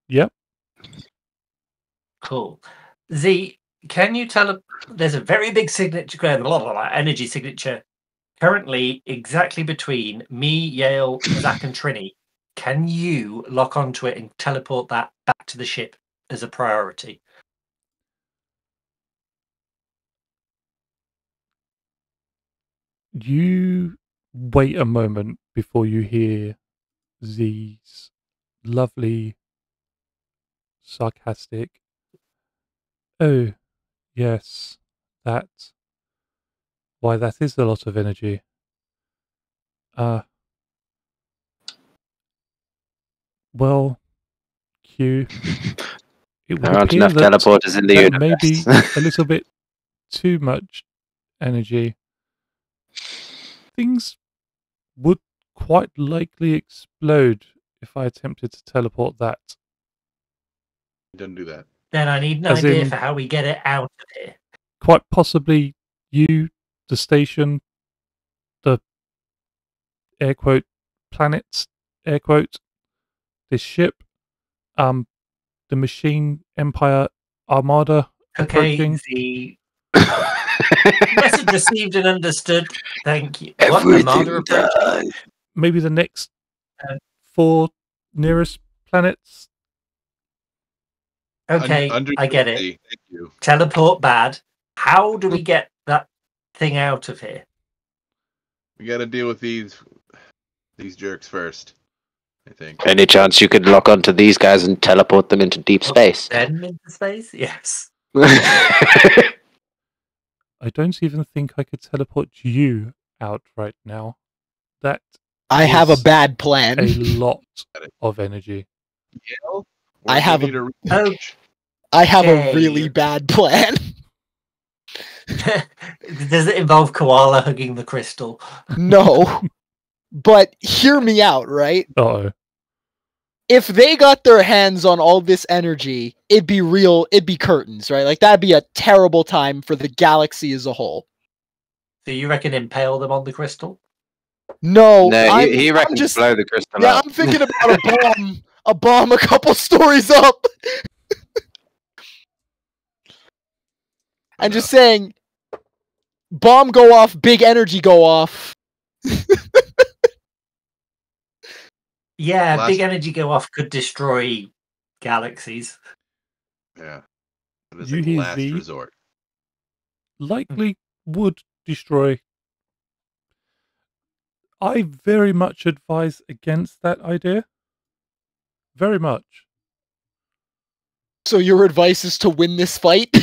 Yep. Cool. Z, can you tell? There's a very big signature, energy signature, currently exactly between me, Yale, Zach, and Trini. Can you lock onto it and teleport that back to the ship as a priority? You wait a moment before you hear Z's lovely, sarcastic, "Oh, yes, that. Why, that is a lot of energy. Well, Q, it would There aren't appear enough that teleporters in the that universe. may be a little bit too much energy. Things would quite likely explode if I attempted to teleport that. Don't do that. Then I need an As idea in- for how we get it out of here. Quite possibly you, the station, the air quote planets, air quote, this ship, the machine empire armada Okay, approaching. Z. Message received and understood. Thank you. What Armada approaching? Maybe the next Um, 4 nearest planets. Okay, Understood, I get it. Z. Thank you. Teleport bad. How do we get that thing out of here? We got to deal with these jerks first, I think. Any chance you could lock onto these guys and teleport them into deep space? Then into space? Yes. I don't even think I could teleport you out right now. That I have a is bad plan. a lot of energy. Yale, I have need a Oh, I have Okay. a really bad plan. does it involve koala hugging the crystal? No. But hear me out, right? Uh-oh. If they got their hands on all this energy, it'd be curtains, right? Like that'd be a terrible time for the galaxy as a whole. So you reckon impale them on the crystal? No, No, he I'm reckons just blow the crystal yeah, up. I'm thinking about a bomb a couple stories up. And just saying, bomb go off, big energy go off. Yeah, Last- big energy go off could destroy galaxies. Yeah. It is You a hear last Z? resort. Likely would destroy. I very much advise against that idea. Very much. So your advice is to win this fight?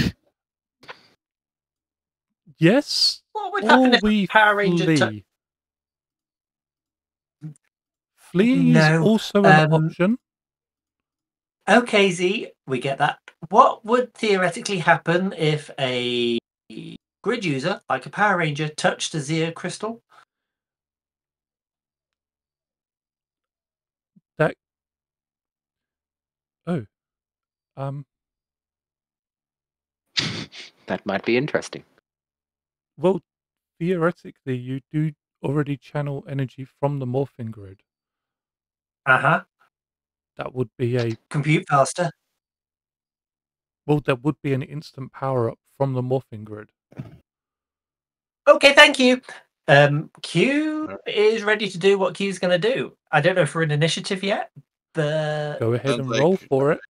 Yes, What would happen or if we a Power Ranger flee. Fleeing is No, also an option. Okay, Z, we get that. What would theoretically happen if a grid user, like a Power Ranger, touched a Zeo crystal? That. Oh. Um. That might be interesting. Well, theoretically, you do already channel energy from the morphing grid. Uh-huh. That would be a Compute faster. well. That would be an instant power up from the morphing grid. Okay, thank you. Q is ready to do what Q's going to do. I don't know if we're in initiative yet, but Go ahead Sounds and like- roll for it.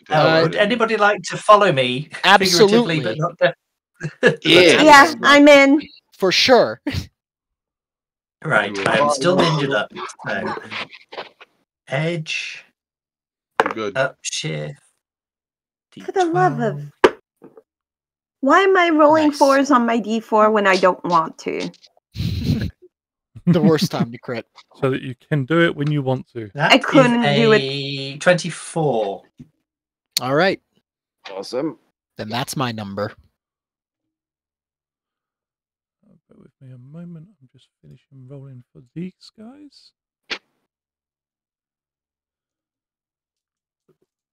would anybody like to follow me? Absolutely. Figuratively, but not definitely. Yeah. Yeah, I'm in. For sure. Right, I'm still ninja up. So, edge, You're good. up, shift. For the love of... D12. Why am I rolling Nice. 4s on my D4 when I don't want to? The worst time to crit. So that you can do it when you want to. That I couldn't is do it. a 24. All right. Awesome. Then that's my number. Bear with me a moment. I'm just finishing rolling for these guys.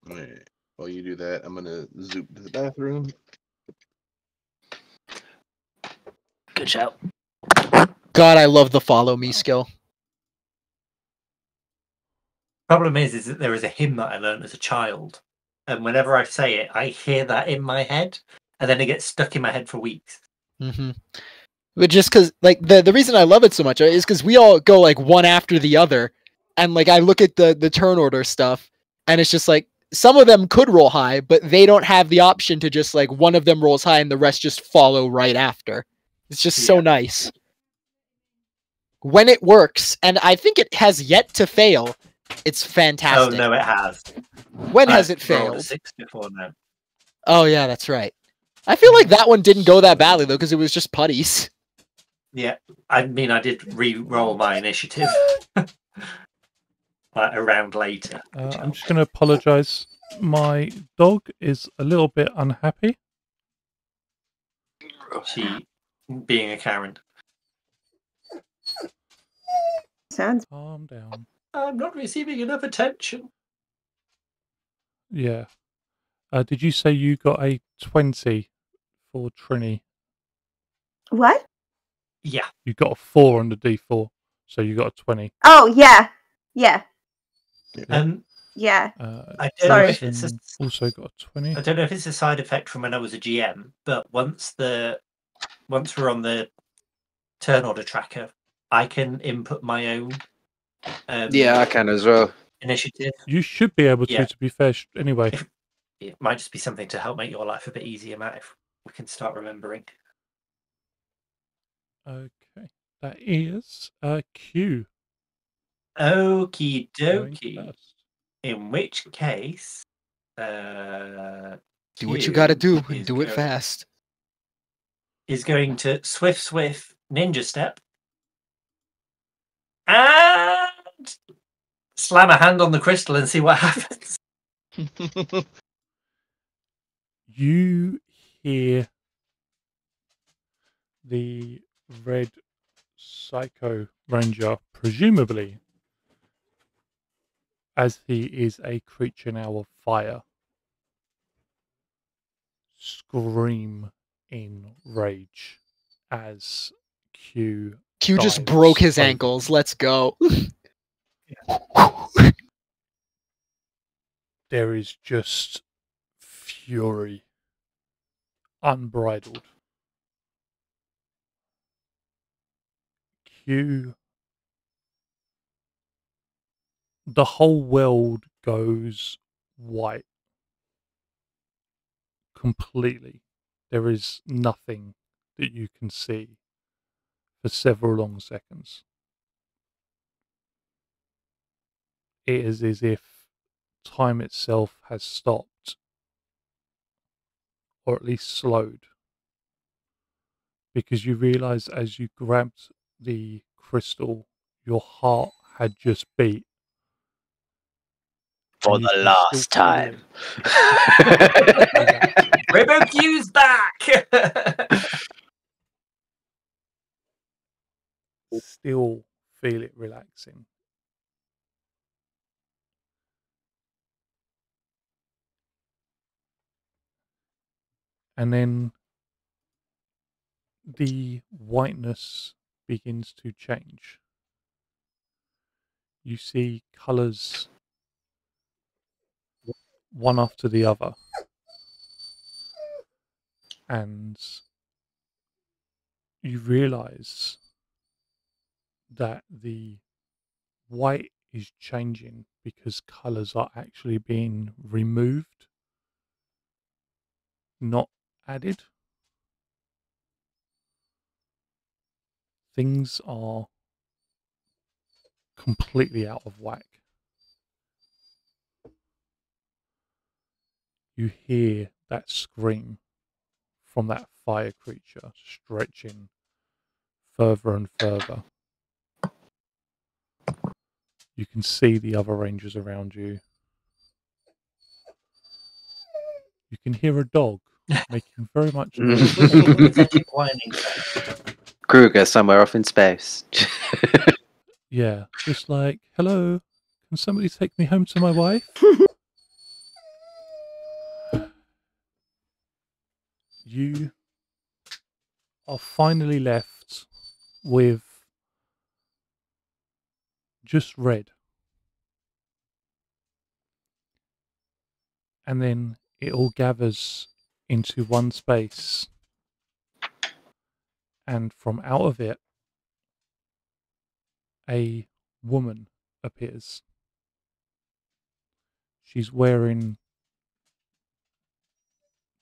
Alright. While you do that, I'm gonna zoop to the bathroom. Good shout. God, I love the follow me skill. Problem is that there is a hymn that I learned as a child, and whenever I say it, I hear that in my head, and then it gets stuck in my head for weeks. Mm-hmm. But just because, like, the reason I love it so much is because we all go like one after the other, and like I look at the turn order stuff, and it's just like some of them could roll high, but they don't have the option to just like one of them rolls high and the rest just follow right after. It's just so Yeah. nice when it works, and I think it has yet to fail. It's fantastic. Oh no, it has. When has I've it rolled a failed? 6 before now. Oh yeah, that's right. I feel like that one didn't go that badly though, because it was just putties. Yeah, I mean, I did re-roll my initiative like a round later. which I'm just going to apologise. My dog is a little bit unhappy. she, being a Karen, Sounds... Calm down. I'm not receiving enough attention. Yeah. Did you say you got a 20 for Trini? What? Yeah, You got a 4 on the D4, so you got a 20. Oh, yeah. Yeah. Yeah. I don't know if Jason it's a, also got a 20. I don't know if it's a side effect from when I was a GM, but once we're on the turn order tracker, I can input my own Yeah, I can as well. initiative. You should be able Yeah. to be fair. Anyway, It might just be something to help make your life a bit easier, Matt, if we can start remembering. okay. That is Q. Okie going dokie. first. In which case, Do what you gotta do, and is do it go- fast. is going to swift ninja step and slam a hand on the crystal and see what happens. You hear the red psycho ranger, presumably, as he is a creature now of fire, scream in rage as Q just dives broke his over ankles. him. Let's go. There is just fury, unbridled. Q, the whole world goes white completely. There is nothing that you can see for several long seconds. It is as if time itself has stopped, or at least slowed, because you realize as you grabbed the crystal, your heart had just beat. For and you the can last still feel time. it relaxing. Rainbow Q's back! Still feel it relaxing. And then the whiteness begins to change. You see colours one after the other. And you realise that the white is changing because colours are actually being removed, not added. Things are completely out of whack. You hear that scream from that fire creature stretching further and further. You can see the other rangers around you. You can hear a dog making very much noise. Pathetic whining sound. Kruger somewhere off in space. Yeah, just like, hello, can somebody take me home to my wife? You are finally left with just red. And then it all gathers into one space. And from out of it, a woman appears. She's wearing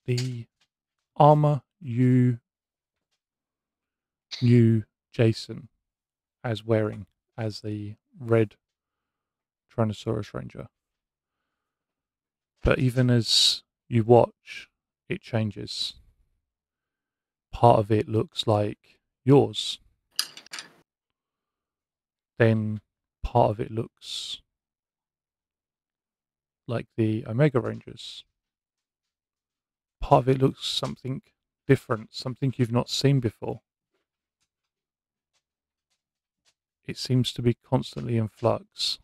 the armor you knew Jason as wearing as the red Tyrannosaurus Ranger. But even as you watch, it changes. Part of it looks like yours. Then part of it looks like the Omega Rangers. Part of it looks something different, something you've not seen before. It seems to be constantly in flux.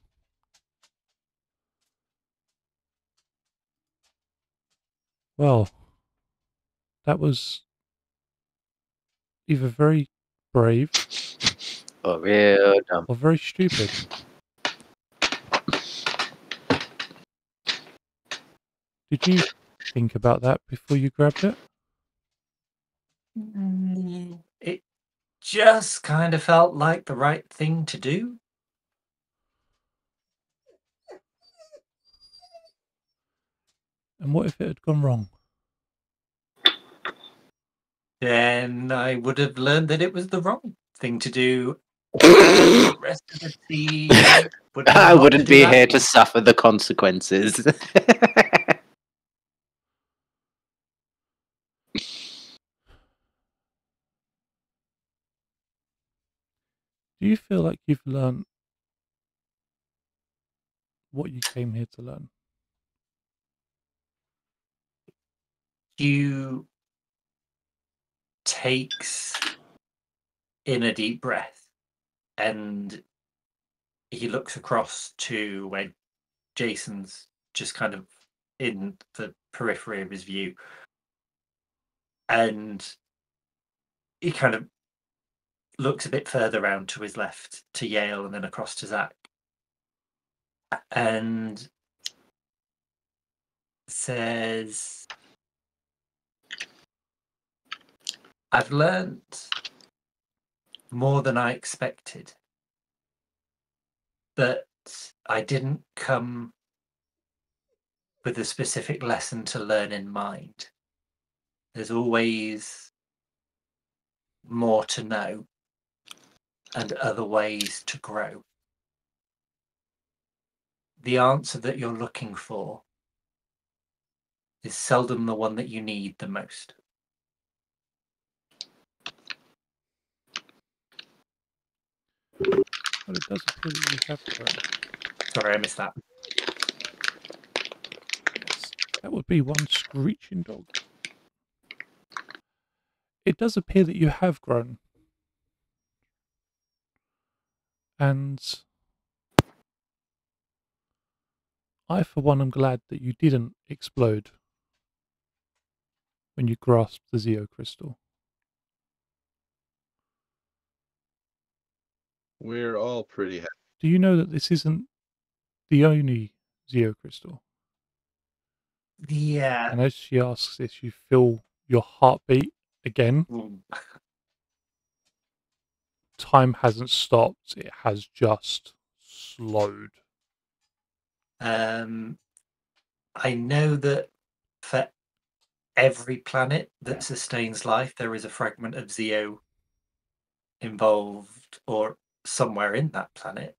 Well, that was either very brave Oh, real dumb. or very stupid. Did you think about that before you grabbed it? It just kind of felt like the right thing to do. And what if it had gone wrong? Then I would have learned that it was the wrong thing to do. The rest of the team would know I not wouldn't do be that. here to suffer the consequences. Do you feel like you've learned what you came here to learn? You takes in a deep breath and he looks across to where Jason's just kind of in the periphery of his view, and he kind of looks a bit further around to his left to Yale and then across to Zach, and says, I've learnt more than I expected, but I didn't come with a specific lesson to learn in mind. There's always more to know and other ways to grow. The answer that you're looking for is seldom the one that you need the most. Well, it does appear that you have grown. Sorry, I missed that. Yes, that would be one screeching dog. It does appear that you have grown. And I, for one, am glad that you didn't explode when you grasped the Zeo crystal. We're all pretty happy. Do you know that this isn't the only Zeo crystal? Yeah. And as she asks this, you feel your heartbeat again. Time hasn't stopped, it has just slowed. I know that for every planet that sustains life, there is a fragment of Zeo involved or somewhere in that planet.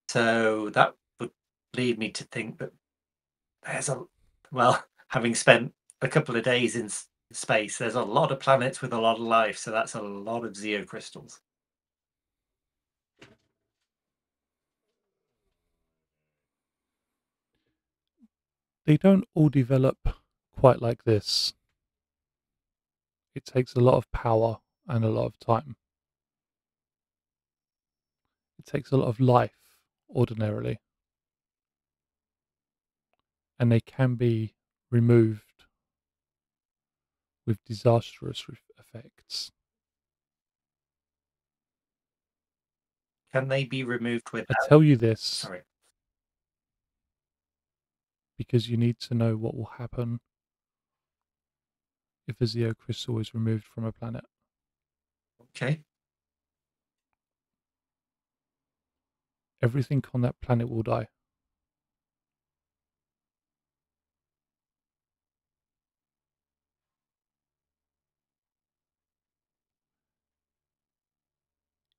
So that would lead me to think that there's having spent a couple of days in space, there's a lot of planets with a lot of life, so that's a lot of Zeo crystals. They don't all develop quite like this. It takes a lot of power and a lot of time. It takes a lot of life, ordinarily. And they can be removed with disastrous effects. Can they be removed I without? tell you this Sorry. because you need to know what will happen if a Zeo crystal is removed from a planet. Okay. Everything on that planet will die.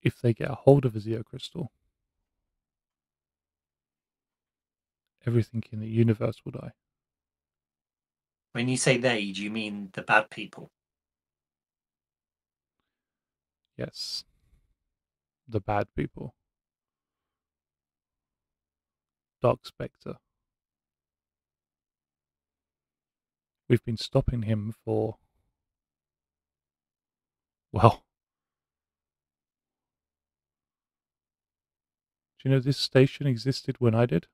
If they get a hold of a Zeo crystal, everything in the universe will die. When you say they, do you mean the bad people? Yes. The bad people. Dark Spectre. We've been stopping him for, well, do you know this station existed when I did?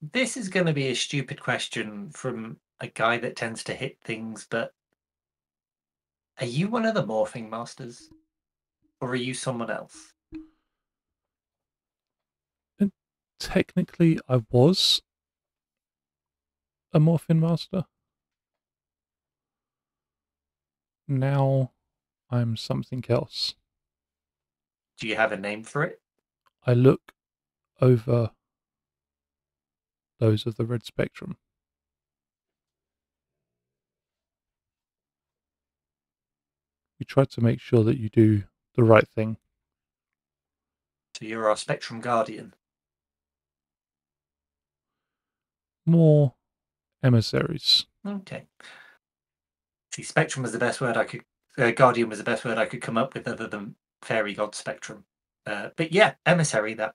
This is going to be a stupid question from a guy that tends to hit things, but are you one of the morphing masters? Or are you someone else? And technically, I was a Morphin Master. Now I'm something else. Do you have a name for it? I look over those of the red spectrum. We try to make sure that you do the right thing. So you're our Spectrum Guardian. More emissaries. Okay. See, Spectrum was the best word I could. Guardian was the best word I could come up with, other than fairy god Spectrum. But yeah, emissary. That.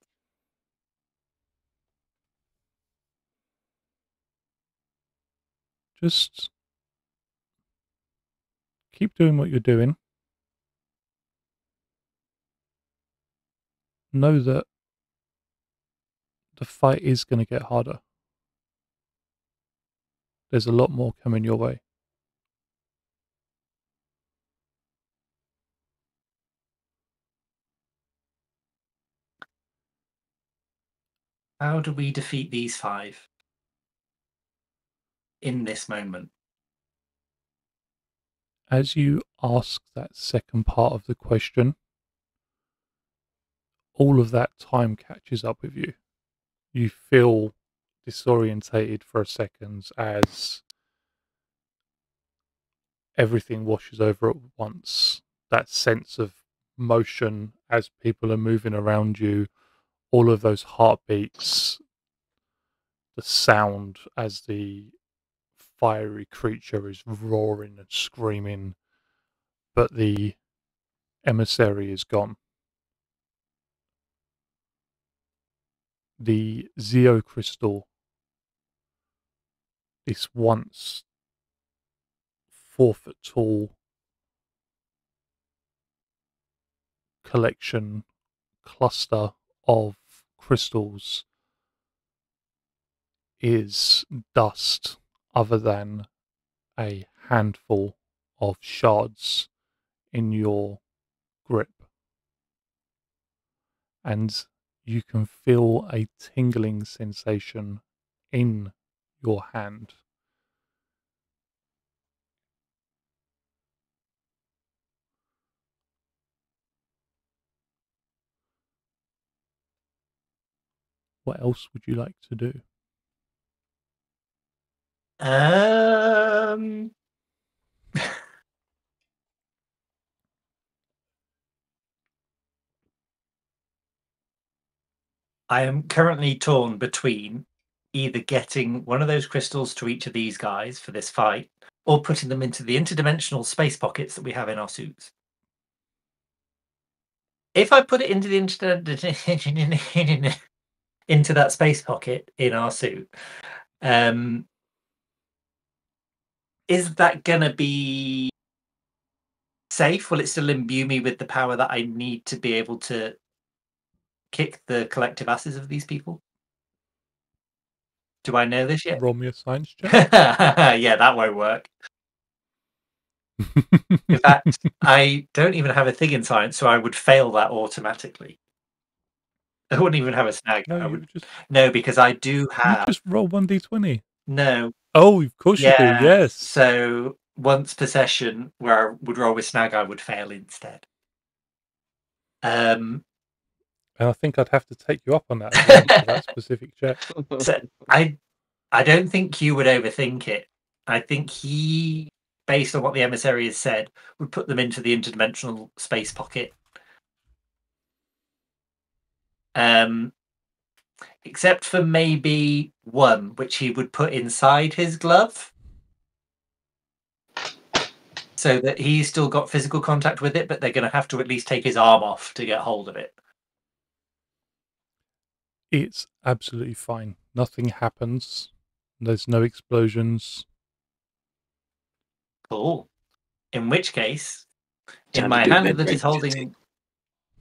Just keep doing what you're doing. Know that the fight is going to get harder. There's a lot more coming your way. How do we defeat these 5 in this moment? As you ask that second part of the question, all of that time catches up with you. You feel disorientated for a second as everything washes over at once. That sense of motion as people are moving around you, all of those heartbeats, the sound as the fiery creature is roaring and screaming, but the emissary is gone. The Zeo crystal, this once 4-foot tall collection cluster of crystals, is dust other than a handful of shards in your grip. And you can feel a tingling sensation in your hand. What else would you like to do? I am currently torn between either getting one of those crystals to each of these guys for this fight, or putting them into the interdimensional space pockets that we have in our suits. If I put it into the into that space pocket in our suit, is that gonna be safe? Will it still imbue me with the power that I need to be able to kick the collective asses of these people? Do I know this yet? Roll me a science check. Yeah, that won't work. In fact, I don't even have a thing in science, so I would fail that automatically. I wouldn't even have a snag. No, because I do have. You just roll 1d20. No. Oh, of course you do. Yes. So once per session, where I would roll with snag, I would fail instead. And I think I'd have to take you up on that as well for that specific check. So I don't think you would overthink it. I think he, based on what the emissary has said, would put them into the interdimensional space pocket. Except for maybe one, which he would put inside his glove, so that he's still got physical contact with it, but they're going to have to at least take his arm off to get hold of it. It's absolutely fine. Nothing happens. There's no explosions. Cool. In which case, in my hand that is holding...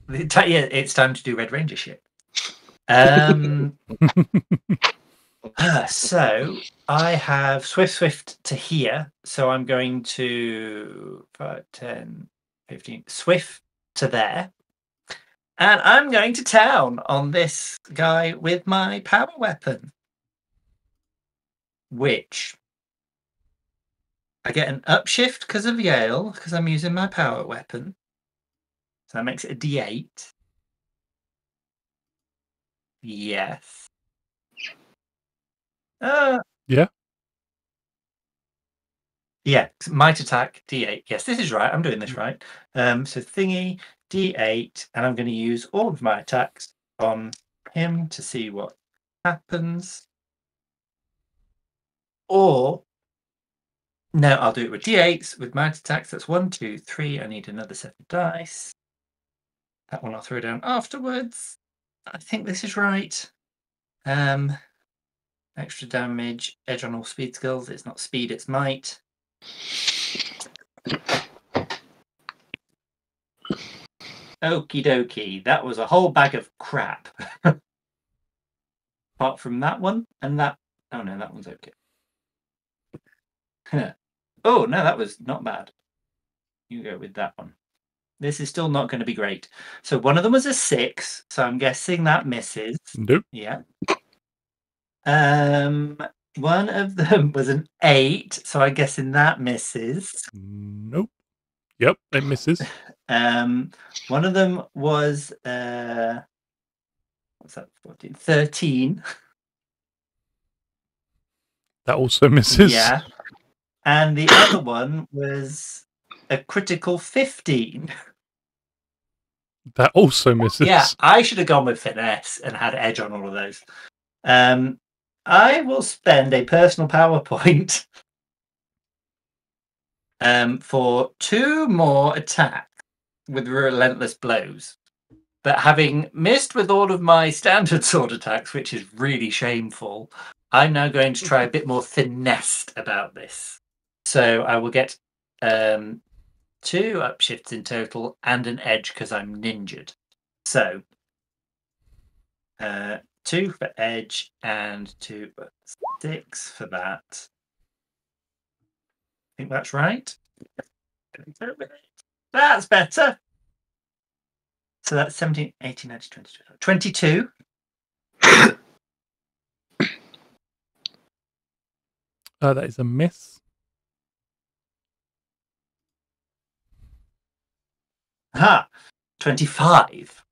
Yeah, it's time to do Red Ranger shit. So I have Swift to here. So I'm going to 5, 10, 15, Swift to there. And I'm going to town on this guy with my power weapon. Which I get an upshift because of Yale, because I'm using my power weapon. So that makes it a D8. Yes. Yeah. Yeah, might attack D8. Yes, this is right. I'm doing this right. So thingy D8, and I'm going to use all of my attacks on him to see what happens. Or no, I'll do it with D8s with might attacks. That's 1, 2, 3. I need another set of dice. That one I'll throw down afterwards. I think this is right. Extra damage, edge on all speed skills. It's not speed, it's might. Okie dokie. That was a whole bag of crap. Apart from that one and that. Oh no, that one's okay. Oh no, that was not bad. You go with that one. This is still not going to be great. So one of them was a 6, so I'm guessing that misses. Nope. Yeah. One of them was an 8, so I'm guessing that misses. Nope. Yep, it misses. One of them was what's that? 14, 13. That also misses. Yeah. And the other one was a critical 15. That also misses. Yeah, I should have gone with finesse and had edge on all of those. I will spend a personal PowerPoint for 2 more attacks with relentless blows. But having missed with all of my standard sword attacks, which is really shameful, I'm now going to try a bit more finessed about this. So I will get 2 upshifts in total and an edge because I'm ninjaed. So 2 for edge and 2 for 6 for that. I think that's right. That's better. So that's 17, 18, 19, 20, 22. That is a miss. Aha! 25.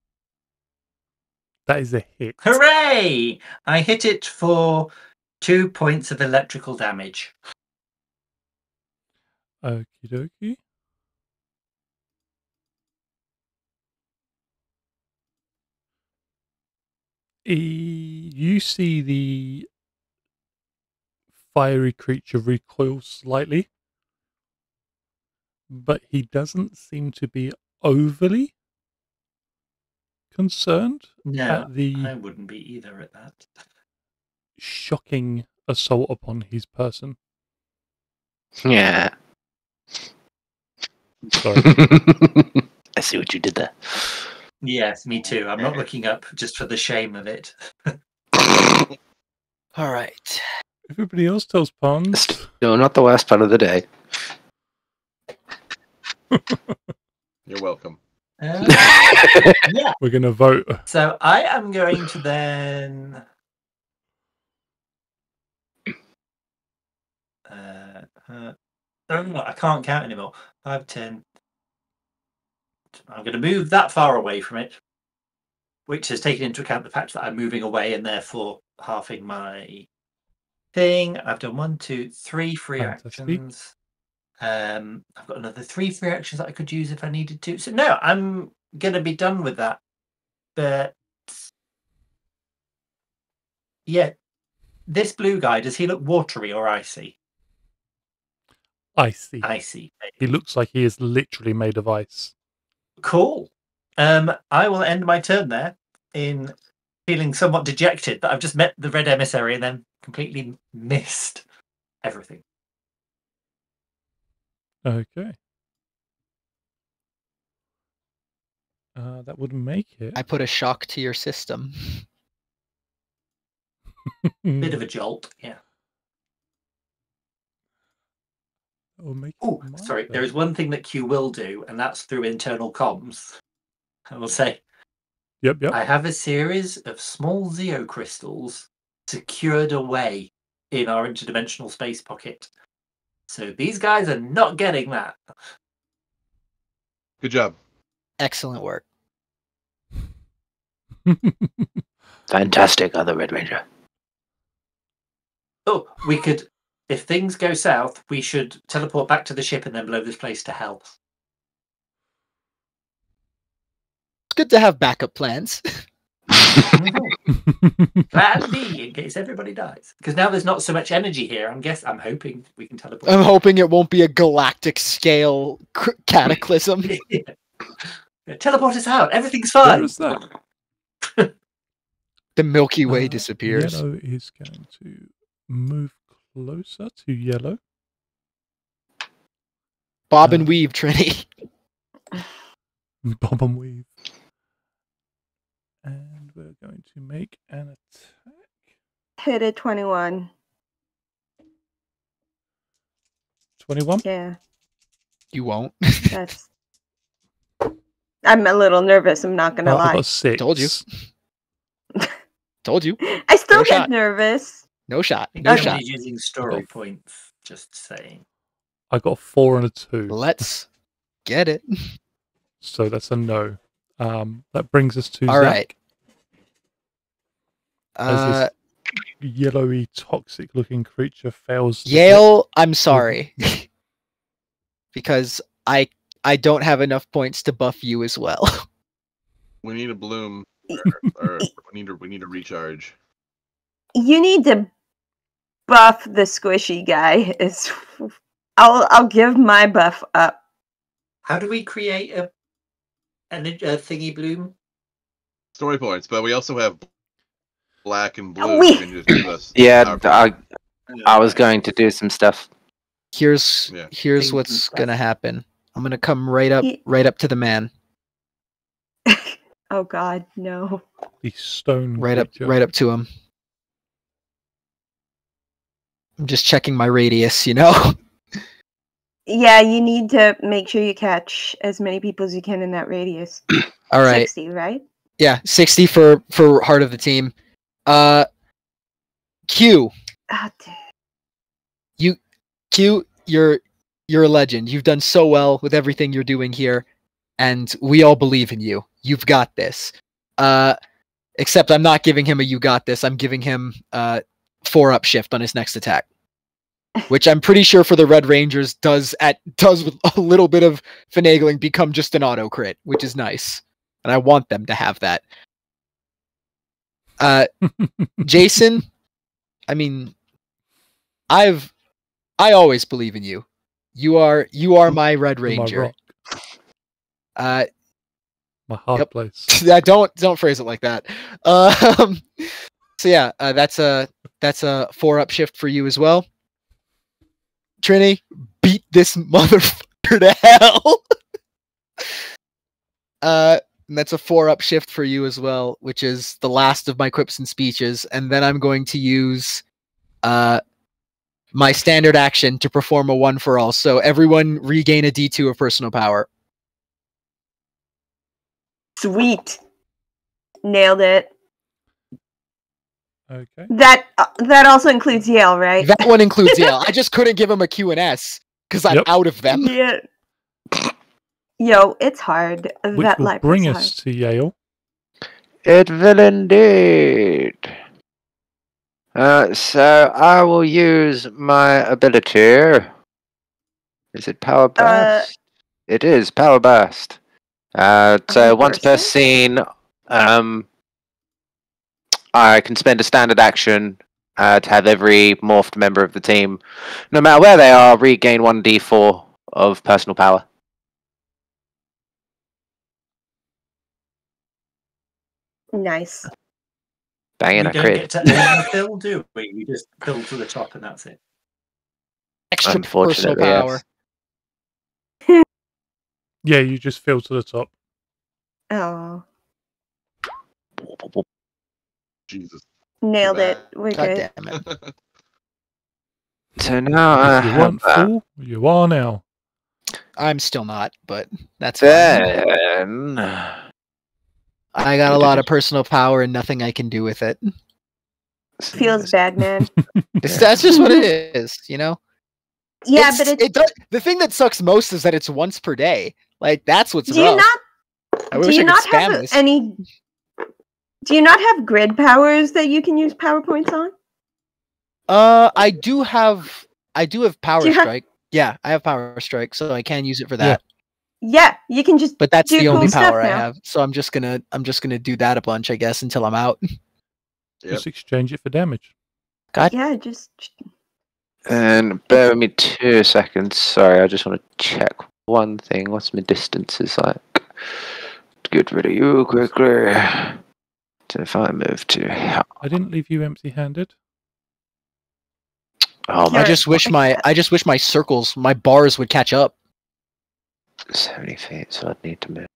That is a hit. Hooray! I hit it for 2 points of electrical damage. Okie dokie. You see the fiery creature recoil slightly, but he doesn't seem to be overly concerned No, at the I wouldn't be either at that. shocking assault upon his person. Yeah. Sorry. I see what you did there. Yes, me too. I'm not looking up just for the shame of it. All right. Everybody else tells puns. Still not the worst part of the day. You're welcome. Yeah. We're going to vote. So I am going to then. I can't count anymore. 5, 10. I'm going to move that far away from it, which has taken into account the fact that I'm moving away and therefore halving my thing. I've done 1, 2, 3 free Fantastic. actions. I've got another 3 free actions that I could use if I needed to. So no, I'm going to be done with that. But yeah, this blue guy, does he look watery or icy? Icy. Icy. He looks like he is literally made of ice. Cool. I will end my turn there in feeling somewhat dejected that I've just met the red emissary and then completely missed everything. Okay. That would make it. I put a shock to your system. Bit of a jolt, yeah. That will make Oh, it sorry. my There is turn. one thing that Q will do, and that's through internal comms. I will say, Yep. I have a series of small Zeo crystals secured away in our interdimensional space pocket. So these guys are not getting that. Good job. Excellent work. Fantastic, other Red Ranger. Oh, we could, if things go south, we should teleport back to the ship and then blow this place to hell. It's good to have backup plans. Plan B in case everybody dies. Because now there's not so much energy here. I'm hoping we can teleport. I'm hoping it won't be a galactic scale cataclysm. Yeah, teleport us out. Everything's Where fine. is that? The Milky Way disappears. Yellow is going to move closer to yellow. Bob and weave, Trinity. Bob and weave. we're going to make an attack. Hit it 21. 21. Yeah, You won't. that's. I'm a little nervous. I'm not gonna I lie. got 6. Told you. Told you. I still No get shot. nervous. No shot. I think No somebody's shot. using story points. Just saying. I got a 4 and a 2. Let's get it. So that's a no. That brings us to All Zach. right. As this yellowy, toxic-looking creature fails. To hit. Yale, I'm sorry. Because I don't have enough points to buff you as well. We need a bloom, or we need to recharge. You need to buff the squishy guy. I'll give my buff up. How do we create a thingy bloom? Story points, but we also have black and blue. We- You can just give us Yeah, power points. I was going to do some stuff. Here's Yeah. here's Things what's and stuff. gonna happen. I'm gonna come right up to the man. Oh God, no. The stone Right creature. up to him. I'm just checking my radius, you know? Yeah, you need to make sure you catch as many people as you can in that radius. All right. 60, right? Yeah, 60 for heart of the team. Q, Oh, dude. Q, you're a legend. You've done so well with everything you're doing here, and we all believe in you. You've got this. Except I'm not giving him a you got this. I'm giving him 4-up shift on his next attack. Which I'm pretty sure for the Red Rangers does with a little bit of finagling become just an auto crit, which is nice. And I want them to have that. Jason, I mean, I always believe in you. You are my Red My Ranger. rock. My hard Yep. place. Don't phrase it like that. So yeah, that's a 4-up shift for you as well. Trini, beat this motherfucker to hell. And that's a 4-up shift for you as well, which is the last of my quips and speeches. And then I'm going to use my standard action to perform a 1-for-all. So everyone regain a D2 of personal power. Sweet. Nailed it. Okay. That also includes Yale, right? That one includes Yale. I just couldn't give him a Q and S because I'm Yep. out of them. Yeah. Yo, it's hard. Which That will life bring is us to Yale. It will indeed. So I will use my ability. Is it Power Burst? It is Power Burst. So once per Burst? scene, I can spend a standard action to have every morphed member of the team, no matter where they are, regain 1d4 of personal power. nice. Banging We a don't crit. get to overfill, do we? We just fill to the top and that's it. Extra personal Unfortunately, power. yes. Yeah, you just fill to the top. Oh, Jesus. nailed it. bad. We're God good. damn it. So now I If you have weren't full, you are now. I'm still not, but that's fine. then. I got a lot of personal power and nothing I can do with it. Feels bad, man. That's just what it is, you know? Yeah, It's- but it does. The thing that sucks most is that it's once per day. Like, that's what's do you rough. not I do wish you I could not spam have this. any? Do you not have grid powers that you can use power points on? I do have power Do you have- strike. Yeah, I have power strike, so I can use it for that. Yeah, you can just. But that's Do the cool only stuff power I now. have. So I'm just gonna do that a bunch, I guess, until I'm out. Yep. Just exchange it for damage. God. Yeah, just. And bear with me 2 seconds. Sorry, I just want to check one thing. What's my distances like? Get rid of you quickly. So if I move to here. I didn't leave you empty-handed. Oh, I my You're- just wish my circles, my bars would catch up. 70 feet, so I'd need to move.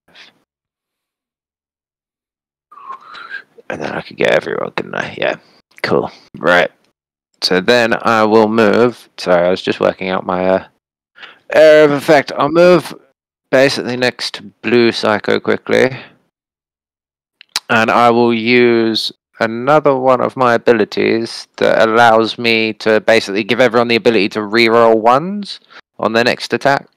And then I could get everyone, couldn't I? Yeah. Cool. Right. So then I will move. Sorry, I was just working out my area of effect. I'll move basically next to Blue Psycho quickly. And I will use another one of my abilities that allows me to basically give everyone the ability to reroll ones on their next attack.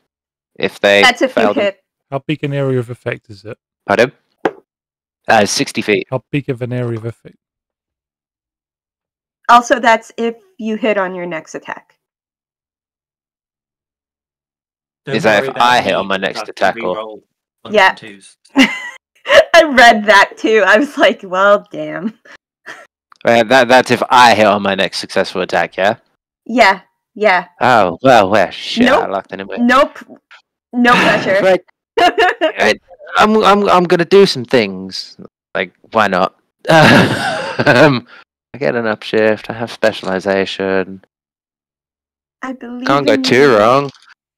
If they That's if you fail them. hit. How big an area of effect is it? Pardon? 60 feet. How big of an area of effect? Also, that's if you hit on your next attack. Don't Is that worry if about I me, hit on my because next I can attack or- reroll ones Yeah. and twos. I read that too. I was like, well, damn. That's if I hit on my next successful attack, yeah? Yeah, yeah. Oh, well, shit, Nope. I locked anyway. Nope. No pressure. Right, I'm gonna do some things. Like, why not? I get an upshift, I have specialization. I believe Can't go in too you. wrong.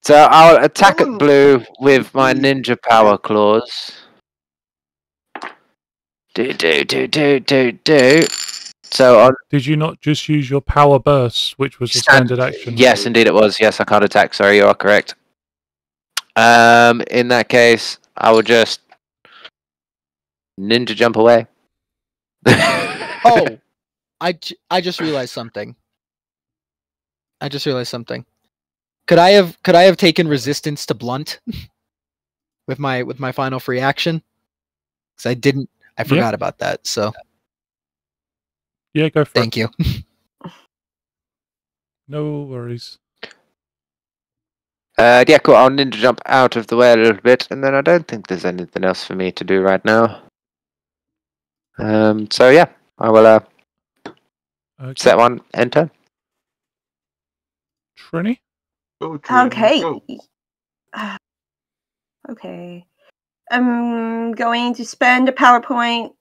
So I'll attack at Ooh. Blue with my ninja power claws. Do. So on Did you not just use your power burst, which was a standard action? Yes, indeed it was. Yes, I can't attack. Sorry, you are correct. In that case, I will just ninja jump away. Oh, I just realized something. Could I have taken resistance to blunt with my final free action? Because I didn't. I Yeah. forgot about that. So Yeah, go for thank it. you. No worries. Yeah, cool. I'll ninja jump out of the way a little bit, and then I don't think there's anything else for me to do right now. So yeah, I will Okay. set one, enter. Trini? Go, Trini, Okay. go. Okay. I'm going to spend a personal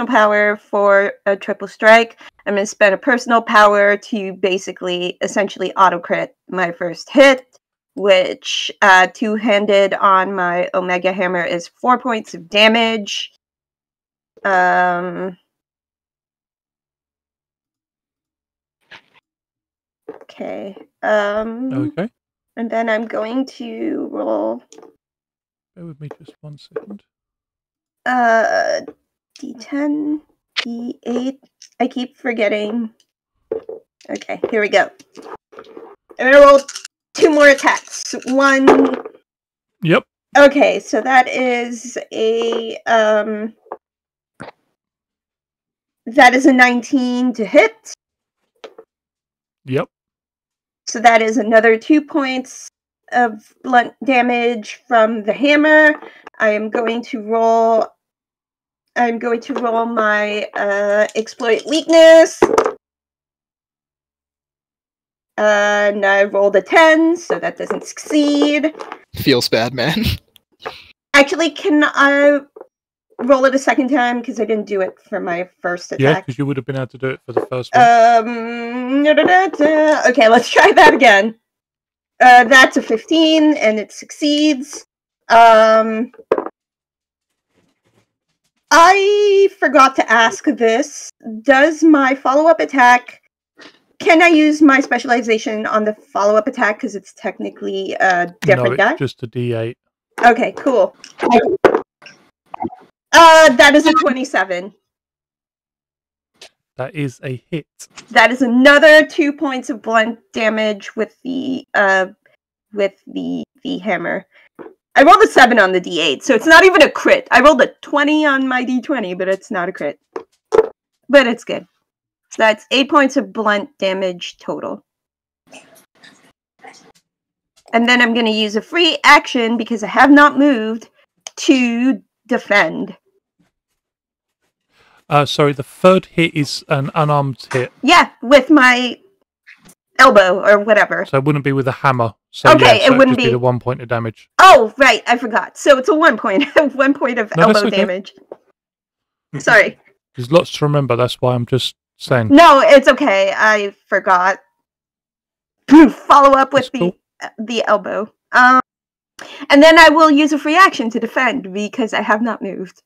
power for a triple strike. I'm going to spend a personal power to basically, essentially auto crit my first hit, which two-handed on my Omega Hammer is 4 points of damage. Okay. Okay. And then I'm going to roll Bear with me just 1 second. D10, D8. I keep forgetting. Okay, here we go. I'm gonna roll 2 more attacks. One. Yep. Okay, so that is a 19 to hit. Yep. So that is another 2 points of blunt damage from the hammer. I'm going to roll my exploit weakness. And I rolled a 10, so that doesn't succeed. Feels bad, man. Actually, can I roll it a second time? Because I didn't do it for my first Yeah, attack. because you would have been able to do it for the first one. Okay, let's try that again. That's a 15, and it succeeds. I forgot to ask this. Does my follow-up attack... Can I use my specialization on the follow-up attack because it's technically a different No, guy? it's just a D8. Okay, cool. That is a 27. That is a hit. That is another 2 points of blunt damage with the hammer. I rolled a 7 on the D8, so it's not even a crit. I rolled a 20 on my D20, but it's not a crit. But it's good. So that's 8 points of blunt damage total. And then I'm going to use a free action, because I have not moved, to defend. Sorry, the third hit is an unarmed hit. Yeah, with my elbow or whatever. So it wouldn't be with a hammer. So Okay, yeah, it so wouldn't just be. the 1 point of damage. Oh, right, I forgot. So it's a 1 point, 1 point of No, that's elbow okay. damage. Sorry. There's lots to remember. That's why I'm just saying. No, it's okay. I forgot. Follow up with That's cool. the elbow. And then I will use a free action to defend because I have not moved.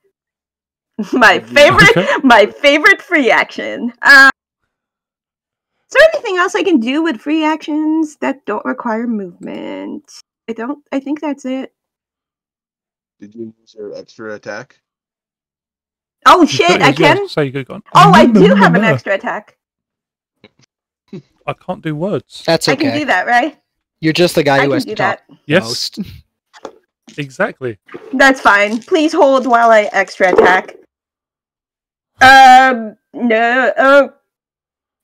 My favorite, Okay. my favorite free action. Is there anything else I can do with free actions that don't require movement? I don't. I think that's it. Did you use your extra attack? Oh You shit! could, I yeah, I was can. gonna say you could have gone. Oh, I "No, do no, have an no." extra attack. I can't do words. That's I can okay. do that, right? You're just the guy I who can has do to talk that. the Yes, most. exactly. That's fine. Please hold while I extra attack. No. Oh,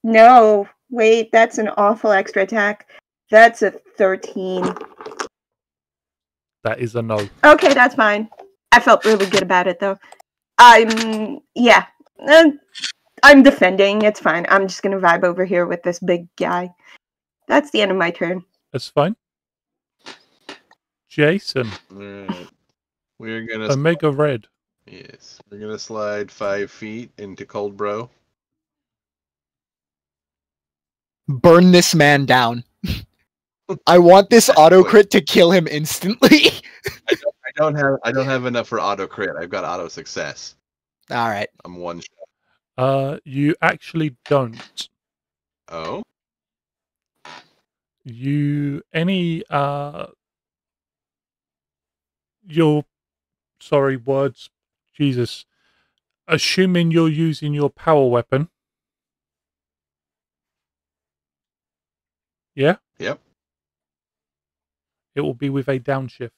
no. Wait, that's an awful extra attack. That's a 13. That is a no. Okay, that's fine. I felt really good about it, though. Yeah. I'm defending. It's fine. I'm just gonna vibe over here with this big guy. That's the end of my turn. That's fine. Jason, Alright. We're gonna Omega Red. yes. We're gonna slide 5 feet into Cold Bro. Burn this man down. I want this auto crit to kill him instantly. I don't have enough for auto crit. I've got auto success. All right. I'm one shot. You actually don't. Oh? You any your sorry words, Jesus. Assuming you're using your power weapon. Yeah? Yep. It will be with a downshift.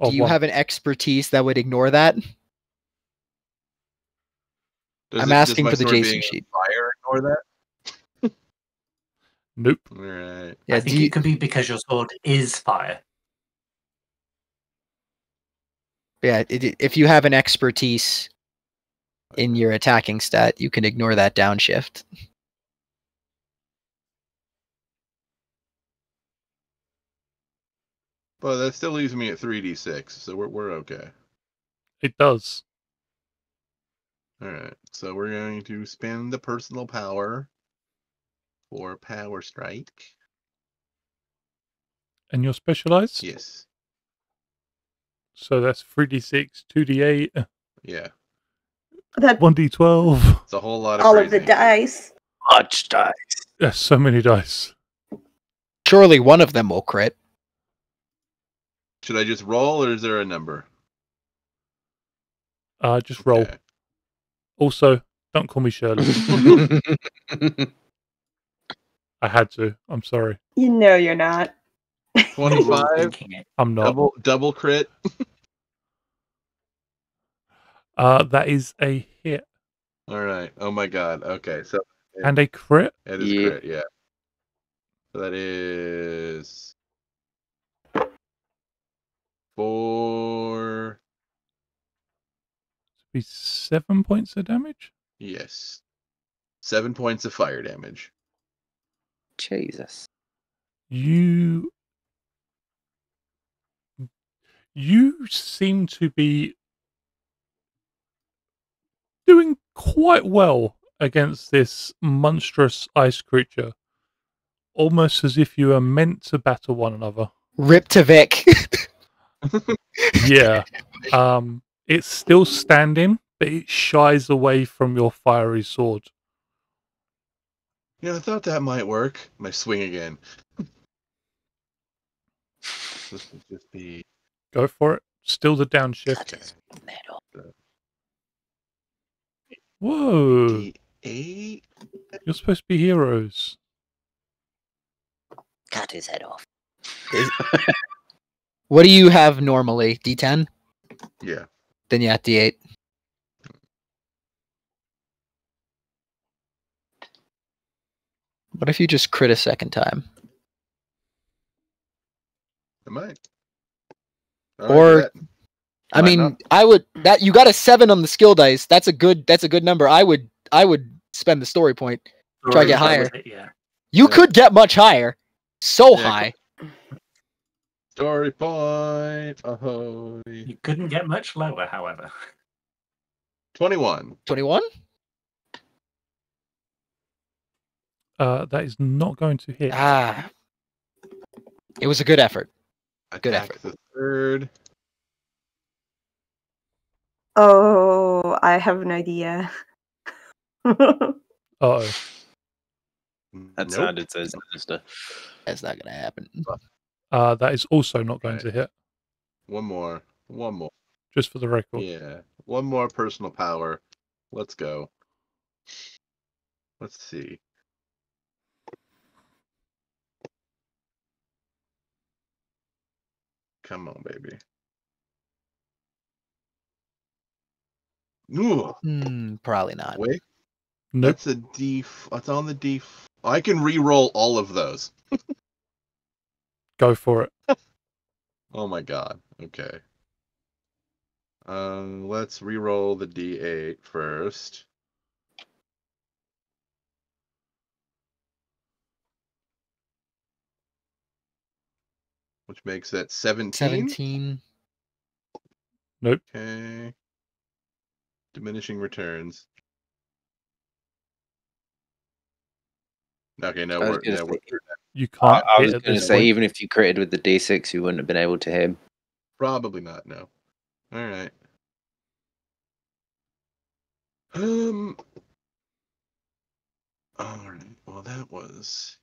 Do you have an expertise that would ignore that? I'm asking my for the sword Jason being on sheet. fire ignore that? Nope. Alright. Yeah, I think it could be because your sword is fire. if you have an expertise in your attacking stat, you can ignore that downshift. But that still leaves me at 3d6, so we're okay. It does. Alright, so we're going to spend the personal power for Power Strike. And you're specialized? Yes. So that's 3d6, 2d8, Yeah. That 1d12. It's a whole lot of all of the crazy. dice. Much dice. There's so many dice. Surely one of them will crit. Should I just roll or is there a number? Just roll. Okay. Also, don't call me Shirley. I had to. I'm sorry. You know you're not. You were 25. thinking it. I'm not. Double crit. That is a hit. Alright. Oh my god. Okay, so And a crit? it is Yeah. crit, yeah. So that is 4. Be 7 points of damage? Yes. 7 points of fire damage. Jesus. You seem to be doing quite well against this monstrous ice creature. Almost as if you are meant to battle one another. Rip to Vic. Yeah. It's still standing, but it shies away from your fiery sword. You know, I thought that might work. My swing again. This would just be Go for it. Still the downshift. Whoa. D8. You're supposed to be heroes. Cut his head off. What do you have normally? D10? Yeah. Then yeah, D8. What if you just crit a second time? I might. Or I Might mean, not. I would that you got a 7 on the skill dice. That's a good number. I would spend the story point. Try to get Story, higher. was it? Yeah. You Yeah. could get much higher. So Yeah, high. Story point. Oh, You couldn't get much lower, however. 21. 21? That is not going to hit. Ah. It was a good effort. Good Attack effort. the third. Oh, I have an idea. Uh-oh. That Nope. sounded so sinister. That's not gonna happen. That is also not going Right. to hit, One more. just for the record. Yeah, one more personal power. Let's go. Let's see. Come on, baby. Ooh, Probably not. wait. Nope. That's a D. It's on the D. I can re-roll all of those. Go for it. Oh my god. Okay. Let's re-roll the D8 first. Which makes that 17. 17. Nope. Okay. Diminishing returns. Okay, no, I was we're gonna no, we're You can't I hit was at going to this say, point. even if you critted with the D6, you wouldn't have been able to hit him. probably not. No. All right. All right. Well, that was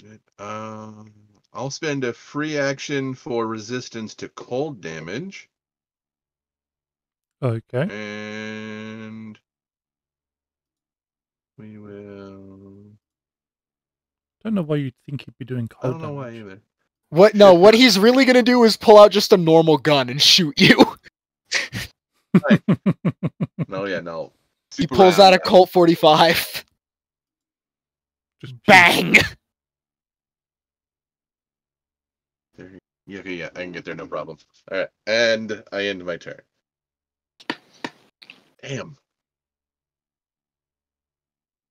good. I'll spend a free action for resistance to cold damage, Okay. and we will. Don't know why you'd think he'd be doing I cold don't know why damage. either. What? No, what he's really gonna do is pull out just a normal gun and shoot you. No, yeah, no. He Super pulls round. out a Colt 45. Just Bang! Yeah, I can get there, no problem. All right, and I end my turn. Damn.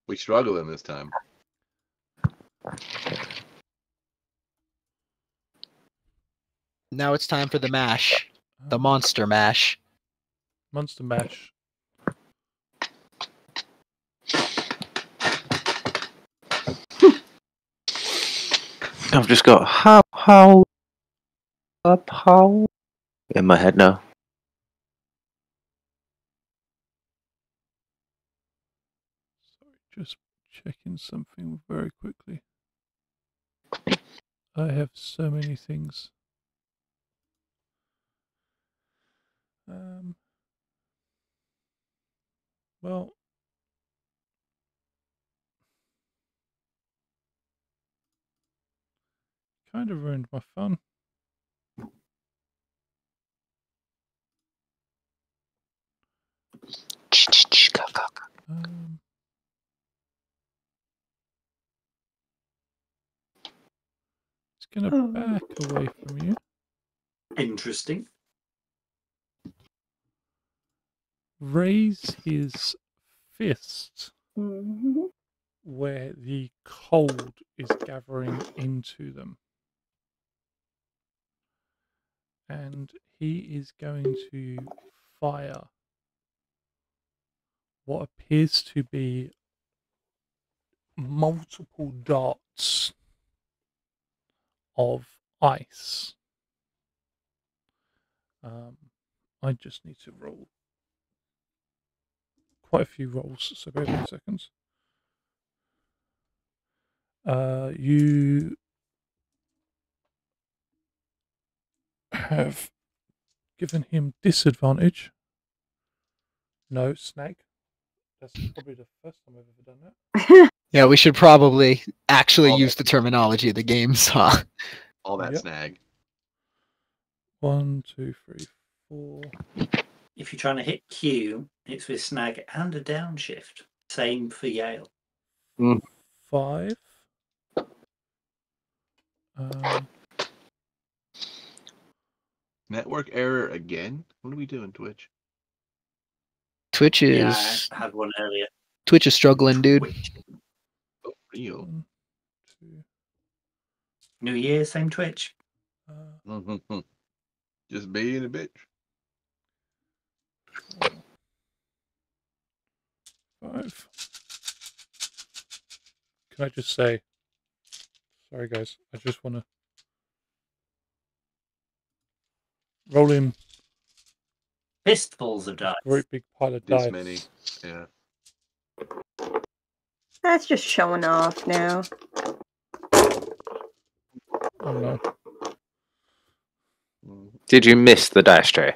We struggle in this time. Now it's time for the mash. The monster mash. Monster Mash. I've just got how in my head now. Sorry, just checking something very quickly. I have so many things. Well, kind of ruined my fun. It's gonna back away from you. Interesting. Raise his fist Mhm. where the cold is gathering into them. And he is going to fire what appears to be multiple darts of ice. I just need to roll quite a few rolls, so bear with me seconds. You have given him disadvantage. No, snag. That's probably the first time I've ever done that. Yeah, we should probably actually All use the terminology of the games, huh? All that Yep. snag. 1, 2, 3, 4. If you're trying to hit Q, it's with snag and a downshift. Same for Yale. 5. Network error again? What are we doing, Twitch? Twitch Yeah, is I had one earlier. Twitch is struggling, dude. Twitch. Oh, real. 1, 2. New Year, same Twitch. Just being a bitch. 5. Can I just say, sorry guys, I just want to roll in Fistfuls of dice. Great big pile of This dice. many. Yeah. That's just showing off now. Oh no. Mm. Did you miss the dice tray?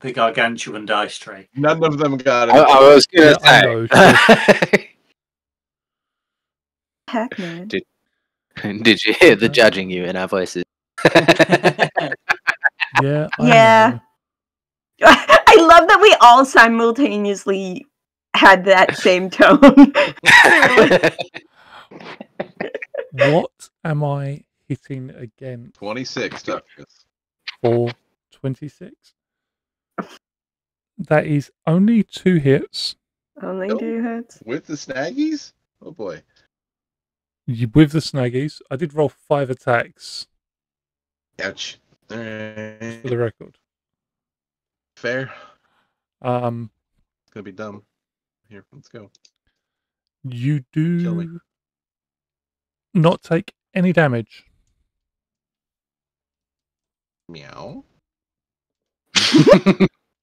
The gargantuan dice tray. None of them got I, it. I was gonna Yeah, I know, say. Heck, man. Did you hear the judging you in our voices? Yeah, I Yeah. know. I love that we all simultaneously had that same tone. What am I hitting again 26 toughness. for 26? That is only 2 hits Only Nope. 2 hits. With the snaggies? Oh boy. with the snaggies. I did roll 5 attacks Ouch. just Alright. for the record. Fair. Um, It's gonna be dumb. Here, let's go. you Kill me. do not take any damage. Meow.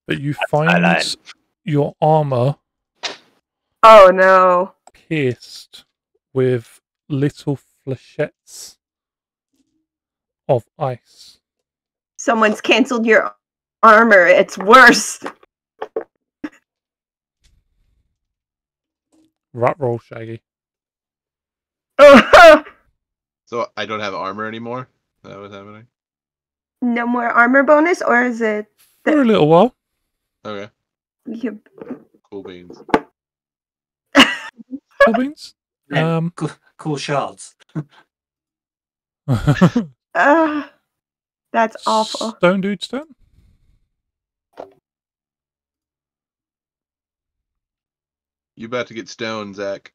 But you highlight. find your armor Oh no. pierced with little flechettes of ice. Someone's canceled your armor. It's worse. Right roll, Shaggy. So I don't have armor anymore? Is that what's happening? No more armor bonus, or is it For a little while. Okay. you... Cool beans. Cool beans. And cool shards. That's awful. Stone Dude's turn. You about to get stoned, Zach.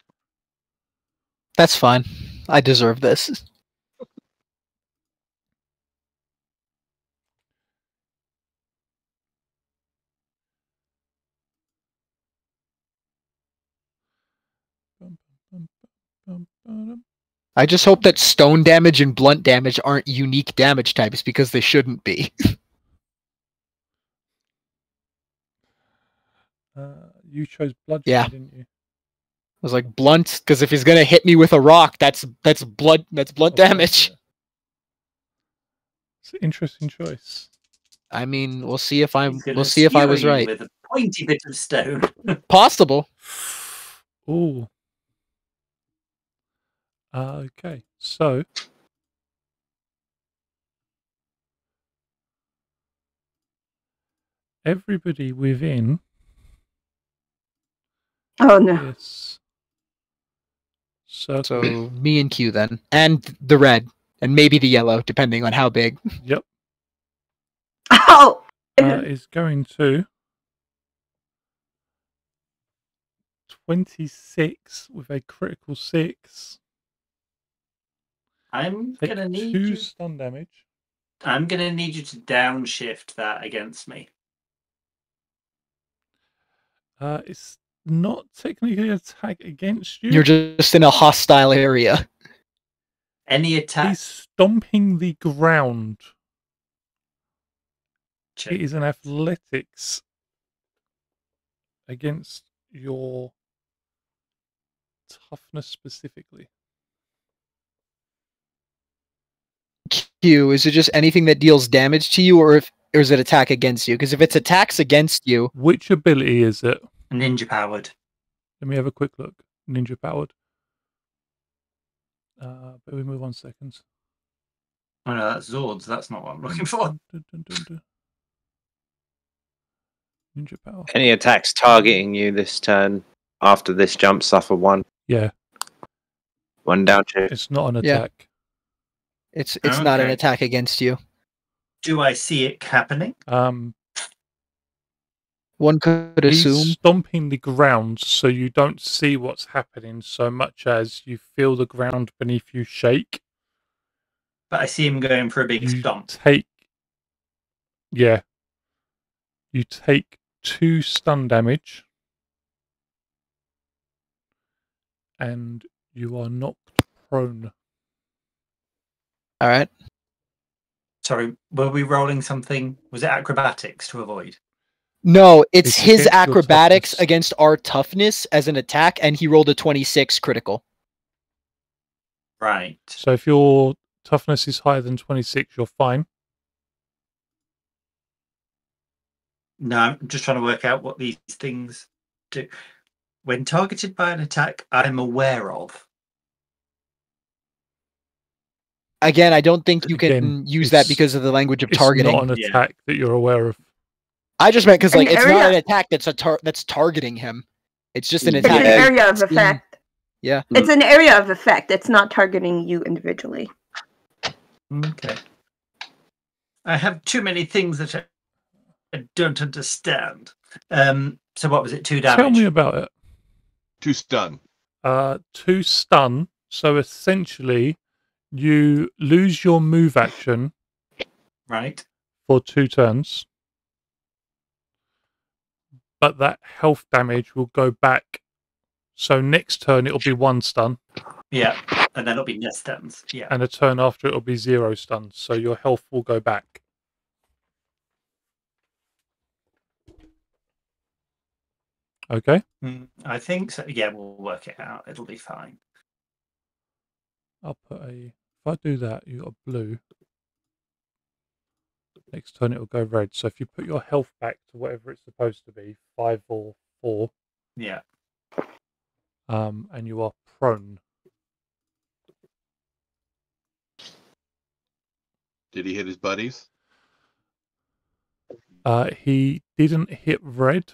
That's fine. I deserve this. I just hope that stone damage and blunt damage aren't unique damage types because they shouldn't be. You chose bludgeoning, Yeah. didn't you? I was like blunt because if he's gonna hit me with a rock, that's blunt Okay, damage. yeah. It's an interesting choice. I mean, we'll see if I He's gonna we'll see if I skewer was you right. with a pointy bit of stone. Possible. Ooh. Okay, so everybody within Oh no. this circle. So me and Q then, and the red, and maybe the yellow, depending on how big. Yep. Oh. Is going to 26 with a critical 6. I'm Take gonna need 2 you. stun damage. I'm gonna need you to downshift that against me. It's not technically an attack against you. You're just in a hostile area. Any attack. He's stomping the ground. check. It is an athletics against your toughness specifically. Q, is it just anything that deals damage to you, or is it attack against you? Because if it's attacks against you, Which ability is it? Ninja powered. Let me have a quick look. Ninja powered. But we move on seconds. Oh no, that's Zords. That's not what I'm looking for. Ninja power. Any attacks targeting you this turn after this jump suffer 1 Yeah, down shift. it's not an Yeah. attack. it's not an Okay. attack against you. Do I see it happening? One could He's assume. stomping the ground, so you don't see what's happening so much as you feel the ground beneath you shake. But I see him going for a big You stomp. yeah. You take 2 stun damage, and you are knocked prone. All right. Sorry, were we rolling something? Was it acrobatics to avoid? No, it's It's his against your acrobatics toughness. against our toughness as an attack, and he rolled a 26 critical. Right. So if your toughness is higher than 26, you're fine. No, I'm just trying to work out what these things do. When targeted by an attack I'm aware of. Again, I don't think you can Again, use that it's- because of the language of It's targeting. not an Yeah. attack that you're aware of. I just meant because An like it's not area- an attack that's targeting him. It's just an It's It's attack. an Yeah. area of It's being- effect. Yeah. It's an area of effect. It's not targeting you individually. Okay. I have too many things that I don't understand. So what was it? 2 damage? Tell me about it. 2 stun. 2 stun. So essentially, you lose your move action Right. for 2 turns, but that health damage will go back. So next turn it'll be 1 stun, Yeah. And then it'll be nest stems. Yeah. and a turn after it'll be 0 stuns. So your health will go back. Okay. I think so. Yeah, we'll work it out. It'll be fine. I'll put a. If I do that, you got a blue. Next turn it'll go red. So if you put your health back to whatever it's supposed to be, 5 or 4, Yeah. and you are prone. Did he hit his buddies? He didn't hit red.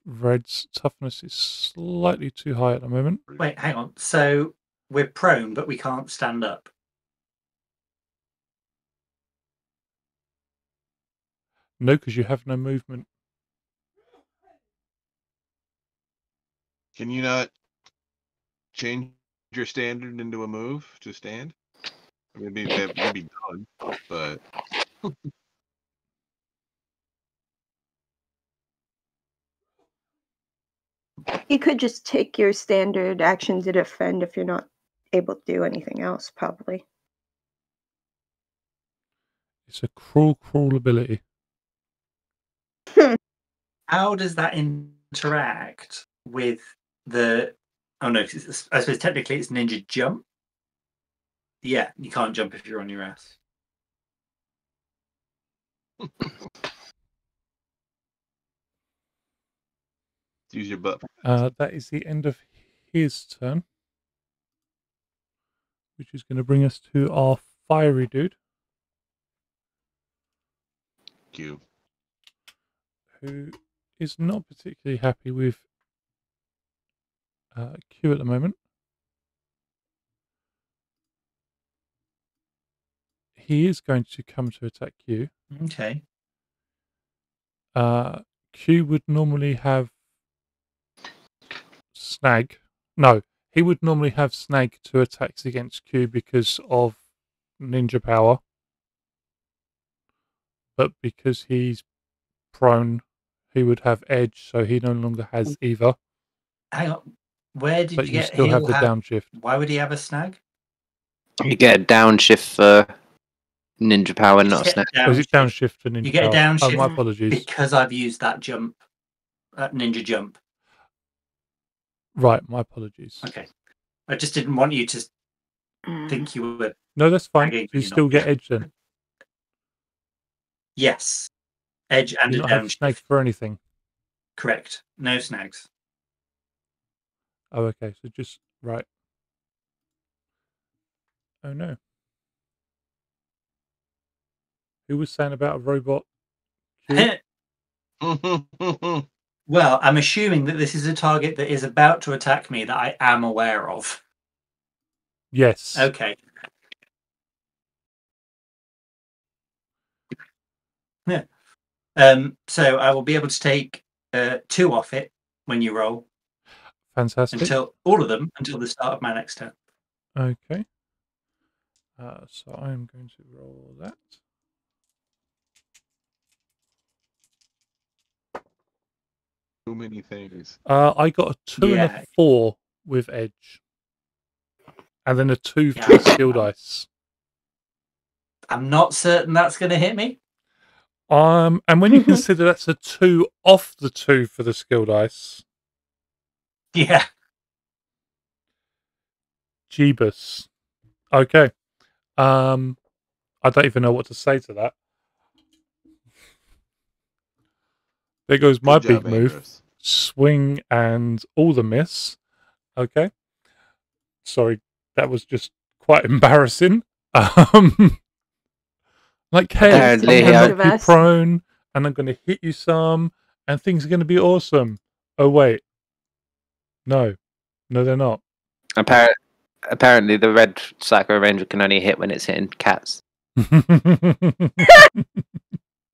Red's toughness is slightly too high at the moment. Wait, hang on. So we're prone, but we can't stand up. No, because you have no movement. Can you not change your standard into a move to stand? I mean, that would be done, but You could just take your standard action to defend if you're not able to do anything else, probably. It's a cruel, cruel ability. How does that interact with the? Oh no, 'cause I suppose technically it's ninja jump. Yeah, you can't jump if you're on your ass. use your butt. That is the end of his turn, which is going to bring us to our fiery dude, Q. who is not particularly happy with Q at the moment. He is going to come to attack Q. Okay. Q would normally have Snag. No, he would normally have Snag to attacks against Q because of ninja power. But because he's prone, he would have edge, so he no longer has either. Hang on. Where did But you you get? still have he'll the downshift. Why would he have a snag? You get a downshift for ninja power, You not a get snap. Or is it downshift to ninja You get a power? Oh, downshift my apologies. because I've used that jump, that ninja jump. Right, my apologies. Okay. I just didn't want you to think you were. No, that's fine. Snagging, You you're still not. get edge then. Yes. Edge and You a not have snag downshift. for anything. Correct. No snags. Oh, okay. So just right. Oh no. Who was saying about a robot? Q? Well, I'm assuming that this is a target that is about to attack me that I am aware of. Yes. Okay. Yeah. So I will be able to take 2 off it when you roll Fantastic. until all of them until the start of my next turn. Okay. So I'm going to roll that. Too many things. I got a 2 and Yeah. a 4 with edge. And then a 2 for Yeah. the skill dice. I'm not certain that's going to hit me. And when you consider that's a 2 off the 2 for the skill dice, Yeah. Jeebus. Okay. I don't even know what to say to that. There goes my Good job, big move. Andros. Swing and all the miss. Okay. Sorry, that was just quite embarrassing. Like, hey, Apparently, I'm going yeah. to knock you prone, and I'm going to hit you some, and things are going to be awesome. Oh, wait. No, they're not. Apparently, the red Psycho Ranger can only hit when it's hitting cats. Only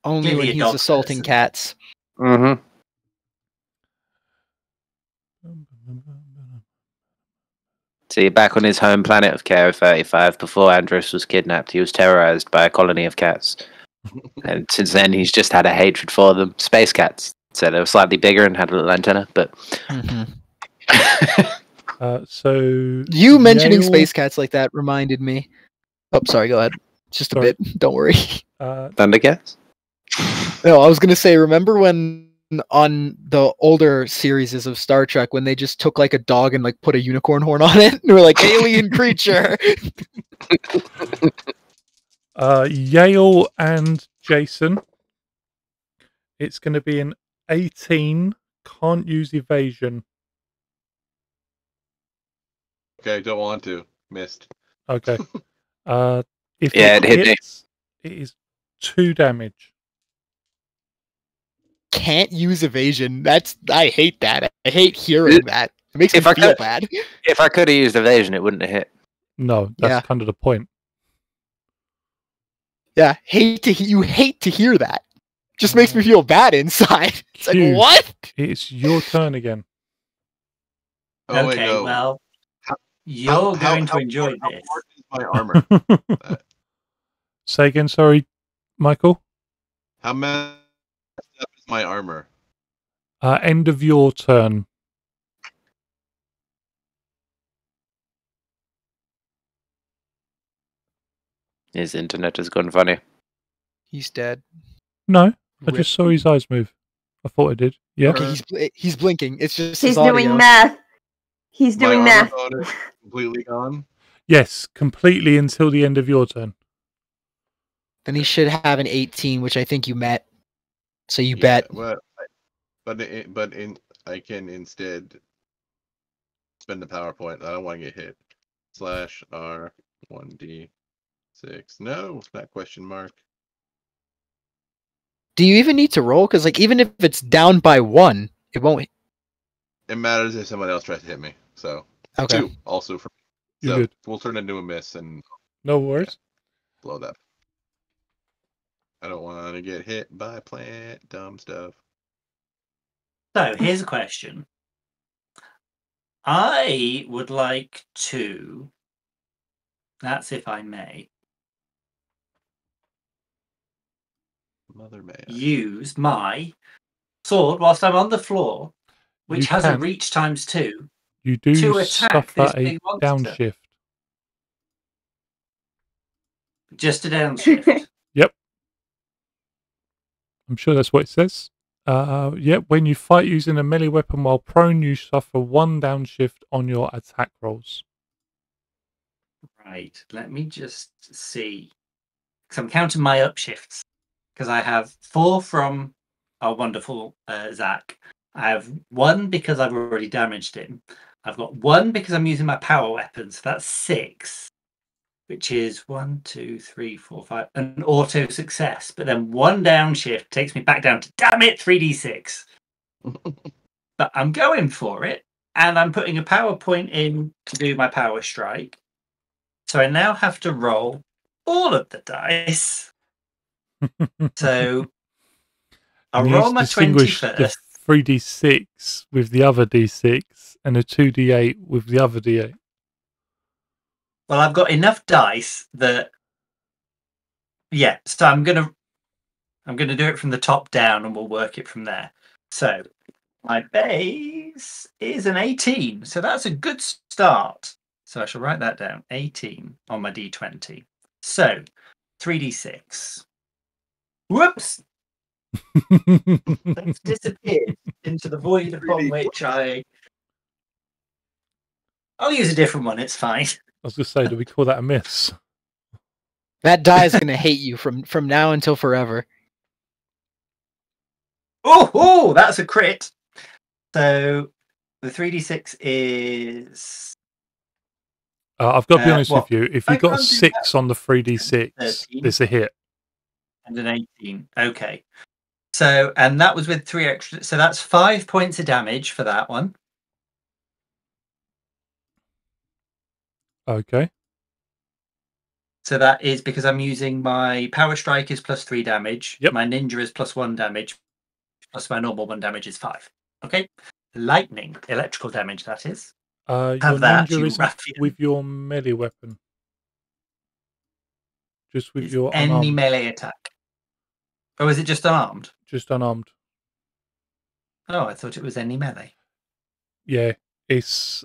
Clearly when a he's dog assaulting person. cats. Mm-hmm. See, back on his home planet of Kara 35, before Andros was kidnapped, he was terrorized by a colony of cats. And since then, he's just had a hatred for them. Space cats. So they were slightly bigger and had a little antenna, but... So You mentioning Yale, space cats like that reminded me. Oh, sorry, go ahead. Just a Sorry. bit. Don't worry. Thundercats? No, I was gonna say, remember when on the older series of Star Trek when they just took like a dog and like put a unicorn horn on it? And they were like, alien creature. Yale and Jason. It's going to be an 18. Can't use evasion. Okay, don't want to. Missed. Okay. If Yeah, it it hit me. hits, it is 2 damage. Can't use evasion. I hate that. I hate hearing that. It makes me If I feel could- bad. If I could have used evasion, it wouldn't have hit. No, that's Yeah. kind of the point. Yeah, you hate to hear that. Just makes me feel bad inside. It's like, Q. what? It's your turn again. Oh, wait, Okay, no. well, How- you're going to enjoy how this. important is my armor? Say again, sorry, Michael. How messed up is my armor? End of your turn. His internet has gone funny. He's dead. No, I Rip. just saw his eyes move. I thought I did. Yeah. Okay, he's blinking. It's just He's his audio. doing math. He's My doing armor math. bonus completely gone? Yes, completely until the end of your turn. Then he should have an 18, which I think you met. So you bet. Well, I can instead spend the PowerPoint. I don't want to get hit. /R1D6. No, not question mark. Do you even need to roll? Because like even if it's down by 1, it won't. It matters if someone else tries to hit me. So Okay. 2 also for me. You're So good. we'll turn into a miss and No worries. blow that. I don't want to get hit by plant dumb stuff. So here's a question. I would like to, that's if I may, Mother may I. use my sword whilst I'm on the floor, which You has a can. reach ×2, You do to attack suffer this a big monster. downshift. Just a downshift. Yep. I'm sure that's what it says. Yep. When you fight using a melee weapon while prone, you suffer 1 downshift on your attack rolls. Right, let me just see. Because I'm counting my upshifts. Because I have 4 from our wonderful Zach. I have 1 because I've already damaged him. I've got 1 because I'm using my power weapon, so that's 6. Which is 1, 2, 3, 4, 5. An auto success. But then 1 downshift takes me back down to, damn it, 3d6. But I'm going for it. And I'm putting a power point in to do my power strike. So I now have to roll all of the dice. So I'll And you roll my 20 distinguish the first. 3d6 with the other d6 and a 2d8 with the other d8. Well, I've got enough dice that, yeah. So I'm gonna do it from the top down, and we'll work it from there. So my base is an 18, so that's a good start. So I shall write that down. 18 on my d20. So 3d6. Whoops! It's disappeared into the void upon which I'll use a different one, it's fine. I was going to say, do we call that a miss? That die is gonna hate you from now until forever. Oh, that's a crit. So the 3d6 is... I've got to be honest what? with you. If you I got a can't do 6 on the 3d6, 13. it's a hit. And an 18. Okay. So, and that was with 3 extra. So that's 5 points of damage for that one. Okay. So that is because I'm using my power strike is plus 3 damage. Yep. My ninja is plus 1 damage. Plus my normal 1 damage is 5. Okay. Lightning, electrical damage, that is. Your Have that, ninja you isn't ruffian. with your melee weapon. Just with It's your any unarmed. melee attack. Or is it just unarmed? Just unarmed. Oh, I thought it was any melee. Yeah. It's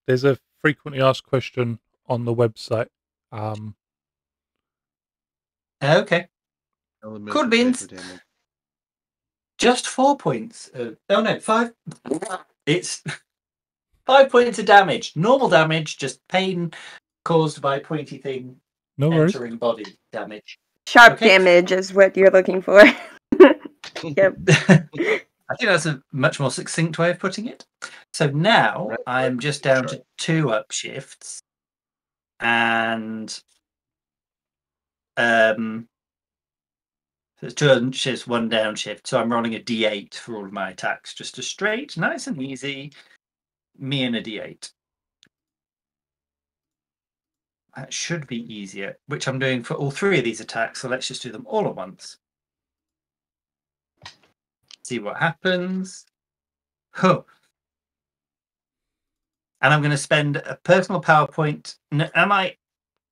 there's a frequently asked question on the website. Okay. Elemental Cool beans. type of damage. Just 4 points. Oh no, 5. It's 5 points of damage. Normal damage, just pain caused by pointy thing No worries. entering body damage. Sharp Okay. damage is what you're looking for. Yep. I think that's a much more succinct way of putting it. So now Right. I'm just down to 2 upshifts. And so it's 2 upshifts, 1 downshift. So I'm rolling a d8 for all of my attacks. Just a straight, nice and easy. Me and a d8. That should be easier, which I'm doing for all 3 of these attacks. So let's just do them all at once. See what happens. Huh. And I'm going to spend a personal PowerPoint. Am I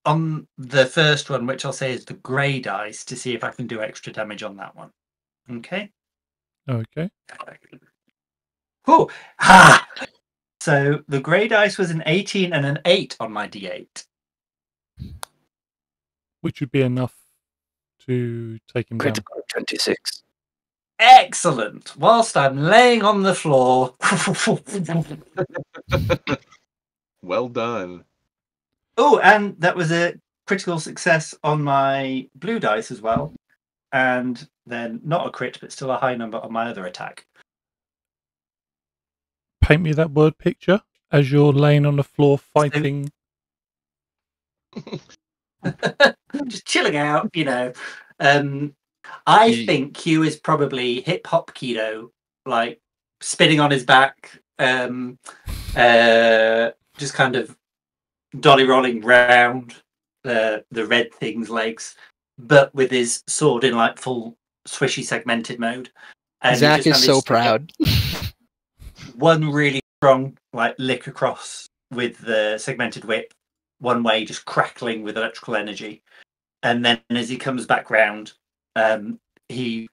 on the first one, which I'll say is the grey dice, to see if I can do extra damage on that one? Okay. Okay. Oh, ha! So the grey dice was an 18 and an 8 on my d8. Which would be enough to take him down. Critical 26. Excellent. Whilst I'm laying on the floor. Well done. Oh, and that was a critical success on my blue dice as well. And then not a crit, but still a high number on my other attack. Paint me that word picture as you're laying on the floor fighting. Just chilling out, you know. I You- think Q is probably hip hop keto, like spinning on his back, just kind of dolly rolling round the red thing's legs, but with his sword in like full swishy segmented mode. And Zach just is kind so of proud. one really strong like lick across with the segmented whip, one way just crackling with electrical energy, and then as he comes back round, he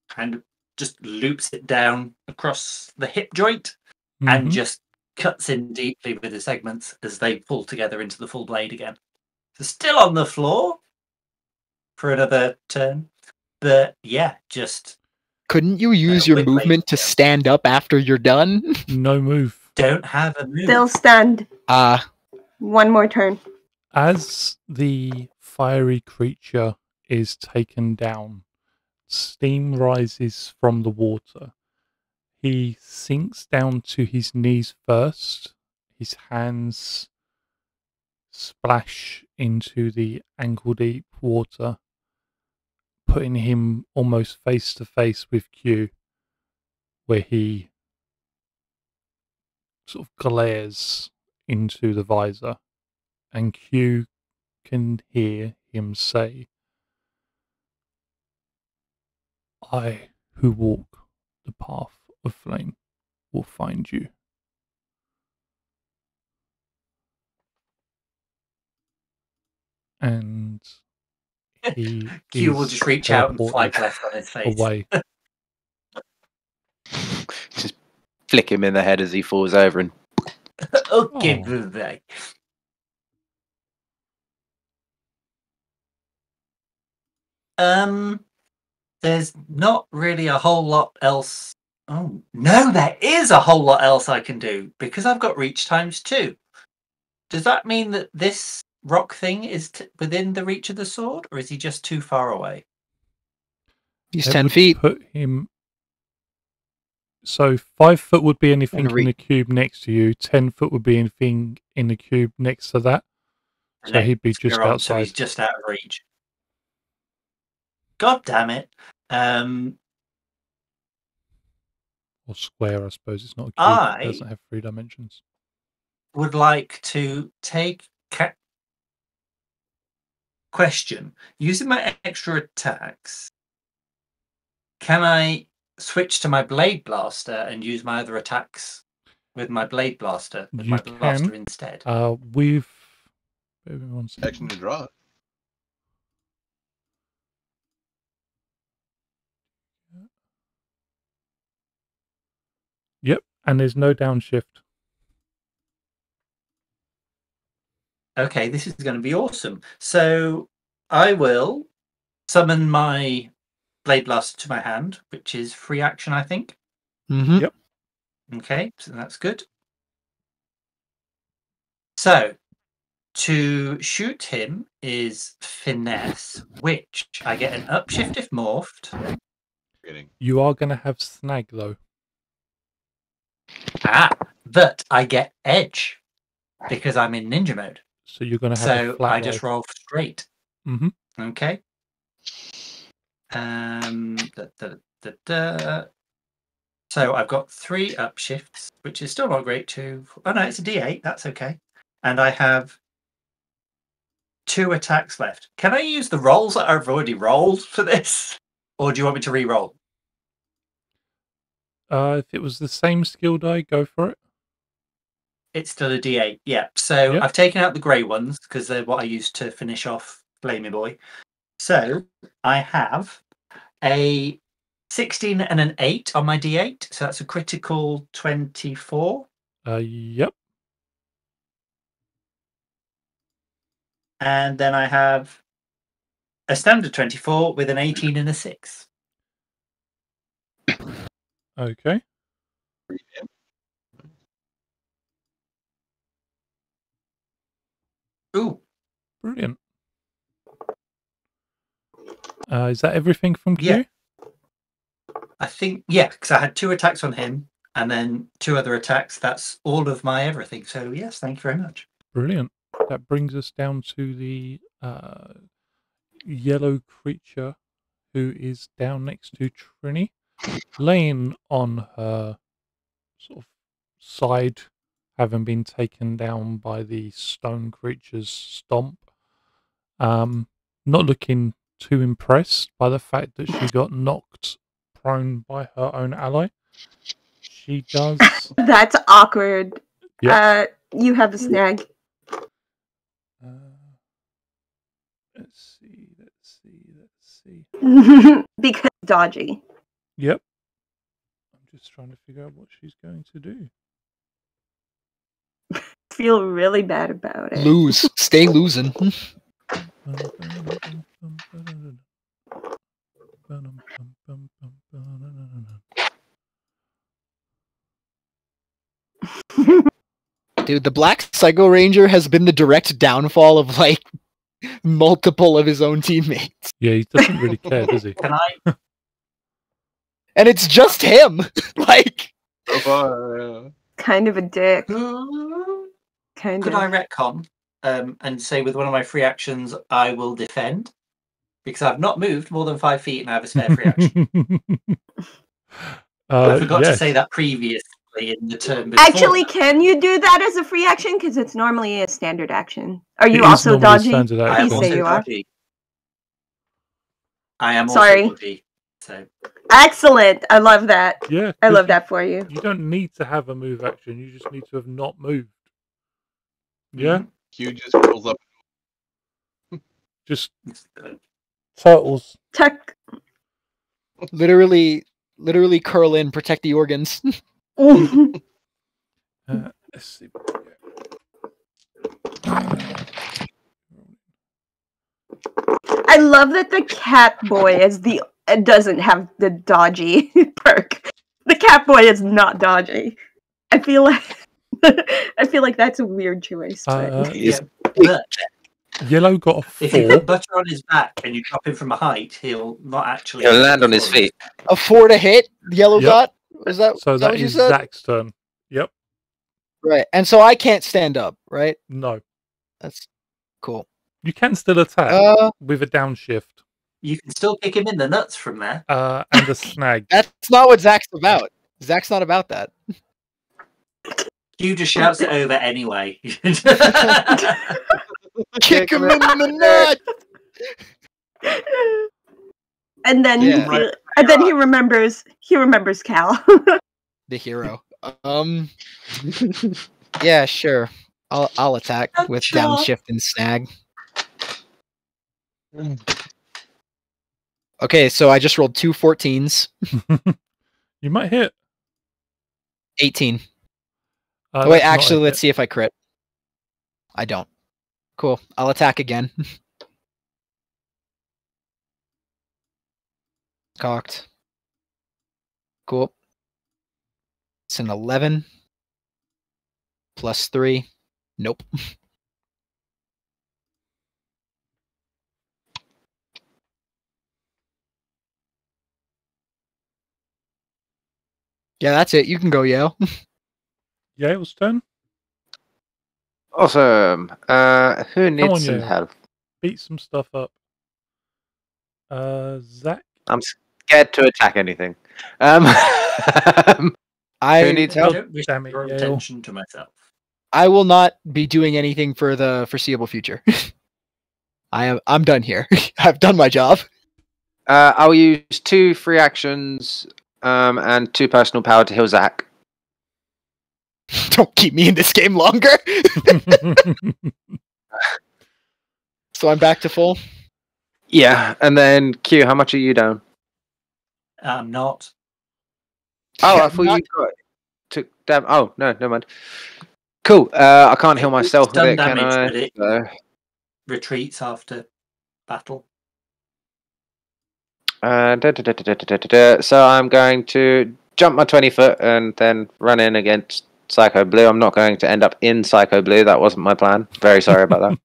kind of just loops it down across the hip joint and Mhm. just cuts in deeply with the segments as they pull together into the full blade again. So still on the floor for another turn, but yeah, just Couldn't you use your whip blade movement to down. stand up after you're done? No move. Don't have a move. Still stand. One more turn. As the fiery creature is taken down, steam rises from the water. He sinks down to his knees first. His hands splash into the ankle-deep water, putting him almost face to face with Q, where he sort of glares into the visor, and Q can hear him say, "I who walk the path of flame will find you." And he Q will is just reach out and fly teleported left on his face. away. Just flick him in the head as he falls over and Okay, Oh. bye. There's not really a whole lot else. Oh, no, there is a whole lot else I can do because I've got reach times 2. Does that mean that this rock thing is within the reach of the sword, or is he just too far away? He's It 10 would feet. Put him. So 5 foot would be anything And in the cube next to you. 10 foot would be anything in the cube next to that. And So he'd be next just you're on, so outside. he's just out of reach. God damn it! Or square, I suppose. It's not a cube. I It doesn't have 3 dimensions. would like to take question. Using my extra attacks, can I switch to my blade blaster and use my other attacks with my blade blaster with You my blaster can. instead? We've. Wait, 1 second. Action to draw. Yep, and there's no downshift. Okay, this is going to be awesome. So I will summon my blade blaster to my hand, which is free action, I think. Mm-hmm. Yep. Okay, so that's good. So to shoot him is finesse, which I get an upshift if morphed. Kidding. You are going to have snag, though. But I get edge because I'm in ninja mode. So you're going to have a So flat I just roll straight. Mm-hmm. Okay. So I've got 3 upshifts, which is still not great. 2. Oh no, it's a D8. That's okay. And I have 2 attacks left. Can I use the rolls that I've already rolled for this, or do you want me to re-roll? If it was the same skill die, go for it. It's still a D8. Yeah. So Yep. I've taken out the grey ones because they're what I used to finish off Blamey Boy. So I have a 16 and an 8 on my D8. So that's a critical 24. Yep. And then I have a standard 24 with an 18 and a 6. Okay. Ooh. Brilliant. Is that everything from Q? Yeah. I think, yeah, because I had 2 attacks on him and then 2 other attacks. That's all of my everything. So, yes, thank you very much. Brilliant. That brings us down to the yellow creature who is down next to Trini, laying on her sort of side, having been taken down by the stone creature's stomp. Not looking too impressed by the fact that she got knocked prone by her own ally. She does. That's awkward. Yep. You have the snag. Let's see. Because dodgy. Yep. I'm just trying to figure out what she's going to do. Feel really bad about it. Lose. Stay losing. Dude, the Black Psycho Ranger has been the direct downfall of, like, multiple of his own teammates. Yeah, he doesn't really care, does he? Can I? And it's just him! Like... So far, Kind of a dick. Could I retcon and say with one of my free actions, I will defend? Because I've not moved more than 5 feet and I have a spare free action. I forgot to say that previously in the turn before. Actually, can you do that as a free action? Because it's normally a standard action. Are you It is also normally a dodgy? standard I am action. Please say also you are. dodgy. I am Sorry. also dodgy. So Excellent. I love that. Yeah, I 'cause love that for you. You don't need to have a move action. You just need to have not moved. Yeah, Q just rolls up. just turtles. Tuck. Literally curl in, protect the organs. Let's see. I love that the cat boy doesn't have the dodgy perk. The cat boy is not dodgy. I feel like that's a weird choice. But Yeah, but Yellow got a if you 4. put butter on his back and you drop him from a height, he'll not actually. He'll land on his feet. A 4 to hit, yellow Yep. got? Is that, So is that that what you is said? Zach's turn. Yep. Right. And so I can't stand up, right? No. That's cool. You can still attack with a downshift You can still kick him in the nuts from there. and a snag. That's not what Zach's about. Zach's not about that. Q just shouts it over anyway. Kick him in the nut. and then Yeah. he remembers Cal. The hero. Yeah, sure. I'll attack with downshift and snag. Okay, so I just rolled 2 14s. You might hit. 18. That's Wait, not actually, a let's hit. see if I crit. I don't. Cool. I'll attack again. Cocked. Cool. It's an 11. Plus 3. Nope. Yeah, that's it. You can go, Yale. Yale's turn. Awesome. Who on, needs some Yale. help? Beat some stuff up. Zach. I'm scared to attack anything. Who needs I help? don't wish Damn to it, draw Yale. attention to myself. I will not be doing anything for the foreseeable future. I'm done here. I've done my job. I'll use 2 free actions and 2 personal power to heal Zach. Don't keep me in this game longer. So I'm back to full. Yeah, and then Q, how much are you down? I'm not. Oh, Yeah, I thought not- you got took damn. Oh no, never mind. Cool. I can't heal myself with Stun it, can damage, I? but it So, retreats after battle. so I'm going to jump my 20-foot and then run in against Psycho Blue. I'm not going to end up in Psycho Blue. That wasn't my plan. Very sorry about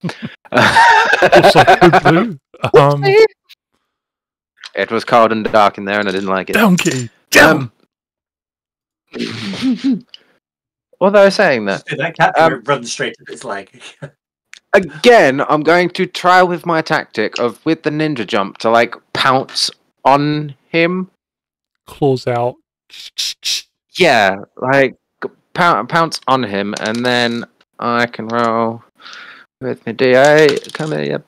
that. Psycho Blue. It was cold and dark in there, and I didn't like it. Donkey. Down. Although saying that, So that cat runs straight at its leg. again, I'm going to try with my tactic of with the ninja jump to like pounce on him. Claws out. Yeah, like pounce on him, and then I can roll with my D8. Come here, yep.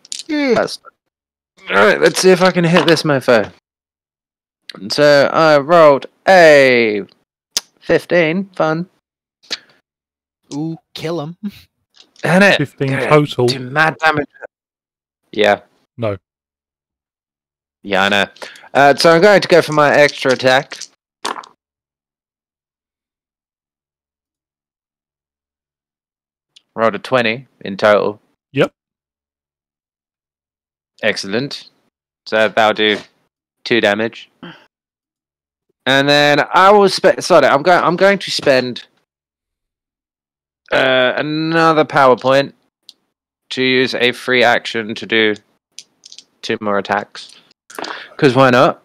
Alright, let's see if I can hit this mofo. And so I rolled a 15. Fun. Ooh, kill him. And it 15 gonna total. do mad damage. Yeah. No. Yeah, I know. So I'm going to go for my extra attack. Rolled a 20 in total. Yep. Excellent. So that'll do 2 damage. And then I will spend. Sorry, I'm going to spend another power point to use a free action to do 2 more attacks. Because why not?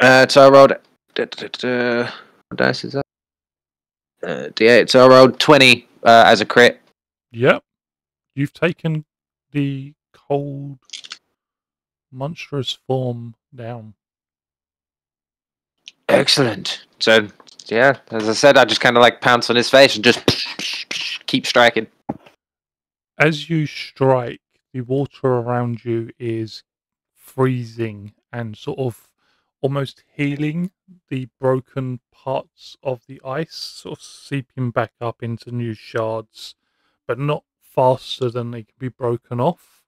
So I rolled. What dice is that? D8. So I rolled 20 as a crit. Yep. You've taken the cold, monstrous form down. Excellent. So, yeah, as I said, I just kind of like pounce on his face and just keep striking. As you strike, the water around you is freezing and sort of almost healing the broken parts of the ice, sort of seeping back up into new shards, but not faster than they can be broken off.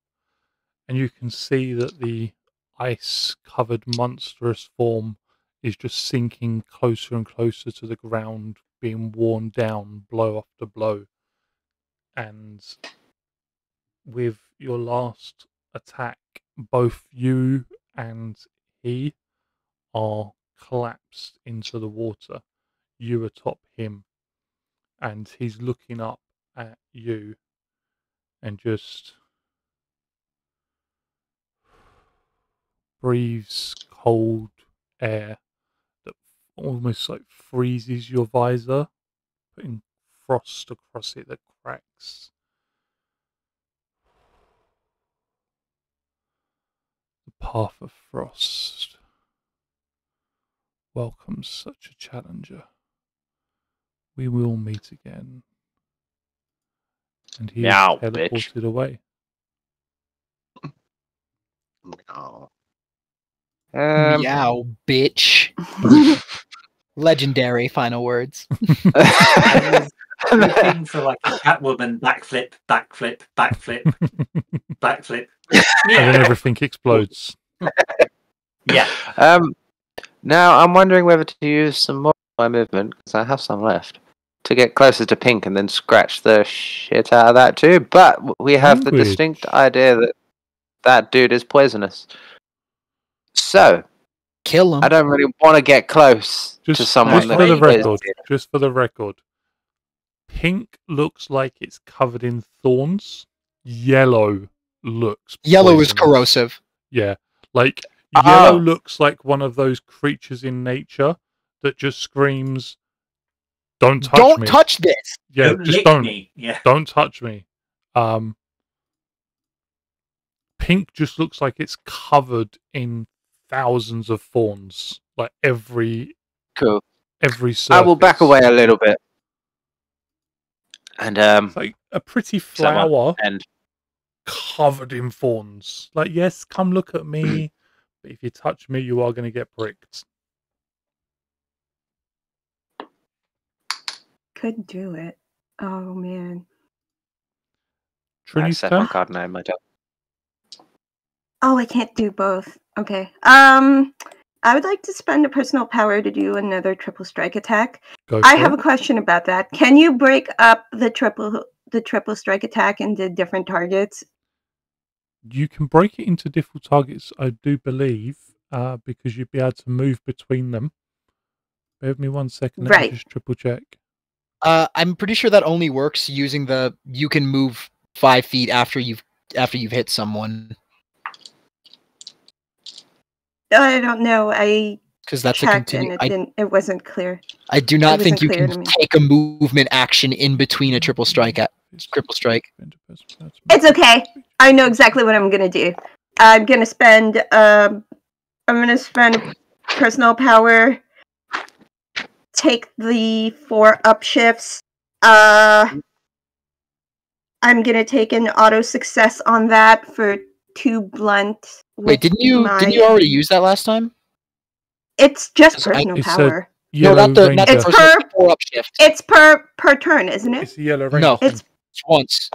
And you can see that the ice-covered monstrous form is just sinking closer and closer to the ground, being worn down blow after blow. And with your last attack, both you and he are collapsed into the water. You atop him, and he's looking up at you and just breathes cold air that almost like freezes your visor, putting frost across it that cracks. The path of frost welcomes such a challenger. We will meet again. And he is Meow, teleported bitch. away. Oh. Meow, bitch. Legendary final words. I was looking for like a Catwoman backflip, backflip, backflip, backflip. And then Yeah. everything explodes. Yeah. Now I'm wondering whether to use some more of my movement, because I have some left, to get closer to Pink and then scratch the shit out of that too. But we have the Language. distinct idea that that dude is poisonous. So Kill him. I don't really want to get close to someone just that for the is record, poisonous. just for the record, Pink looks like it's covered in thorns. Yellow looks Yellow is poisonous. corrosive. Yeah, like Oh. yellow looks like one of those creatures in nature that just screams, "Don't touch Don't me!" touch this. Yeah, Don't just lick don't. me. Yeah. Don't touch me. Pink just looks like it's covered in thousands of thorns, like every Cool. surface. I will back away a little bit. And It's like a pretty someone flower and covered in thorns. Like, yes, come look at me, but if you touch me, you are going to get pricked. Could do it. Oh man. I Trini's set turn. my card name. I don't. Oh, I can't do both. Okay. I would like to spend a personal power to do another triple strike attack. Go I for have it. a question about that. Can you break up the triple strike attack into different targets? You can break it into different targets, I do believe, because you'd be able to move between them. Bear with me 1 second. Let me Right. just triple check. I'm pretty sure that only works using the you can move 5 feet after you've hit someone, I don't know. I because that's a checked continue. and it wasn't clear. I do it not think wasn't you clear can to me. take a movement action in between a triple strike. Triple strike. It's okay. I know exactly what I'm gonna do. I'm gonna spend personal power. Take the 4 upshifts. I'm gonna take an auto success on that for 2 blunt. Wait, didn't you already use that last time? It's just 'Cause I- personal It said power. Yellow not the Ranger. It's personal per- 4 upshift. It's per turn, isn't it? It's the Yellow Ranger. No, thing. it's once.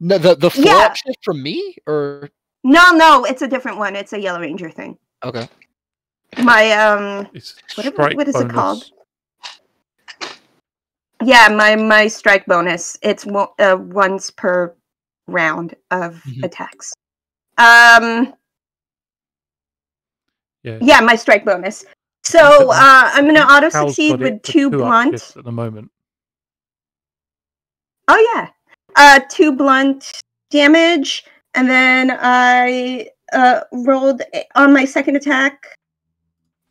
No, the 4 Yeah. upshift from me or No, it's a different one. It's a Yellow Ranger thing. okay. My It's what is it called? bonus. Yeah, my strike bonus. It's once per round of Mhm. attacks. Yeah. Yeah, my strike bonus. So I'm gonna auto succeed with 2 blunt. upshifts at the moment. Oh yeah, 2 blunt damage, and then I rolled on my second attack.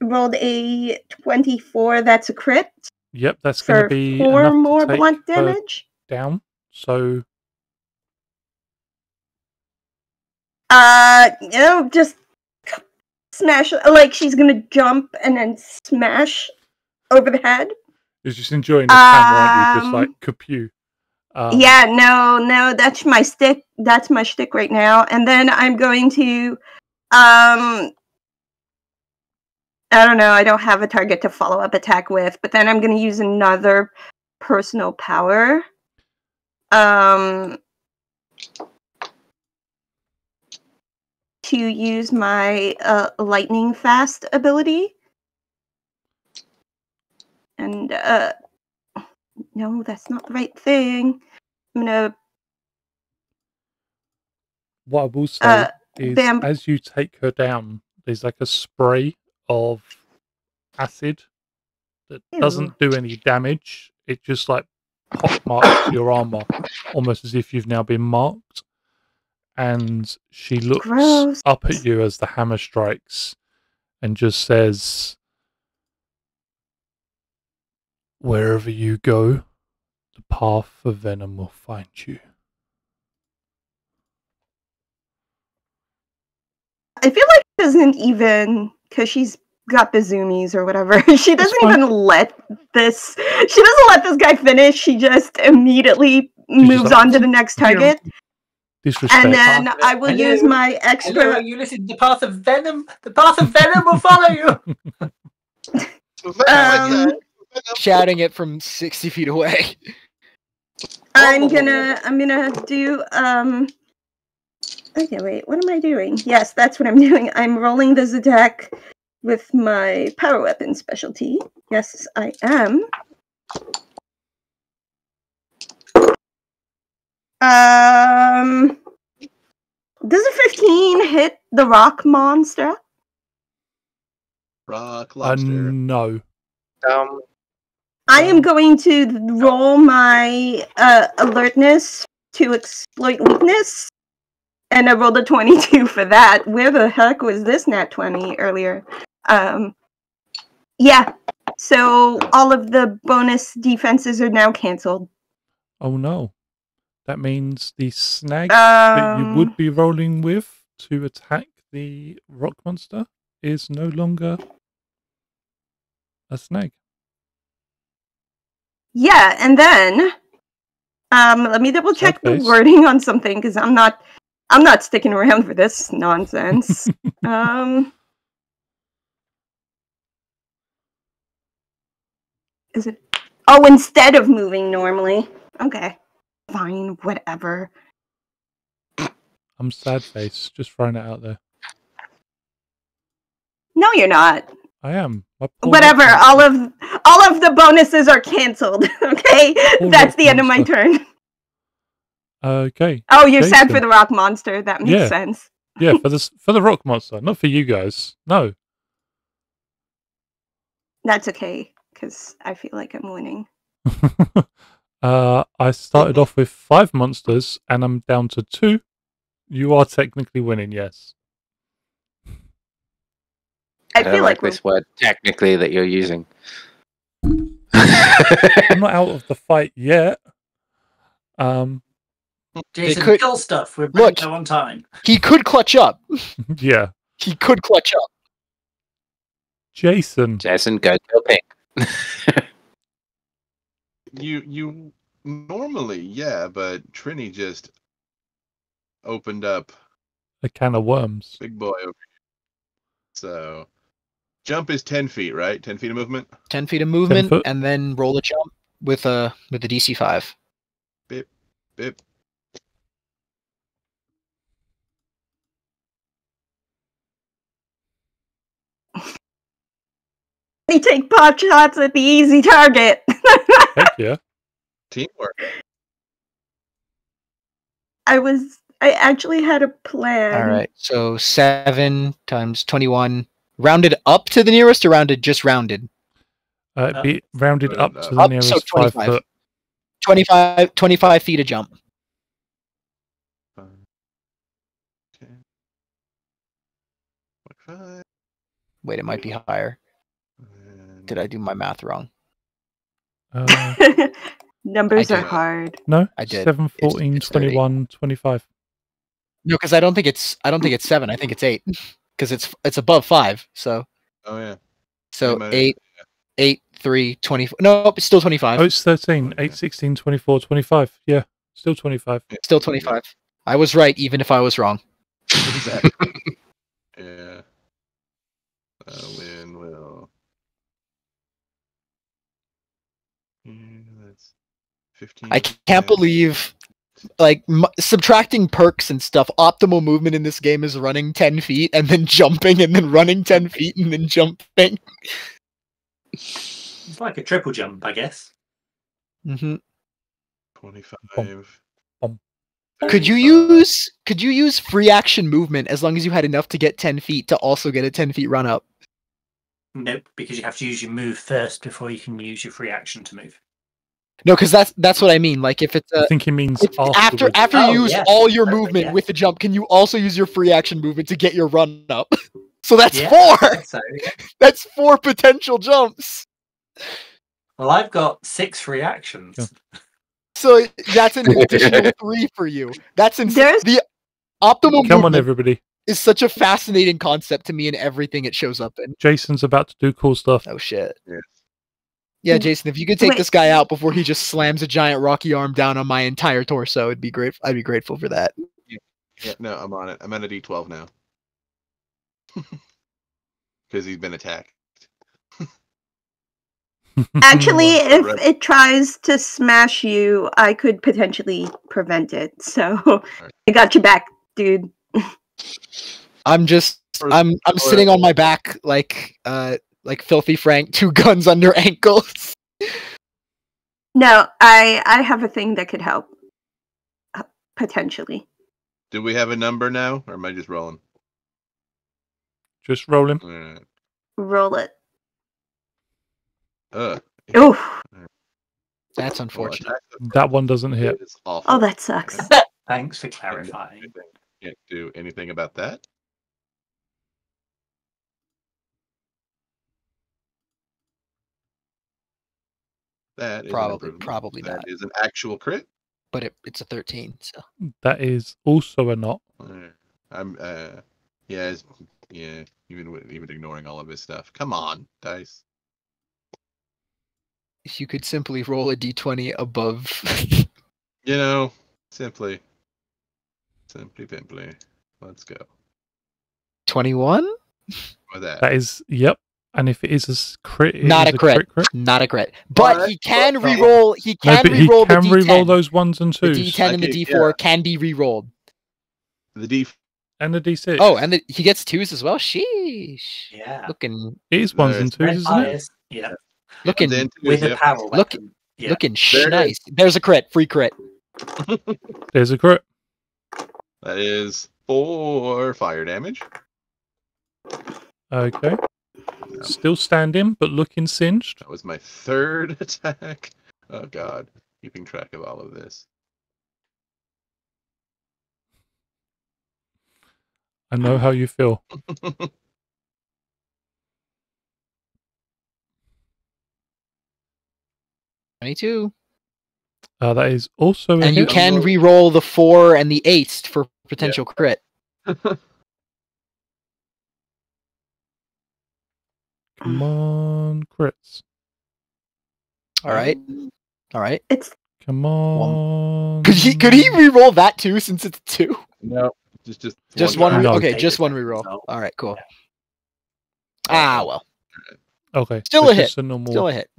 Rolled a 24. That's a crit. Yep, that's going to For be 4 enough more to take blunt her damage. down. So Just smash. Like she's gonna jump and then smash over the head. you're just enjoying the camera, aren't you? Just like kapew. Yeah, no, that's my stick. That's my shtick right now. And then I'm going to, I don't know. I don't have a target to follow up attack with, but then I'm going to use another personal power. To use my lightning fast ability. And no, that's not the right thing. I'm gonna. What I will say is Vamp- as you take her down, there's like a spray of acid that Ew. doesn't do any damage. It just like pockmarks your armor, almost as if you've now been marked. And she looks Gross. up at you as the hammer strikes and just says, "Wherever you go, the path of venom will find you." I feel like she doesn't even, because she's got the zoomies or whatever. She doesn't fine. even let this. She doesn't let this guy finish. She just immediately moves like, on to the next target. Disrespect. And then I will Hello? use my Hello, extra. you listen to the path of venom. The path of venom will follow you. Shouting it from 60 feet away. I'm gonna do Okay, wait. What am I doing? Yes, that's what I'm doing. I'm rolling this attack with my power weapon specialty. Yes, I am. Does a 15 hit the rock monster? Rock lobster. No. I am going to roll my alertness to exploit weakness. And I rolled a 22 for that. Where the heck was this nat 20 earlier? Yeah. So all of the bonus defenses are now canceled. Oh no. That means the snag that you would be rolling with to attack the rock monster is no longer a snag. Yeah, and then let me double check the Sad face. wording on something because I'm not sticking around for this nonsense. Is it? Oh, instead of moving normally. Okay, fine, whatever. I'm sad face, just throwing it out there. No, you're not. I am. My poor Whatever. rock All monster. of the bonuses are canceled. Okay, Poor that's rock the end of my monster. turn. Okay. Oh, you're sad for Jason. the rock monster. That makes Yeah. sense. Yeah, for the rock monster, not for you guys. No. That's okay because I feel like I'm winning. I started off with 5 monsters and I'm down to 2. You are technically winning, yes. I I don't feel like like this word technically that you're using. I'm not out of the fight yet. Jason, could- kill stuff. We're Look. running low on time. He could clutch up. Yeah. He could clutch up. Jason. Jason, go kill Pink. You normally, yeah, but Trini just opened up A can of worms. big boy over here. So jump is 10 feet, right? 10 feet of movement? 10 feet of movement, foot. and then roll a jump with a DC 5. Bip. you take pot shots at the easy target. Heck yeah. Teamwork. I actually had a plan. All right, so 7 times 21. Rounded up to the nearest, or just rounded? It'd be rounded up to the Up, nearest so 5 25. foot. 25 feet of jump. 5, 10, 25. Wait, it might be higher. And Did I do my math wrong? Numbers I are did. hard. No, I did. 7, 14, It's 30. 21, 25. No, because I don't think it's 7. I think it's 8, because it's above 5. So Oh yeah. so might- 8, 3, 24. No, it's still 25. Oh, it's 13, Okay. 8, 16, 24, 25. Yeah, still 25. Still 25. I was right, even if I was wrong. Exactly. Yeah. Lynn will. That's 15. I can't believe, like, subtracting perks and stuff, optimal movement in this game is running 10 feet and then jumping and then running 10 feet and then jumping. It's like a triple jump, I guess. Mm-hmm. 25. Bum. Could you use free action movement as long as you had enough to get 10 feet to also get a 10 feet run up? Nope, because you have to use your move first before you can use your free action to move. No, because that's what I mean. Like if it's I think he means after afterwards. you Oh, use yeah. all your Perfect, movement yeah. with the jump, can you also use your free action movement to get your run up? So that's Yeah, 4. So, That's 4 potential jumps. well, I've got 6 free actions. Yeah. So that's an additional 3 for you. That's insane. There's- The optimal Come on, movement everybody. is such a fascinating concept to me in everything it shows up in. Jason's about to do cool stuff. Oh shit. Yes. Yeah, Jason, if you could take Wait. this guy out before he just slams a giant rocky arm down on my entire torso, it'd be great. I'd be grateful for that. Yeah, no, I'm on it. I'm at a D12 now. Because he's been attacked. Actually, if Right. it tries to smash you, I could potentially prevent it. So I got your back, dude. I'm sitting on my back like Filthy Frank, 2 guns under ankles. No, I have a thing that could help. Potentially. Do we have a number now, or am I just rolling? Just roll him. Alright. Roll it. That's Oof. Well, unfortunate. attack That one doesn't hit. is awful. Oh, that sucks. Thanks for clarifying. Can't do anything about that. That is Probably that not. is an actual crit. But it's a 13, so That is also a not. I'm even ignoring all of his stuff. Come on, dice. if you could simply roll a d20 above. You know, simply. Let's go. 21? With that. That is, yep. And if it is a crit, it Not is a crit. crit. Not a crit. But What? he can No. re-roll. He No, can but he re-roll can the d10. re-roll those ones and The twos. d10 and the Okay, d4 can be re-rolled. The D. And the d6. Oh, and he gets 2s as well. Sheesh. Yeah. Looking, It is ones and Red twos, isn't it? bias. Yeah. looking, Then twos, With a yep. power Look- weapon. Yeah. looking There it nice. There's a crit. Free crit. There's a crit. That is 4 fire damage. Okay. Still standing, but looking singed. That was my 3rd attack. Oh god, keeping track of all of this. I know how you feel. 22. That is also a And you hit. can re-roll the 4 and the 8 for potential crit. Come on, crits. All right. All right. It's Come on. Could he re-roll that too since it's 2? No, just One No. okay, Take just the one second re-roll. result. All right, cool. Yeah. Ah, well. Okay. Still so a hit. just a normal Still a hit.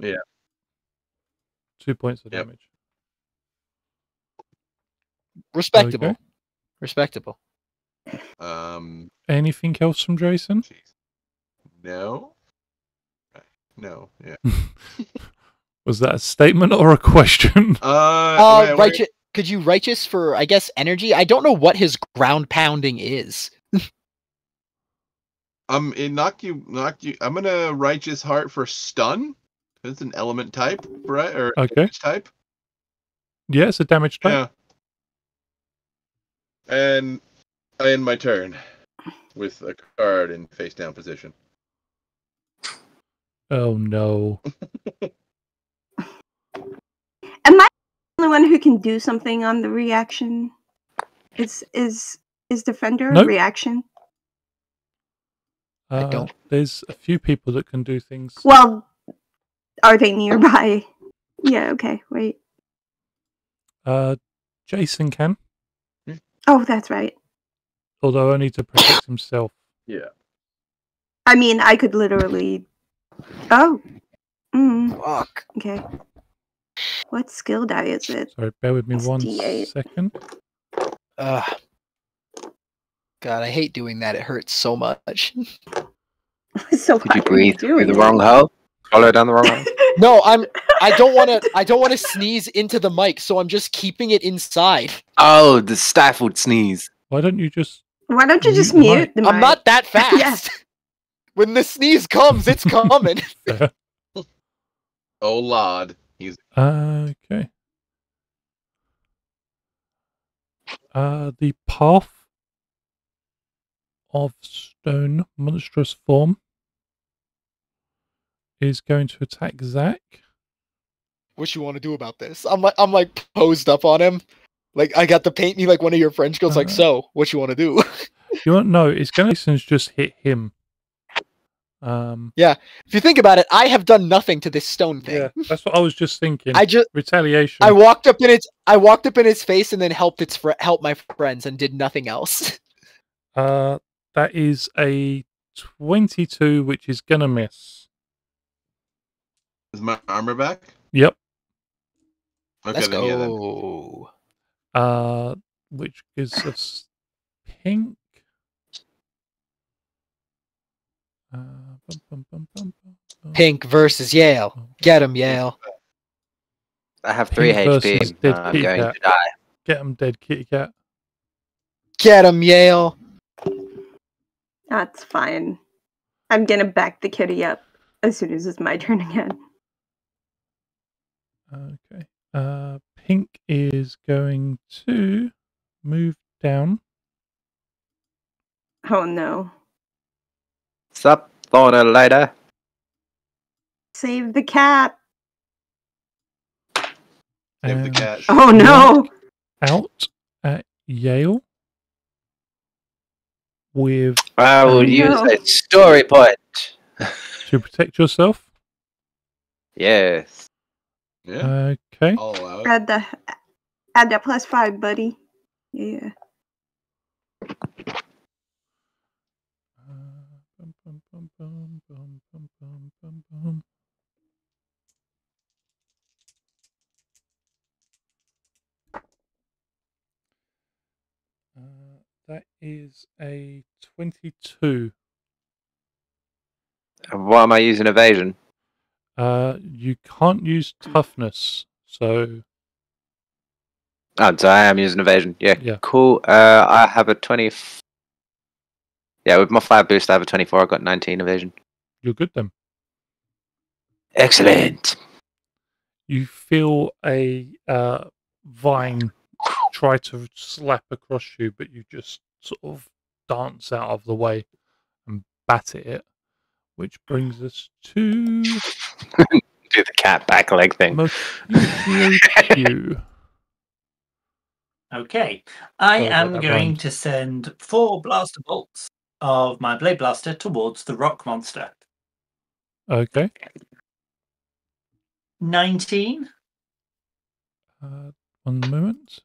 2 points of Yep. damage. Respectable. Okay. Respectable. Anything else from Jason? Jeez. No. No. Yeah. Was that a statement or a question? Wait, Righteous. Could you righteous for, I guess, energy? I don't know what his ground pounding is. it knocked you. I'm gonna righteous heart for stun. It's an element type, right? Or Okay. damage type. Yeah, it's a damage type. Yeah. And I end my turn with a card in face down position. Oh no. am I the only one who can do something on the reaction? Is defender Nope. reaction? I don't. There's a few people that can do things. Well, are they nearby? Yeah. Okay. Wait. Jason can, Oh, that's right. although only to protect himself. Yeah. I mean, I could literally. Oh. Fuck. Okay. What skill die is it? Sorry, bear with me It's 1 D8. second. God, I hate doing that. It hurts so much. So Did you why are breathe through doing the it? wrong hole? follow down the wrong road. No, I don't want to sneeze into the mic, so I'm just keeping it inside. Oh, the stifled sneeze. Why don't you just... Why don't you just Mute the mute the mic? I'm not that fast. Yes. When the sneeze comes, it's coming. Oh, Lord. He's Okay. The path of stone monstrous form is going to attack Zach. What you want to do about this? I'm like posed up on him. Like I got to paint me like one of your French girls. Like, so what you want to do? You want no? It's going to just hit him. Yeah. If you think about it, I have done nothing to this stone thing. Yeah, that's what I was just thinking. Retaliation. I walked up in its face and then helped help my friends and did nothing else. That is a 22, which is gonna miss. Is my armor back? Yep. Okay, Let's then, go. Yeah, then. Which gives us pink. Pink versus Yale. Get him, Yale. I have 3 Pink versus HP. dead I'm kitty going cat. to die. Get him, dead kitty cat. Get him, Yale. That's fine. I'm gonna back the kitty up as soon as it's my turn again. Okay. Pink is going to move down. Oh no. Sup, Fauna later. Save the cat. Save the and cat. Oh no. out at Yale with I will use no. a story point. to protect yourself. Yes. Yeah, Okay. I'll allow it. Add that +5, buddy. Yeah. That is a 22. What am I using? Evasion. You can't use toughness, so Oh, so I am using evasion. Yeah, Yeah. cool. I have a 20. Yeah, with my 5 boost, I have a 24. I got 19 evasion. you're good then. Excellent. You feel a vine try to slap across you, but you just sort of dance out of the way and bat at it, which brings us to Do the cat back leg thing. Mercutio Q. Okay, I Sorry about am that, going rhymes. to send 4 blaster bolts of my blade blaster towards the rock monster. Okay. 19. 1 moment.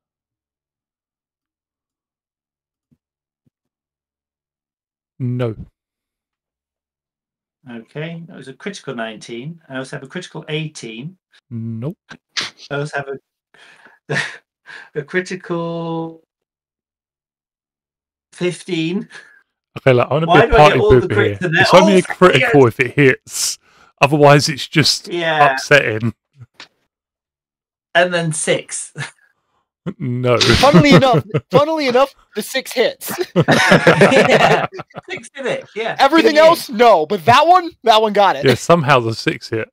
No. Okay, that was a critical 19. I also have a critical 18. Nope. I also have a critical 15. Okay, look, I'm Why gonna be do a I party get all the pooper crits here. and they're It's only all a critical if it hits. Otherwise, it's just Yeah. upsetting. And then 6. No. Funnily enough, the 6 hits. Yeah, 6 did it. Yeah. Everything Good else, no. But that one got it. Yeah, somehow the 6 hit.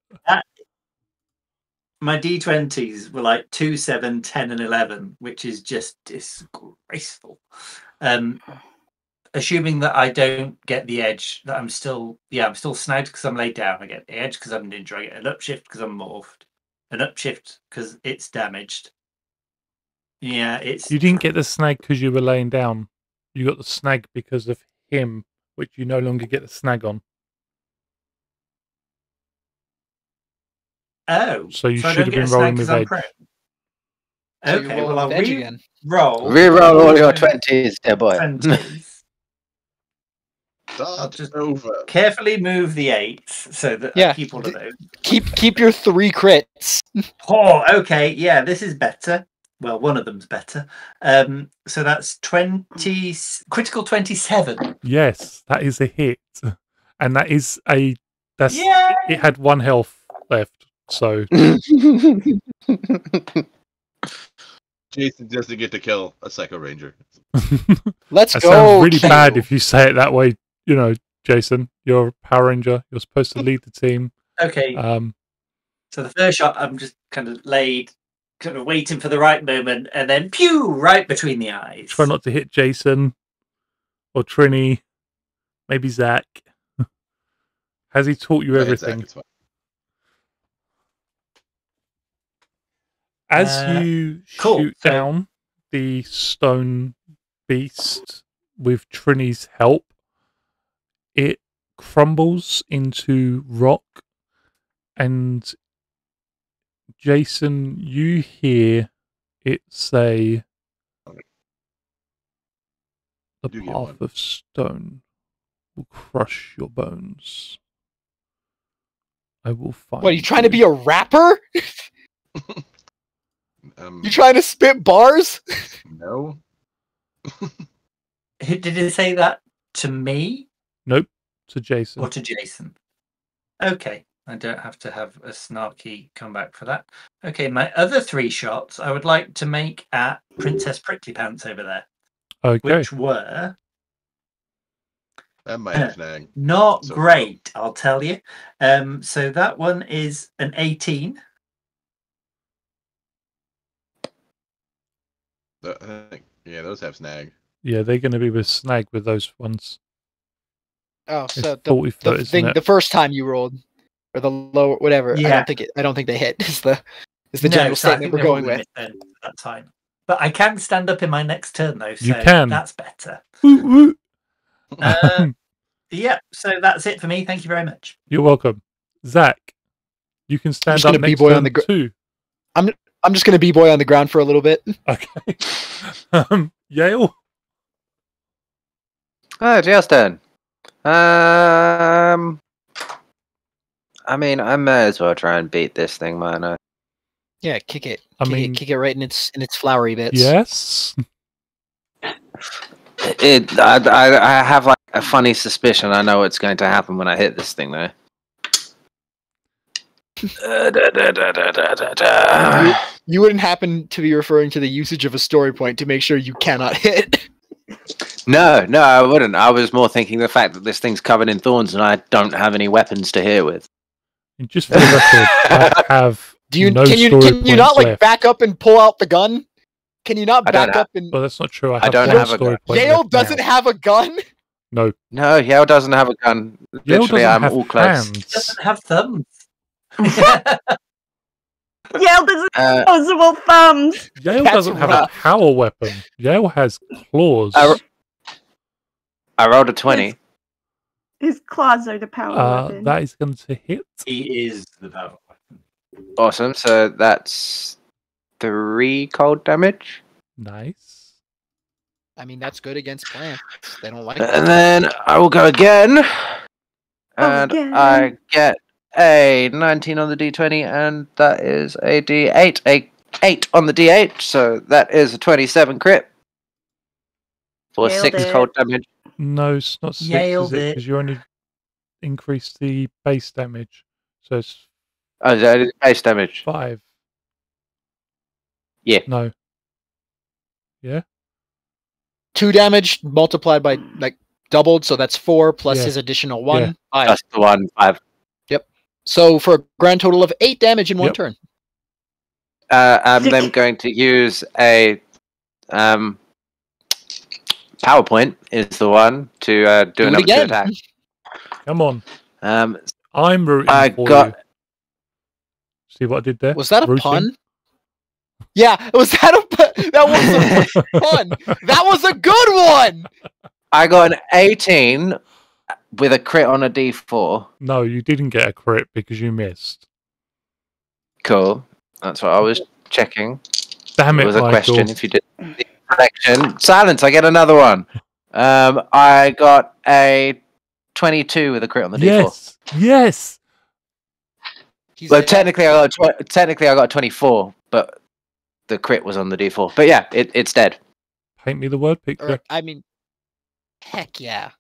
My D20s were like 2, 7, 10, and 11, which is just disgraceful. Assuming that I don't get the edge, that I'm still snagged because I'm laid down. I get the edge because I'm ninja. I get an upshift because I'm morphed. An upshift because it's damaged. Yeah, it's. You didn't get the snag because you were laying down. You got the snag because of him, which you no longer get the snag on. Oh, So you I should don't have get been a snag rolling 'cause with I'm edge. prone. So you're Okay, rolling well I'll with edge again. roll. Reroll all your 20s, dear boy. 20s. I'll Start just over. carefully move the 8s so that Yeah, I keep all of those. Keep your 3 crits. Oh, okay. Yeah, this is better. Well, one of them's better. So that's critical 27. Yes, that is a hit. And that is a That's Yay! it had 1 health left, so Jason doesn't get to kill a Psycho Ranger. Let's that go. sounds really Q. bad if you say it that way. You know, Jason, you're a Power Ranger. You're supposed to lead the team. Okay. So the first shot, I'm just kind of waiting for the right moment, and then pew, right between the eyes. Try not to hit Jason or Trini, maybe Zach. Has he taught you Go ahead, Zach, everything? it's fine. As you cool, shoot so- down the stone beast with Trini's help, it crumbles into rock, and Jason, you hear it say, "The You do get path one. of stone will crush your bones. I will find." What, are you trying to be a rapper? You You trying to spit bars? No. Did it say that to me Nope, to Jason. or to Jason? Okay, I don't have to have a snarky comeback for that. Okay, my other 3 shots I would like to make at Princess Prickly Pants over there, Okay. which were That might snag. not So great, I'll tell you. So that one is an 18. I think, yeah, those have snag. Yeah, they're going to be with snag with those ones. Oh, It's so 40 foot, the isn't thing, it? the first time you rolled, or the lower, whatever. Yeah. I don't think they hit. Is the No, general so I statement think we're they're all going gonna with. miss then at that time. But I can stand up in my next turn though, so You can. that's better. Woot, woot. Yeah, so that's it for me. Thank you very much. You're welcome. Zach, you can stand just up gonna next b-boy turn on the too. I'm just gonna b-boy on the ground for a little bit. Okay. Yale? Oh, just then. I mean, I may as well try and beat this thing, man. Yeah, kick it. I mean- kick it right in its flowery bits. Yes. I have like a funny suspicion. I know what's going to happen when I hit this thing, though. You wouldn't happen to be referring to the usage of a story point to make sure you cannot hit. No, I wouldn't. I was more thinking the fact that this thing's covered in thorns and I don't have any weapons to hit with. And just for the record, I have Do you no can you story can you not points like left. back up and pull out the gun? Can you not I don't back up and Well, that's not true. I I have don't one have a story gun. point Yale left doesn't now. have a gun? No. No, Yale doesn't have a gun. Yale Literally, doesn't I'm have all close. It hands. doesn't have thumbs. Yale doesn't have Uh, opposable thumbs. Yale That's doesn't have a rough. power weapon. Yale has claws. I rolled a 20. His claws are the power weapon. That is going to hit. He is the power. Awesome. So that's 3 cold damage. Nice. I mean, that's good against plants. They don't like And then I will go again. And Again. I get a 19 on the d20, and that is a d8. A 8 on the d8, so that is a 27 crit. For Nailed 6 it. cold damage. No, it's not 6, Nailed is it? it. Because you only increase the base damage. So it's Oh, that is base damage. 5. Yeah. No. Yeah? 2 damage multiplied by like doubled, so that's 4 plus Yeah. his additional 1. Yeah. 5. Just the one. 5. So for a grand total of 8 damage in one Yep. turn. I'm then going to use a PowerPoint is the one to do Do an it up to again. attack. Come on. Um, I'm rooting I for got- you. See what I did there? Was that a Rooting. pun? Yeah, was that a pun? That was a pun. That was a good one. I got an 18 with a crit on a d4. No, you didn't get a crit because you missed. Cool. That's what I was checking. Damn It it, was a Michael. question if you did the selection. Silence, I get another one. I got a 22 with a crit on the d4. Yes. Yes. He's Well, like, technically I got a 24, but the crit was on the d4. But yeah, it's dead. Paint me the word picture. or, I mean, heck yeah.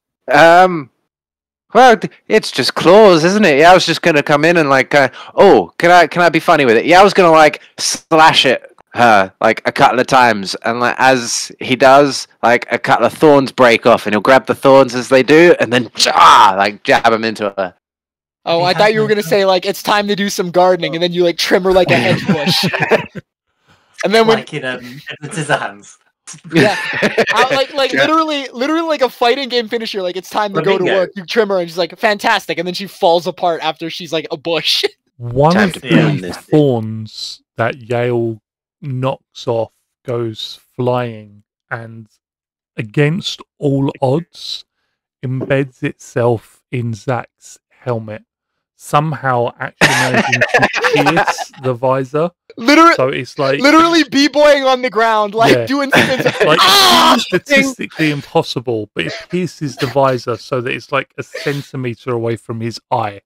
Well, it's just claws, isn't it? Yeah, I was just gonna come in and like, oh, can I be funny with it? Yeah, I was gonna like slash at her like a couple of times, and like as he does, like a couple of thorns break off, and he'll grab the thorns as they do, and then like jab them into her. Oh, I thought you were gonna say like it's time to do some gardening, and then you like trim her like a hedge bush. And then when Like in Edward Scissorhands. yeah, like literally like a fighting game finisher. Like it's time to go to Flamingo. work. You trim her, and she's like fantastic, and then she falls apart after she's like a bush. One Time of to burn the this. thorns that Yale knocks off goes flying and, against all odds, embeds itself in Zach's helmet, somehow actually managing to pierce the visor. Literally, So it's like b-boying on the ground, like Yeah. doing spins. like Ah! statistically impossible, but it pierces the visor so that it's like a centimeter away from his eye.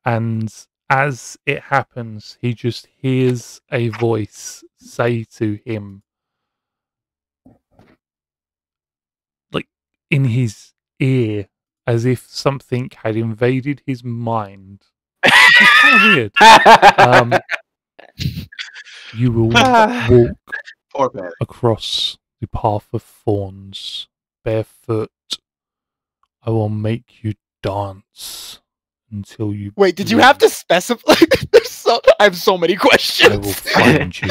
And as it happens, he just hears a voice say to him, like in his ear, as if something had invaded his mind. Which is kind of weird. You will walk Poor Patty. across the path of thorns, barefoot. I will make you dance until you. Wait, did you bleed. have to specify? I have so many I will questions. find you.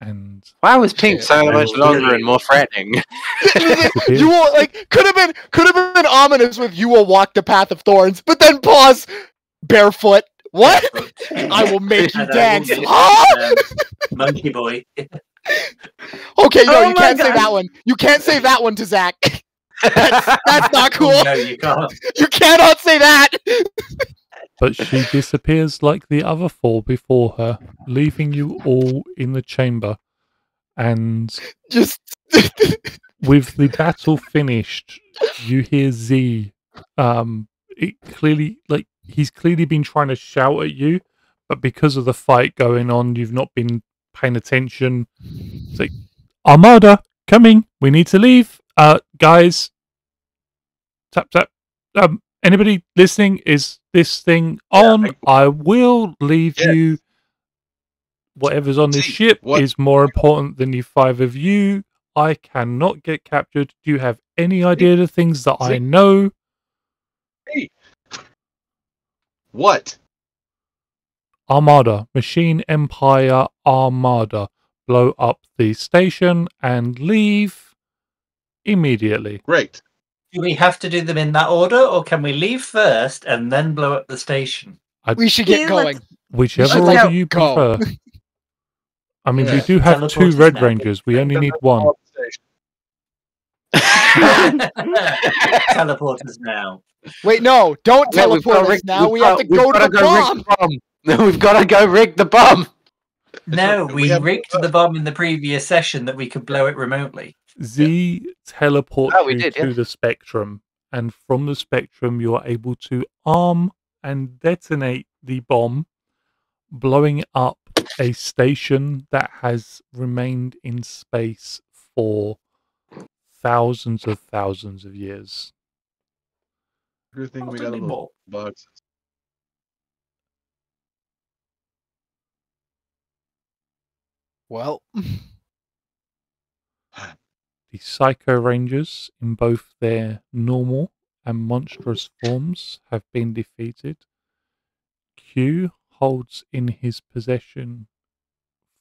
And Why was Pink so I much will longer really- and more threatening? You will like could have been ominous with you will walk the path of thorns, but then pause. Barefoot. What? I will make you And I will dance. make you Huh? dance. Monkey boy. Okay, no, Oh you my can't say God. that one. You can't say that one to Zach. That's not cool. Oh, no, you can't. You cannot say that. but she disappears like the other four before her, leaving you all in the chamber. And Just with the battle finished, you hear Z. It clearly, like he's clearly been trying to shout at you, but because of the fight going on, you've not been paying attention. It's like, Armada coming. We need to leave. Guys, tap tap. Anybody listening? Is this thing on? I will leave Yes. you. Whatever's on this Z, ship what- is more important than the five of you. I cannot get captured. Do you have any idea the things that I Z. know? What? Armada, Machine Empire Armada. Blow up the station and leave immediately. Great. Do we have to do them in that order, or can we leave first and then blow up the station? we should get Yeah, going. let's- Whichever Let's order you go. prefer. I mean, we Yeah. do have Teleport two us Red now. Rangers. We only need one. Teleport us now. Wait, no, don't Yeah, we've teleport gotta us rig- now. we've We have got- to we've go to gotta the rig bomb. the bomb. We've got to go rig the bomb. No, We we have- rigged the bomb in the previous session that we could blow it remotely. Z teleports Oh, we you did, to yeah. the spectrum, and from the spectrum, you're able to arm and detonate the bomb, blowing up a station that has remained in space for thousands of years. Good thing we got a Possibly little more. box. Well, The Psycho Rangers, in both their normal and monstrous forms, have been defeated. Q holds in his possession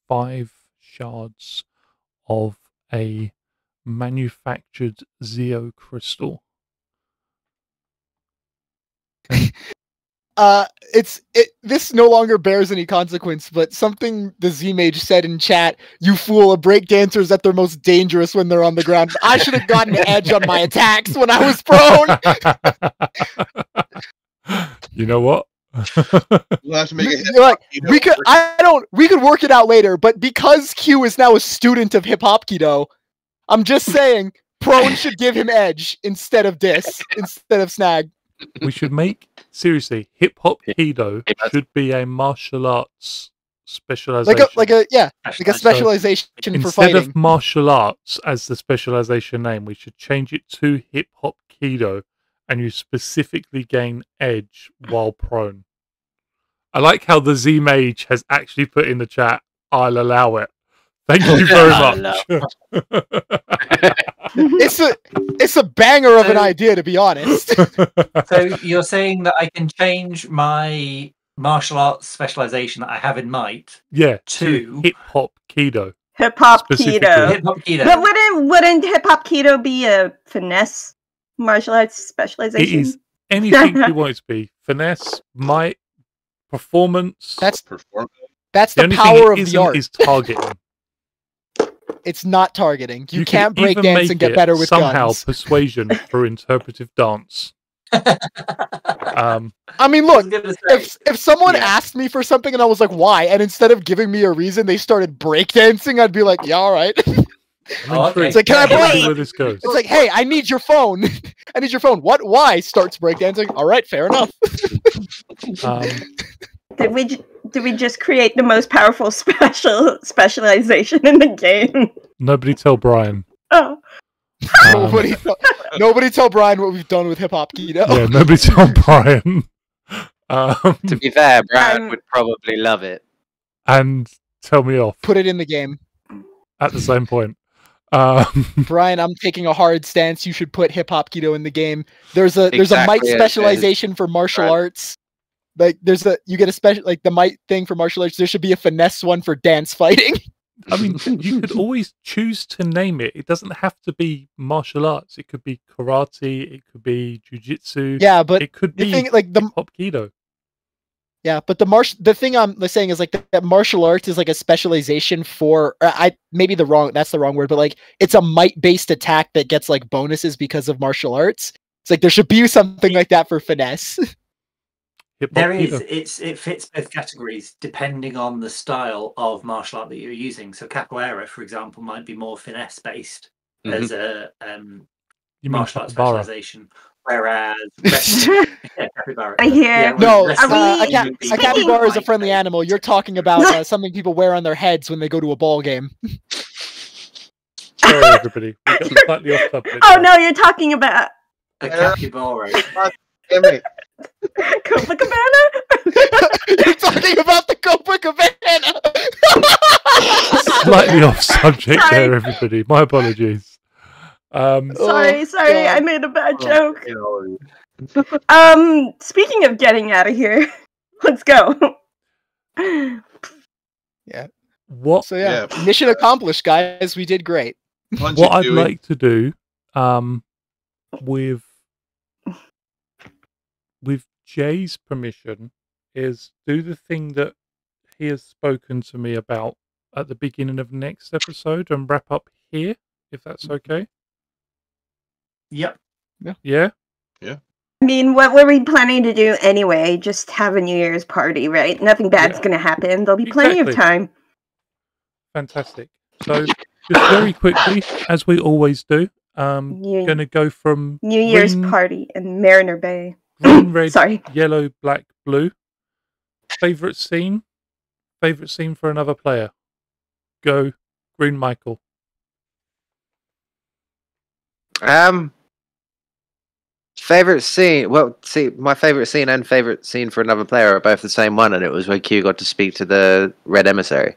5 shards of a manufactured Zeo crystal. this no longer bears any consequence, but something the Z Mage said in chat, you fool, a breakdancer's at their most dangerous when they're on the ground. I should have gotten an edge on my attacks when I was prone. You know what? We'll have to make a hit. You're like, we could work it out later, but because Q is now a student of hip hop kido, I'm just saying prone should give him edge instead of instead of snag. We should make, seriously, hip hop kido Yes. should be a martial arts specialization. Like a specialization for Instead fighting. of martial arts as the specialization name, we should change it to hip hop Kido, and you specifically gain edge while prone. I like how the Z Mage has actually put in the chat, I'll allow it. Thank you very much. It's a banger of an idea, to be honest. So you're saying that I can change my martial arts specialization that I have in Might Yeah, to hip hop Kido. Hip hop Specifically. keto. hip hop keto. But wouldn't hip hop keto be a finesse martial arts It specialization? is anything you want it to be. Finesse, might, performance. That's Perform. that's the the only power thing of it the isn't art. is targeting. It's not targeting. You can can't break even dance make and get it better with somehow guns. persuasion through interpretive dance. I mean, I look, was gonna say, if someone yeah. asked me for something and I was like, why? And instead of giving me a reason, they started breakdancing, I'd be like, yeah, all right. I'm Oh, intrigued. okay. It's like, can I Let's break? see where this goes. It's like, hey, I need your phone. I need your phone. What? Why? Starts breakdancing. All right, fair enough. Um, Did we just create the most powerful specialization in the game? nobody tell Brian. Oh, Nobody tell Brian what we've done with hip hop keto. Yeah, nobody tell Brian. To be fair, Brad Um, would probably love it. And tell me off Put it in the game. at the same point. Brian, I'm taking a hard stance. You should put hip hop keto in the game. There's a might Exactly, specialization for martial Right. arts. Like you get a special like the might thing for martial arts. There should be a finesse one for dance fighting. I mean, you could always choose to name it. It doesn't have to be martial arts. It could be karate. It could be jujitsu. Yeah, but it could the be thing like the hip-hop Kido. yeah, but the thing I'm saying is like that martial arts is like a specialization for that's the wrong word, but like it's a might based attack that gets like bonuses because of martial arts. It's like there should be something like that for finesse. Hip-hop There is. Kido. It fits both categories depending on the style of martial art that you're using. So capoeira, for example, might be more finesse based as a You mean martial art capybara? specialization, whereas wrestling, yeah, capybara. I hear. Yeah, No, whereas Are we- wrestling would be a capybara is a might friendly based. animal. You're talking about something people wear on their heads when they go to a ball game. Sorry, everybody. We got slightly off subject. Oh there. no, you're talking about A capybara. Damn it. Copacabana? You're talking about the Copacabana. Slightly off subject Sorry. there, everybody. My apologies. Sorry, Oh, sorry, I God. made a bad Oh, joke. you know, Speaking of getting out of here, let's go. What So yeah, Yeah. mission accomplished, guys. We did great. punch what it, I'd Dewey. like to do, with Jay's permission, is do the thing that he has spoken to me about at the beginning of next episode and wrap up here, if that's okay. Yep. Yeah. I mean, what were we planning to do anyway? Just have a New Year's party, right? Nothing bad's Yeah. gonna happen. There'll be plenty of Exactly. time. Fantastic. So, just very quickly, as we always do, New, going to go from New Year's green, party in Mariner Bay. green, red, Sorry. yellow, black, blue. Favorite scene for another player. Go, Green Michael. Favorite scene. Well, see, my favorite scene and favorite scene for another player are both the same one, and it was when Q got to speak to the Red Emissary.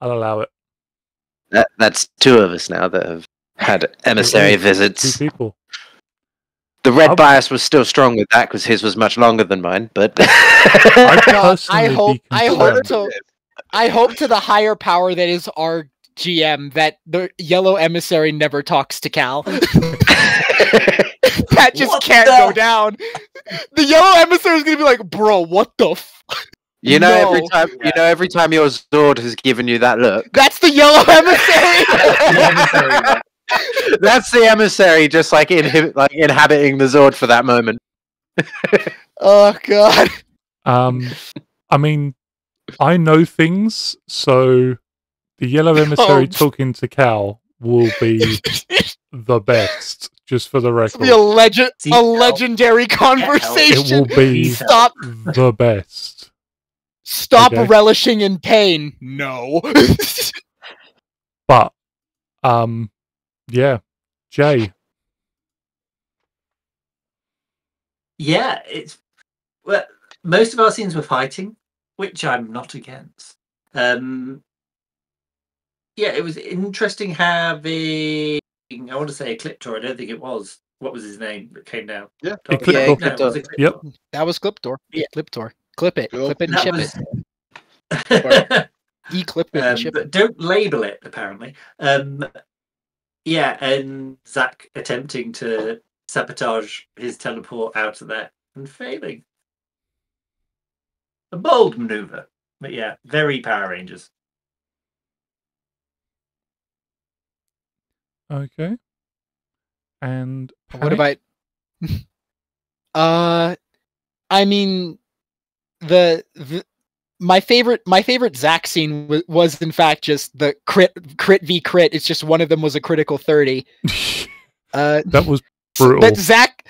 I'll allow it. That's two of us now that have had emissary Two visits. people. The red I'll- bias was still strong with that because his was much longer than mine. But I'd No, personally be concerned. I hope to the higher power that is our GM that the yellow emissary never talks to Cal. That just What can't the- go down. The yellow emissary is gonna be like, bro, what the f? you know, No. every time your Zord has given you that look, That's the yellow emissary. that's the emissary just like inhabiting the Zord for that moment. Oh god. I mean, I know things, so the yellow emissary Oh. talking to Cal will be the best, just for the It's record. be a See, legendary It will conversation. be Stop the best. Okay. relishing in pain. No. But, yeah, Jay. Yeah, well, most of our scenes were fighting, which I'm not against. Yeah, it was interesting having. I want to say Ecliptor. I don't think it was. What was his name that came down? Yeah. Ecliptor. No, it was Ecliptor. Yep. That was Cliptor. Yeah. Cliptor. Clip it. Cool. Clip it and That ship was. it. E-clip it and ship But it. don't label it. Apparently, yeah, and Zach attempting to sabotage his teleport out of there and failing. A bold maneuver, but yeah, very Power Rangers. Okay. And What Panic? about? I mean, my favorite Zack scene was in fact just the crit v crit. It's just one of them was a critical 30. That was brutal. But Zack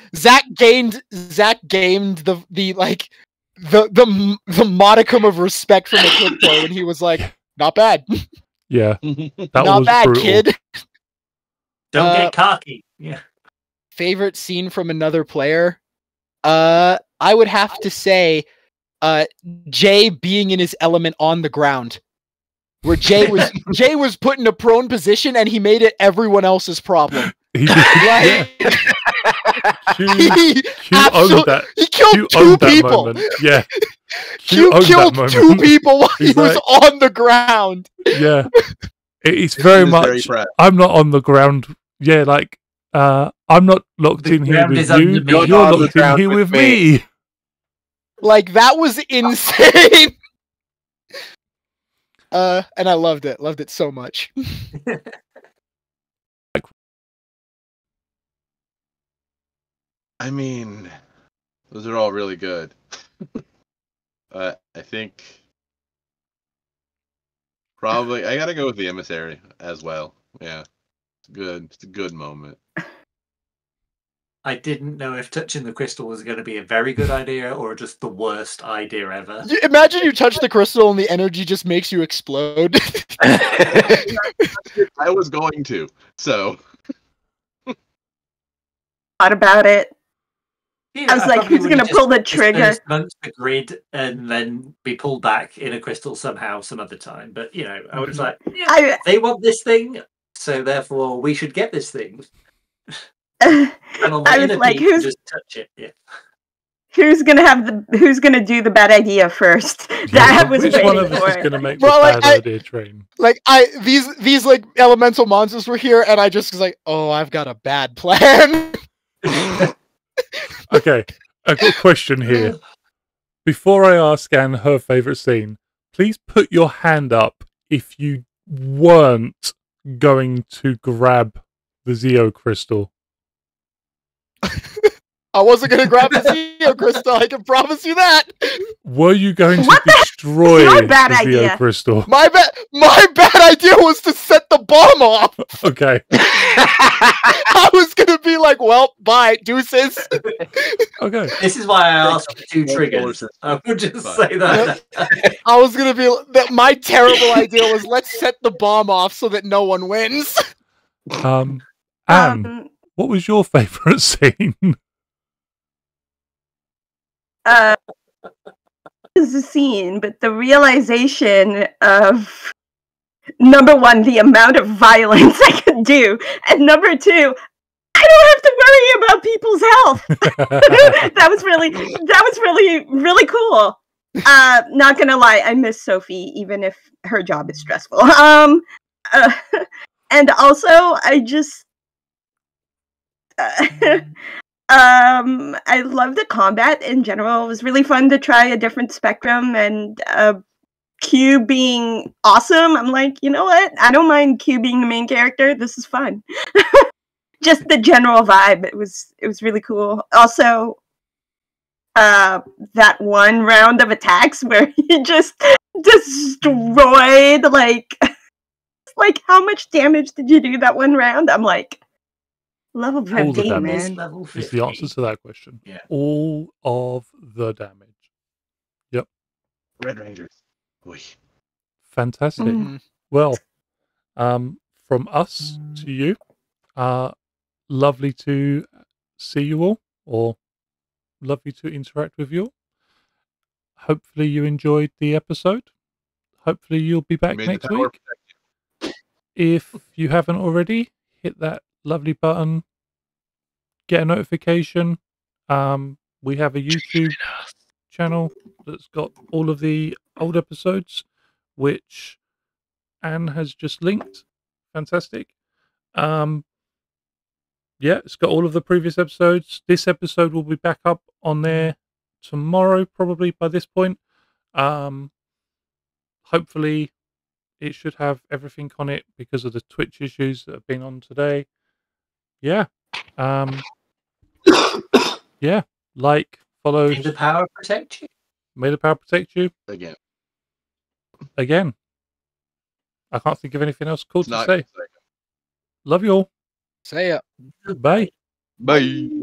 gained the like the modicum of respect from Eclipto when he was like, not bad. Yeah. That Not was bad, brutal. kid. Don't get cocky. Yeah. Favorite scene from another player? I would have to say Jay being in his element on the ground. Where Jay was put in a prone position and he made it everyone else's problem. He did. Yeah. Q owned that. He killed Q two owned that people. moment. Yeah. Q owned that killed moment. two people while he He's was like- on the ground. Yeah. It's very He was very much. proud. I'm not on the ground. Yeah, like I'm not locked The in here ground with is under you. me. You're You're on the locked in ground here with with me. Like that was insane. And I loved it. Loved it so much. I mean, those are all really good. I think probably I gotta go with the emissary as well. Yeah, it's good. It's a good moment. I didn't know if touching the crystal was going to be a very good idea or just the worst idea ever. Imagine you touch the crystal and the energy just makes you explode. I was going to, so Thought about it. Yeah, I was like, probably who's would've gonna just pull the trigger? dispersed amongst the grid and then be pulled back in a crystal somehow some other time. But I was like, yeah, I they want this thing, so therefore we should get this thing. I And on the was inner like, peak, who's just touch it. Yeah. who's gonna do the bad idea first? That was Which waiting one of us for is it. going to make Well, the like, bad idea train? Like these like elemental monsters were here, and I just was like, oh, I've got a bad plan. Okay, I've got a question here. Before I ask Anne her favourite scene, please put your hand up if you weren't going to grab the Zeo crystal. I wasn't gonna grab the Zeo crystal. I can promise you that. Were you going to What the heck destroy is your the bad Zeo idea? crystal? My bad idea was to set the bomb off. Okay, I was gonna be like, well, bye, deuces. okay. This is why I asked for 2 One triggers. source. I would just Fine. say that. I was gonna be that. My terrible idea was let's set the bomb off so that no one wins. Anne, what was your favourite scene? Is the scene, but the realization of number one, the amount of violence I could do, and number two, I don't have to worry about people's health. That was really cool. Not gonna lie, I miss Sophie, even if her job is stressful. And also, I just. I love the combat in general. It was really fun to try a different spectrum, and Q being awesome. I'm like, you know what? I don't mind Q being the main character. This is fun. Just the general vibe. It was really cool. Also, that one round of attacks where he just destroyed like how much damage did you do that one round? I'm like. Level All the 15, damage. man. Level Is 50. the answer to that question. Yeah. All of the damage. Yep. Red Rangers. Oy. Fantastic. Mm. Well, from us to you, lovely to see you all, or lovely to interact with you all. Hopefully you enjoyed the episode. Hopefully you'll be back Made the next tower week. If you haven't already, hit that lovely button, get a notification. We have a YouTube channel that's got all of the old episodes, which Anne has just linked. Fantastic. Yeah, it's got all of the previous episodes. This episode will be back up on there tomorrow, probably by this point. Hopefully it should have everything on it because of the Twitch issues that have been on today. Yeah. Yeah. Like, follow. May the power protect you. May the power protect you. Again. I can't think of anything else cool It's to not say. Love you all. Say it. Bye. Bye.